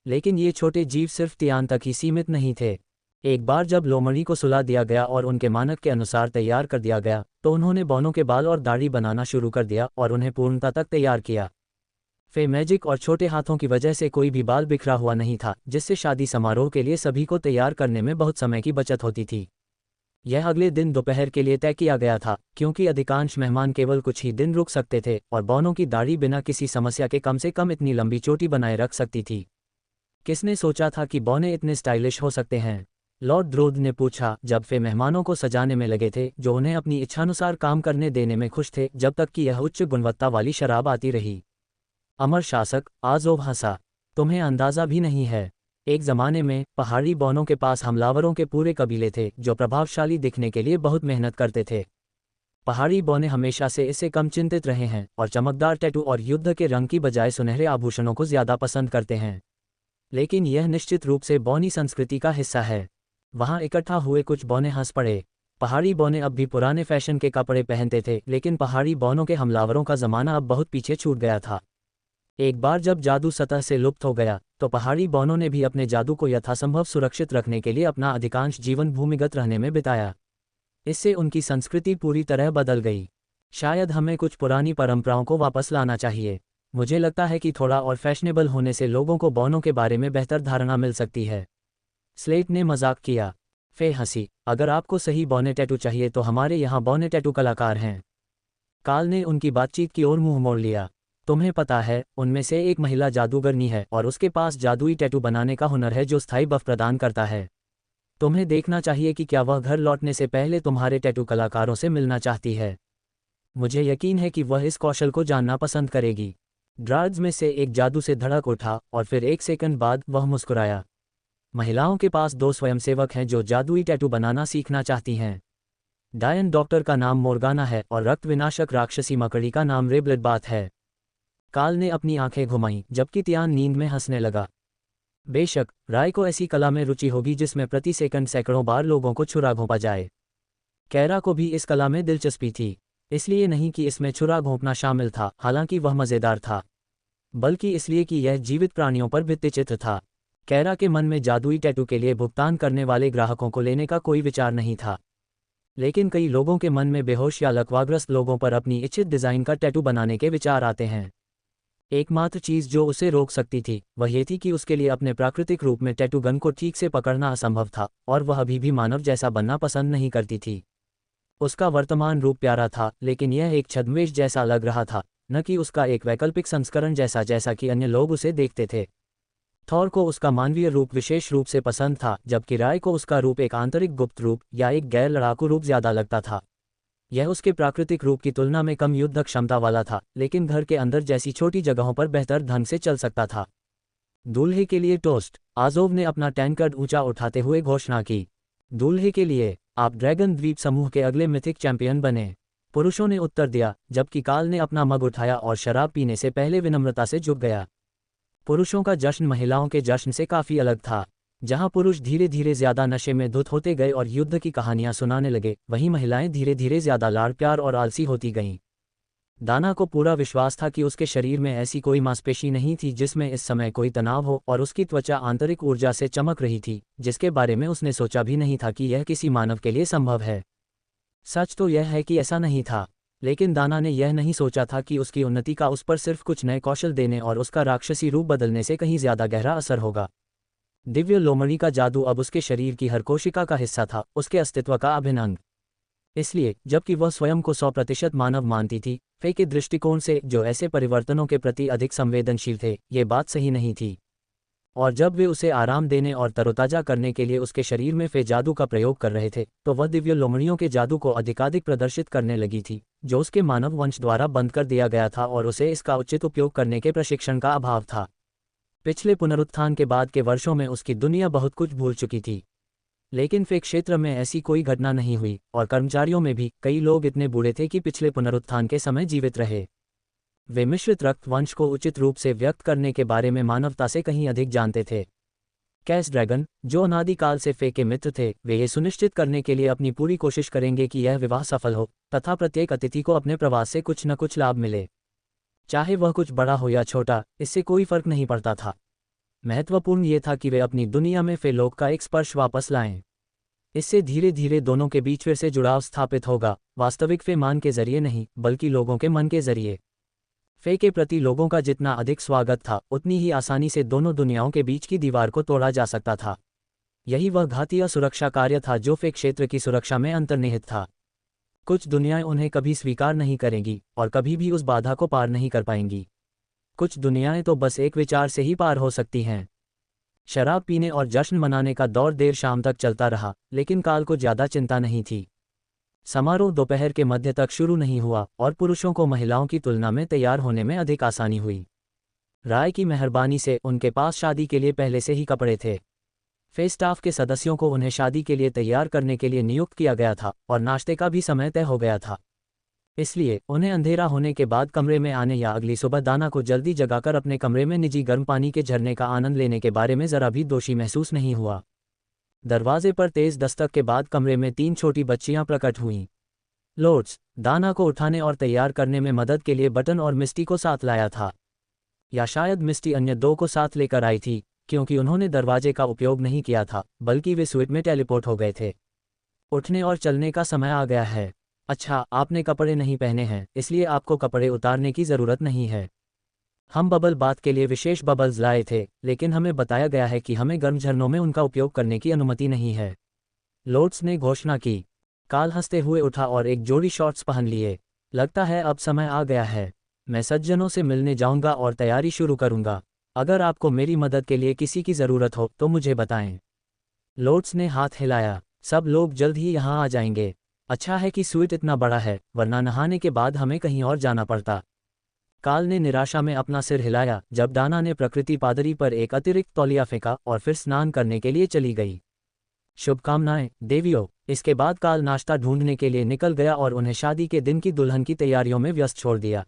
लेकिन ये छोटे जीव सिर्फ तियान तक ही सीमित नहीं थे। एक बार जब लोमड़ी को सुला दिया गया और उनके मानक के अनुसार तैयार कर दिया गया, तो उन्होंने बौनों के बाल और दाढ़ी बनाना शुरू कर दिया और उन्हें पूर्णता तक तैयार किया। फे मैजिक और छोटे हाथों की वजह से कोई भी बाल बिखरा हुआ नहीं था, जिससे शादी समारोह के लिए सभी को तैयार करने में बहुत समय की बचत होती थी। यह अगले दिन दोपहर के लिए तय किया गया था, क्योंकि अधिकांश मेहमान केवल कुछ ही दिन रुक सकते थे और बौनों की दाढ़ी बिना किसी समस्या के कम से कम इतनी लंबी चोटी बनाए रख सकती थी। किसने सोचा था कि बौने इतने स्टाइलिश हो सकते हैं? लॉर्ड द्रोद ने पूछा जब फे मेहमानों को सजाने में लगे थे, जो उन्हें अपनी इच्छानुसार काम करने देने में खुश थे जब तक कि यह उच्च गुणवत्ता वाली शराब आती रही। अमर शासक आज़ोव हंसा। तुम्हें अंदाजा भी नहीं है, एक ज़माने में पहाड़ी बौनों के पास हमलावरों के पूरे कबीले थे जो प्रभावशाली दिखने के लिए बहुत मेहनत करते थे। पहाड़ी बौने हमेशा से इससे कम चिंतित रहे हैं और चमकदार टैटू और युद्ध के रंग की बजाय सुनहरे आभूषणों को ज़्यादा पसंद करते हैं। लेकिन यह निश्चित रूप से बौनी संस्कृति का हिस्सा है। वहाँ इकट्ठा हुए कुछ बौने हंस पड़े। पहाड़ी बौने अब भी पुराने फैशन के कपड़े पहनते थे, लेकिन पहाड़ी बौनों के हमलावरों का ज़माना अब बहुत पीछे छूट गया था। एक बार जब जादू सतह से लुप्त हो गया, तो पहाड़ी बौनों ने भी अपने जादू को यथासंभव सुरक्षित रखने के लिए अपना अधिकांश जीवन भूमिगत रहने में बिताया। इससे उनकी संस्कृति पूरी तरह बदल गई। शायद हमें कुछ पुरानी परंपराओं को वापस लाना चाहिए। मुझे लगता है कि थोड़ा और फैशनेबल होने से लोगों को बौनों के बारे में बेहतर धारणा मिल सकती है। स्लेट ने मजाक किया। फे हंसी। अगर आपको सही बौने टैटू चाहिए तो हमारे यहाँ बौने टैटू कलाकार हैं। काल ने उनकी बातचीत की ओर मुंह मोड़ लिया। तुम्हें पता है, उनमें से एक महिला जादूगरनी है और उसके पास जादुई टैटू बनाने का हुनर है जो स्थायी बफ प्रदान करता है। तुम्हें देखना चाहिए कि क्या वह घर लौटने से पहले तुम्हारे टैटू कलाकारों से मिलना चाहती है। मुझे यकीन है कि वह इस कौशल को जानना पसंद करेगी। ड्रार्ड्स में से एक जादू से धड़क उठा और फिर एक सेकंड बाद वह मुस्कुराया। महिलाओं के पास 2 स्वयंसेवक हैं जो जादुई टैटू बनाना सीखना चाहती हैं। डायन डॉक्टर का नाम मोर्गाना है और रक्त विनाशक राक्षसी मकड़ी का नाम रे ब्लडबाथ है। काल ने अपनी आंखें घुमाईं जबकि तियान नींद में हंसने लगा। बेशक, राय को ऐसी कला में रुचि होगी जिसमें प्रति सेकंड सैकड़ों बार लोगों को छुरा घोंपा जाए। कैरा को भी इस कला में दिलचस्पी थी, इसलिए नहीं कि इसमें छुरा घोंपना शामिल था, हालांकि वह मज़ेदार था, बल्कि इसलिए कि यह जीवित प्राणियों पर भित्तिचित्र था। कैरा के मन में जादुई टैटू के लिए भुगतान करने वाले ग्राहकों को लेने का कोई विचार नहीं था। लेकिन कई लोगों के मन में बेहोश या लकवाग्रस्त लोगों पर अपनी इच्छित डिज़ाइन का टैटू बनाने के विचार आते हैं। एकमात्र चीज़ जो उसे रोक सकती थी वह ये थी कि उसके लिए अपने प्राकृतिक रूप में टैटू गन को ठीक से पकड़ना असंभव था और वह अभी भी मानव जैसा बनना पसंद नहीं करती थी। उसका वर्तमान रूप प्यारा था, लेकिन यह एक छद्मवेश जैसा लग रहा था, न कि उसका एक वैकल्पिक संस्करण जैसा कि अन्य लोग उसे देखते थे। थॉर को उसका मानवीय रूप विशेष रूप से पसंद था, जबकि राय को उसका रूप एक आंतरिक गुप्त रूप या एक गैर लड़ाकू रूप ज़्यादा लगता था। यह उसके प्राकृतिक रूप की तुलना में कम युद्ध क्षमता वाला था, लेकिन घर के अंदर जैसी छोटी जगहों पर बेहतर ढंग से चल सकता था। दूल्हे के लिए टोस्ट। आज़ोव ने अपना टैंकर्ड ऊंचा उठाते हुए घोषणा की। दूल्हे के लिए, आप ड्रैगन द्वीप समूह के अगले मिथिक चैंपियन बने। पुरुषों ने उत्तर दिया, जबकि काल ने अपना मग उठाया और शराब पीने से पहले विनम्रता से झुक गया। पुरुषों का जश्न महिलाओं के जश्न से काफ़ी अलग था। जहां पुरुष धीरे धीरे ज्यादा नशे में धुत होते गए और युद्ध की कहानियां सुनाने लगे, वहीं महिलाएं धीरे धीरे ज्यादा लाड़ प्यार और आलसी होती गईं। दाना को पूरा विश्वास था कि उसके शरीर में ऐसी कोई मांसपेशी नहीं थी जिसमें इस समय कोई तनाव हो, और उसकी त्वचा आंतरिक ऊर्जा से चमक रही थी, जिसके बारे में उसने सोचा भी नहीं था कि यह किसी मानव के लिए संभव है। सच तो यह है कि ऐसा नहीं था, लेकिन दाना ने यह नहीं सोचा था कि उसकी उन्नति का उस पर सिर्फ कुछ नए कौशल देने और उसका राक्षसी रूप बदलने से कहीं ज्यादा गहरा असर होगा। दिव्य लोमड़ी का जादू अब उसके शरीर की हर कोशिका का हिस्सा था, उसके अस्तित्व का अभिन्न अंग। इसलिए जबकि वह स्वयं को 100% मानव मानती थी, फे के दृष्टिकोण से, जो ऐसे परिवर्तनों के प्रति अधिक संवेदनशील थे, ये बात सही नहीं थी। और जब वे उसे आराम देने और तरोताजा करने के लिए उसके शरीर में फे जादू का प्रयोग कर रहे थे, तो वह दिव्य लोमड़ियों के जादू को अधिकाधिक प्रदर्शित करने लगी थी, जो उसके मानव वंश द्वारा बंद कर दिया गया था और उसे इसका उचित उपयोग करने के प्रशिक्षण का अभाव था। पिछले पुनरुत्थान के बाद के वर्षों में उसकी दुनिया बहुत कुछ भूल चुकी थी, लेकिन फे क्षेत्र में ऐसी कोई घटना नहीं हुई, और कर्मचारियों में भी कई लोग इतने बूढ़े थे कि पिछले पुनरुत्थान के समय जीवित रहे। वे मिश्रित रक्त वंश को उचित रूप से व्यक्त करने के बारे में मानवता से कहीं अधिक जानते थे। कैस ड्रैगन, जो अनादिकाल से फे के मित्र थे, वे ये सुनिश्चित करने के लिए अपनी पूरी कोशिश करेंगे कि यह विवाह सफल हो तथा प्रत्येक अतिथि को अपने प्रवास से कुछ न कुछ लाभ मिले। चाहे वह कुछ बड़ा हो या छोटा, इससे कोई फर्क नहीं पड़ता था। महत्वपूर्ण ये था कि वे अपनी दुनिया में फे लोक का एक स्पर्श वापस लाएं। इससे धीरे धीरे दोनों के बीच फिर से जुड़ाव स्थापित होगा, वास्तविक फे मान के जरिए नहीं, बल्कि लोगों के मन के जरिए। फे के प्रति लोगों का जितना अधिक स्वागत था, उतनी ही आसानी से दोनों दुनियाओं के बीच की दीवार को तोड़ा जा सकता था। यही वह घातीय सुरक्षा कार्य था जो फे क्षेत्र की सुरक्षा में अंतर्निहित था। कुछ दुनियाएं उन्हें कभी स्वीकार नहीं करेंगी और कभी भी उस बाधा को पार नहीं कर पाएंगी। कुछ दुनियाएं तो बस एक विचार से ही पार हो सकती हैं। शराब पीने और जश्न मनाने का दौर देर शाम तक चलता रहा, लेकिन काल को ज्यादा चिंता नहीं थी। समारोह दोपहर के मध्य तक शुरू नहीं हुआ और पुरुषों को महिलाओं की तुलना में तैयार होने में अधिक आसानी हुई। राय की मेहरबानी से उनके पास शादी के लिए पहले से ही कपड़े थे। फे स्टाफ के सदस्यों को उन्हें शादी के लिए तैयार करने के लिए नियुक्त किया गया था और नाश्ते का भी समय तय हो गया था। इसलिए उन्हें अंधेरा होने के बाद कमरे में आने या अगली सुबह दाना को जल्दी जगाकर अपने कमरे में निजी गर्म पानी के झरने का आनंद लेने के बारे में जरा भी दोषी महसूस नहीं हुआ। दरवाजे पर तेज दस्तक के बाद कमरे में 3 छोटी बच्चियां प्रकट हुईं। लॉर्ड्स, दाना को उठाने और तैयार करने में मदद के लिए बटन और मिस्टी को साथ लाया था। या शायद मिस्टी अन्य दो को साथ लेकर आई थी, क्योंकि उन्होंने दरवाजे का उपयोग नहीं किया था, बल्कि वे स्वीट में टेलीपोर्ट हो गए थे। उठने और चलने का समय आ गया है। अच्छा, आपने कपड़े नहीं पहने हैं, इसलिए आपको कपड़े उतारने की ज़रूरत नहीं है। हम बबल बाथ के लिए विशेष बबल्स लाए थे, लेकिन हमें बताया गया है कि हमें गर्म झरनों में उनका उपयोग करने की अनुमति नहीं है। लोट्स ने घोषणा की। काल हंसते हुए उठा और एक जोड़ी शॉर्ट्स पहन लिए। लगता है अब समय आ गया है। मैं सज्जनों से मिलने जाऊंगा और तैयारी शुरू करूंगा। अगर आपको मेरी मदद के लिए किसी की ज़रूरत हो तो मुझे बताएं। लोट्स ने हाथ हिलाया। सब लोग जल्द ही यहाँ आ जाएंगे। अच्छा है कि स्वीट इतना बड़ा है, वरना नहाने के बाद हमें कहीं और जाना पड़ता। काल ने निराशा में अपना सिर हिलाया जब डाना ने प्रकृति पादरी पर एक अतिरिक्त तौलिया फेंका और फिर स्नान करने के लिए चली गई। शुभकामनाएं, देवियों। इसके बाद काल नाश्ता ढूंढने के लिए निकल गया और उन्हें शादी के दिन की दुल्हन की तैयारियों में व्यस्त छोड़ दिया।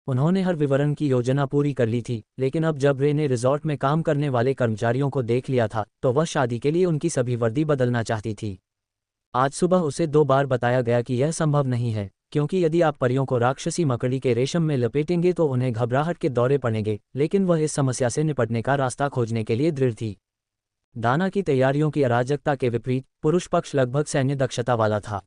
उन्होंने हर विवरण की योजना पूरी कर ली थी, लेकिन अब जब रे ने रिजॉर्ट में काम करने वाले कर्मचारियों को देख लिया था तो वह शादी के लिए उनकी सभी वर्दी बदलना चाहती थी। आज सुबह उसे 2 बार बताया गया कि यह संभव नहीं है, क्योंकि यदि आप परियों को राक्षसी मकड़ी के रेशम में लपेटेंगे तो उन्हें घबराहट के दौरे पड़ेंगे, लेकिन वह इस समस्या से निपटने का रास्ता खोजने के लिए दृढ़ थी। दाना की तैयारियों की अराजकता के विपरीत पुरुष पक्ष लगभग सैन्य दक्षता वाला था।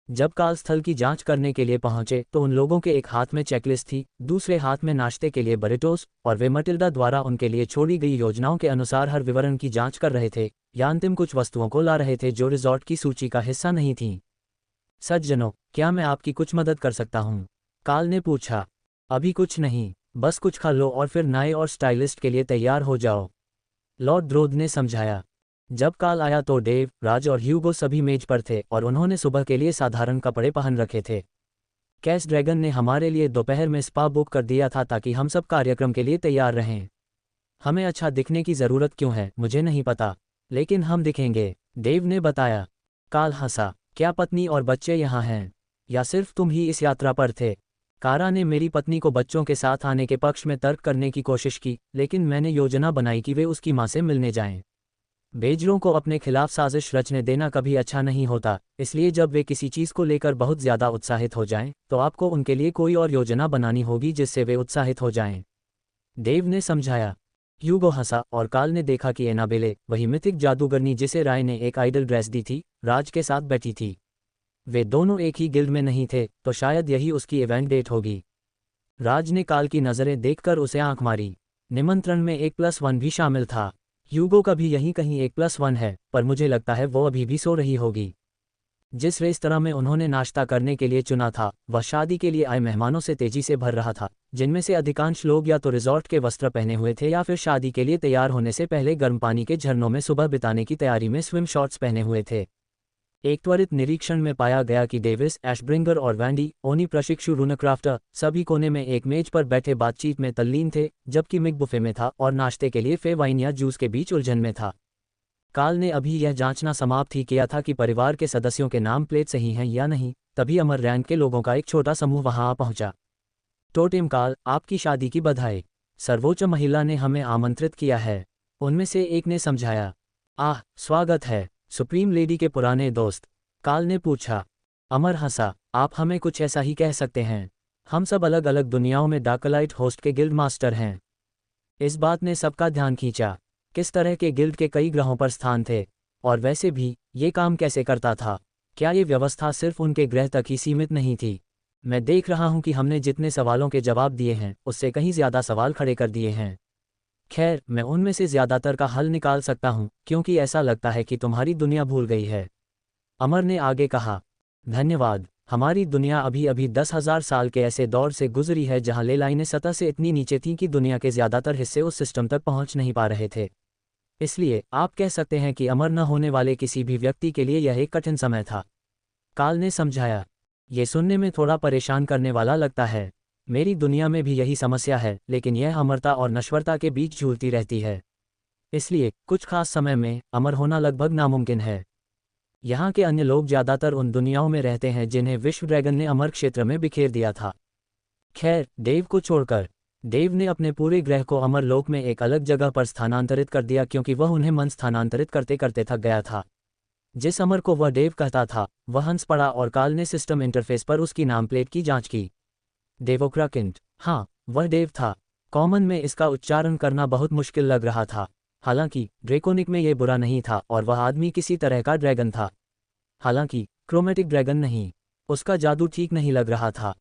जब काल स्थल की जांच करने के लिए पहुंचे तो उन लोगों के एक हाथ में चेकलिस्ट थी, दूसरे हाथ में नाश्ते के लिए बरिटोस, और वे मटिल्डा द्वारा उनके लिए छोड़ी गई योजनाओं के अनुसार हर विवरण की जांच कर रहे थे या अंतिम कुछ वस्तुओं को ला रहे थे जो रिजॉर्ट की सूची का हिस्सा नहीं थीं। सज्जनों, क्या मैं आपकी कुछ मदद कर सकता हूँ? काल ने पूछा। अभी कुछ नहीं, बस कुछ खा लो और फिर नाई और स्टाइलिस्ट के लिए तैयार हो जाओ, लॉर्ड द्रोद ने समझाया। जब काल आया तो डेव, राज और ह्यूगो सभी मेज पर थे और उन्होंने सुबह के लिए साधारण कपड़े पहन रखे थे। कैस ड्रैगन ने हमारे लिए दोपहर में स्पा बुक कर दिया था ताकि हम सब कार्यक्रम के लिए तैयार रहें। हमें अच्छा दिखने की ज़रूरत क्यों है मुझे नहीं पता, लेकिन हम दिखेंगे, डेव ने बताया। काल हंसा। क्या पत्नी और बच्चे यहाँ हैं, या सिर्फ तुम ही इस यात्रा पर थे? कारा ने मेरी पत्नी को बच्चों के साथ आने के पक्ष में तर्क करने की कोशिश की, लेकिन मैंने योजना बनाई कि वे उसकी माँ से मिलने जाएं। बेजरों को अपने खिलाफ साजिश रचने देना कभी अच्छा नहीं होता, इसलिए जब वे किसी चीज़ को लेकर बहुत ज़्यादा उत्साहित हो जाएं, तो आपको उनके लिए कोई और योजना बनानी होगी जिससे वे उत्साहित हो जाएं, डेव ने समझाया। ह्यूगो हंसा और काल ने देखा कि एनाबेले, वही मिथिक जादूगरनी जिसे राय ने एक आइडल ड्रेस दी थी, राज के साथ बैठी थी। वे दोनों एक ही गिल्ड में नहीं थे, तो शायद यही उसकी इवेंट डेट होगी। राज ने काल की नज़रें देखकर उसे आंख मारी। निमंत्रण में 1+1 भी शामिल था। ह्यूगो का भी यहीं कहीं 1+1 है, पर मुझे लगता है वो अभी भी सो रही होगी। जिस रेस्तरां में उन्होंने नाश्ता करने के लिए चुना था वह शादी के लिए आए मेहमानों से तेजी से भर रहा था, जिनमें से अधिकांश लोग या तो रिजॉर्ट के वस्त्र पहने हुए थे या फिर शादी के लिए तैयार होने से पहले गर्म पानी के झरनों में सुबह बिताने की तैयारी में स्विम शॉर्ट्स पहने हुए थे। एक त्वरित निरीक्षण में पाया गया कि डेविस, एशब्रिंगर और वैंडी, ओनी प्रशिक्षु रूनक्राफ्टर, सभी कोने में एक मेज पर बैठे बातचीत में तल्लीन थे, जबकि मिक बुफे में था और नाश्ते के लिए फे वाइन या जूस के बीच उलझन में था। काल ने अभी यह जांचना समाप्त ही किया था कि परिवार के सदस्यों के नाम प्लेट सही हैं या नहीं, तभी अमर रैंक के लोगों का एक छोटा समूह वहां आ पहुंचा। टोटेम काल, आपकी शादी की बधाई। सर्वोच्च महिला ने हमें आमंत्रित किया है, उनमें से एक ने समझाया। आह, स्वागत है, सुप्रीम लेडी के पुराने दोस्त, काल ने पूछा। अमर हंसा। आप हमें कुछ ऐसा ही कह सकते हैं। हम सब अलग अलग दुनियाओं में डार्कलाइट होस्ट के गिल्ड मास्टर हैं। इस बात ने सबका ध्यान खींचा। किस तरह के गिल्ड के कई ग्रहों पर स्थान थे, और वैसे भी ये काम कैसे करता था? क्या ये व्यवस्था सिर्फ उनके ग्रह तक ही सीमित नहीं थी? मैं देख रहा हूं कि हमने जितने सवालों के जवाब दिए हैं उससे कहीं ज़्यादा सवाल खड़े कर दिए हैं। खैर, मैं उनमें से ज़्यादातर का हल निकाल सकता हूं, क्योंकि ऐसा लगता है कि तुम्हारी दुनिया भूल गई है। अमर ने आगे कहा। धन्यवाद। हमारी दुनिया अभी अभी 10,000 साल के ऐसे दौर से गुजरी है जहां ले लाइनें सतह से इतनी नीचे थीं कि दुनिया के ज़्यादातर हिस्से उस सिस्टम तक पहुंच नहीं पा रहे थे। इसलिए आप कह सकते हैं कि अमर न होने वाले किसी भी व्यक्ति के लिए यह एक कठिन समय था, काल ने समझाया। ये सुनने में थोड़ा परेशान करने वाला लगता है। मेरी दुनिया में भी यही समस्या है, लेकिन यह अमरता और नश्वरता के बीच झूलती रहती है। इसलिए कुछ खास समय में अमर होना लगभग नामुमकिन है। यहाँ के अन्य लोग ज़्यादातर उन दुनियाओं में रहते हैं जिन्हें विश्व ड्रैगन ने अमर क्षेत्र में बिखेर दिया था। खैर, देव को छोड़कर। देव ने अपने पूरे ग्रह को अमर लोक में एक अलग जगह पर स्थानांतरित कर दिया क्योंकि वह उन्हें मन स्थानांतरित करते करते थक गया था। जिस अमर को वह देव कहता था वह हंस पड़ा और काल ने सिस्टम इंटरफेस पर उसकी नाम प्लेट की जांच की। देवोक्राकिंट। हाँ, वह देव था। कॉमन में इसका उच्चारण करना बहुत मुश्किल लग रहा था। हालांकि ड्रेकोनिक में ये बुरा नहीं था और वह आदमी किसी तरह का ड्रैगन था। हालांकि क्रोमेटिक ड्रैगन नहीं। उसका जादू ठीक नहीं लग रहा था।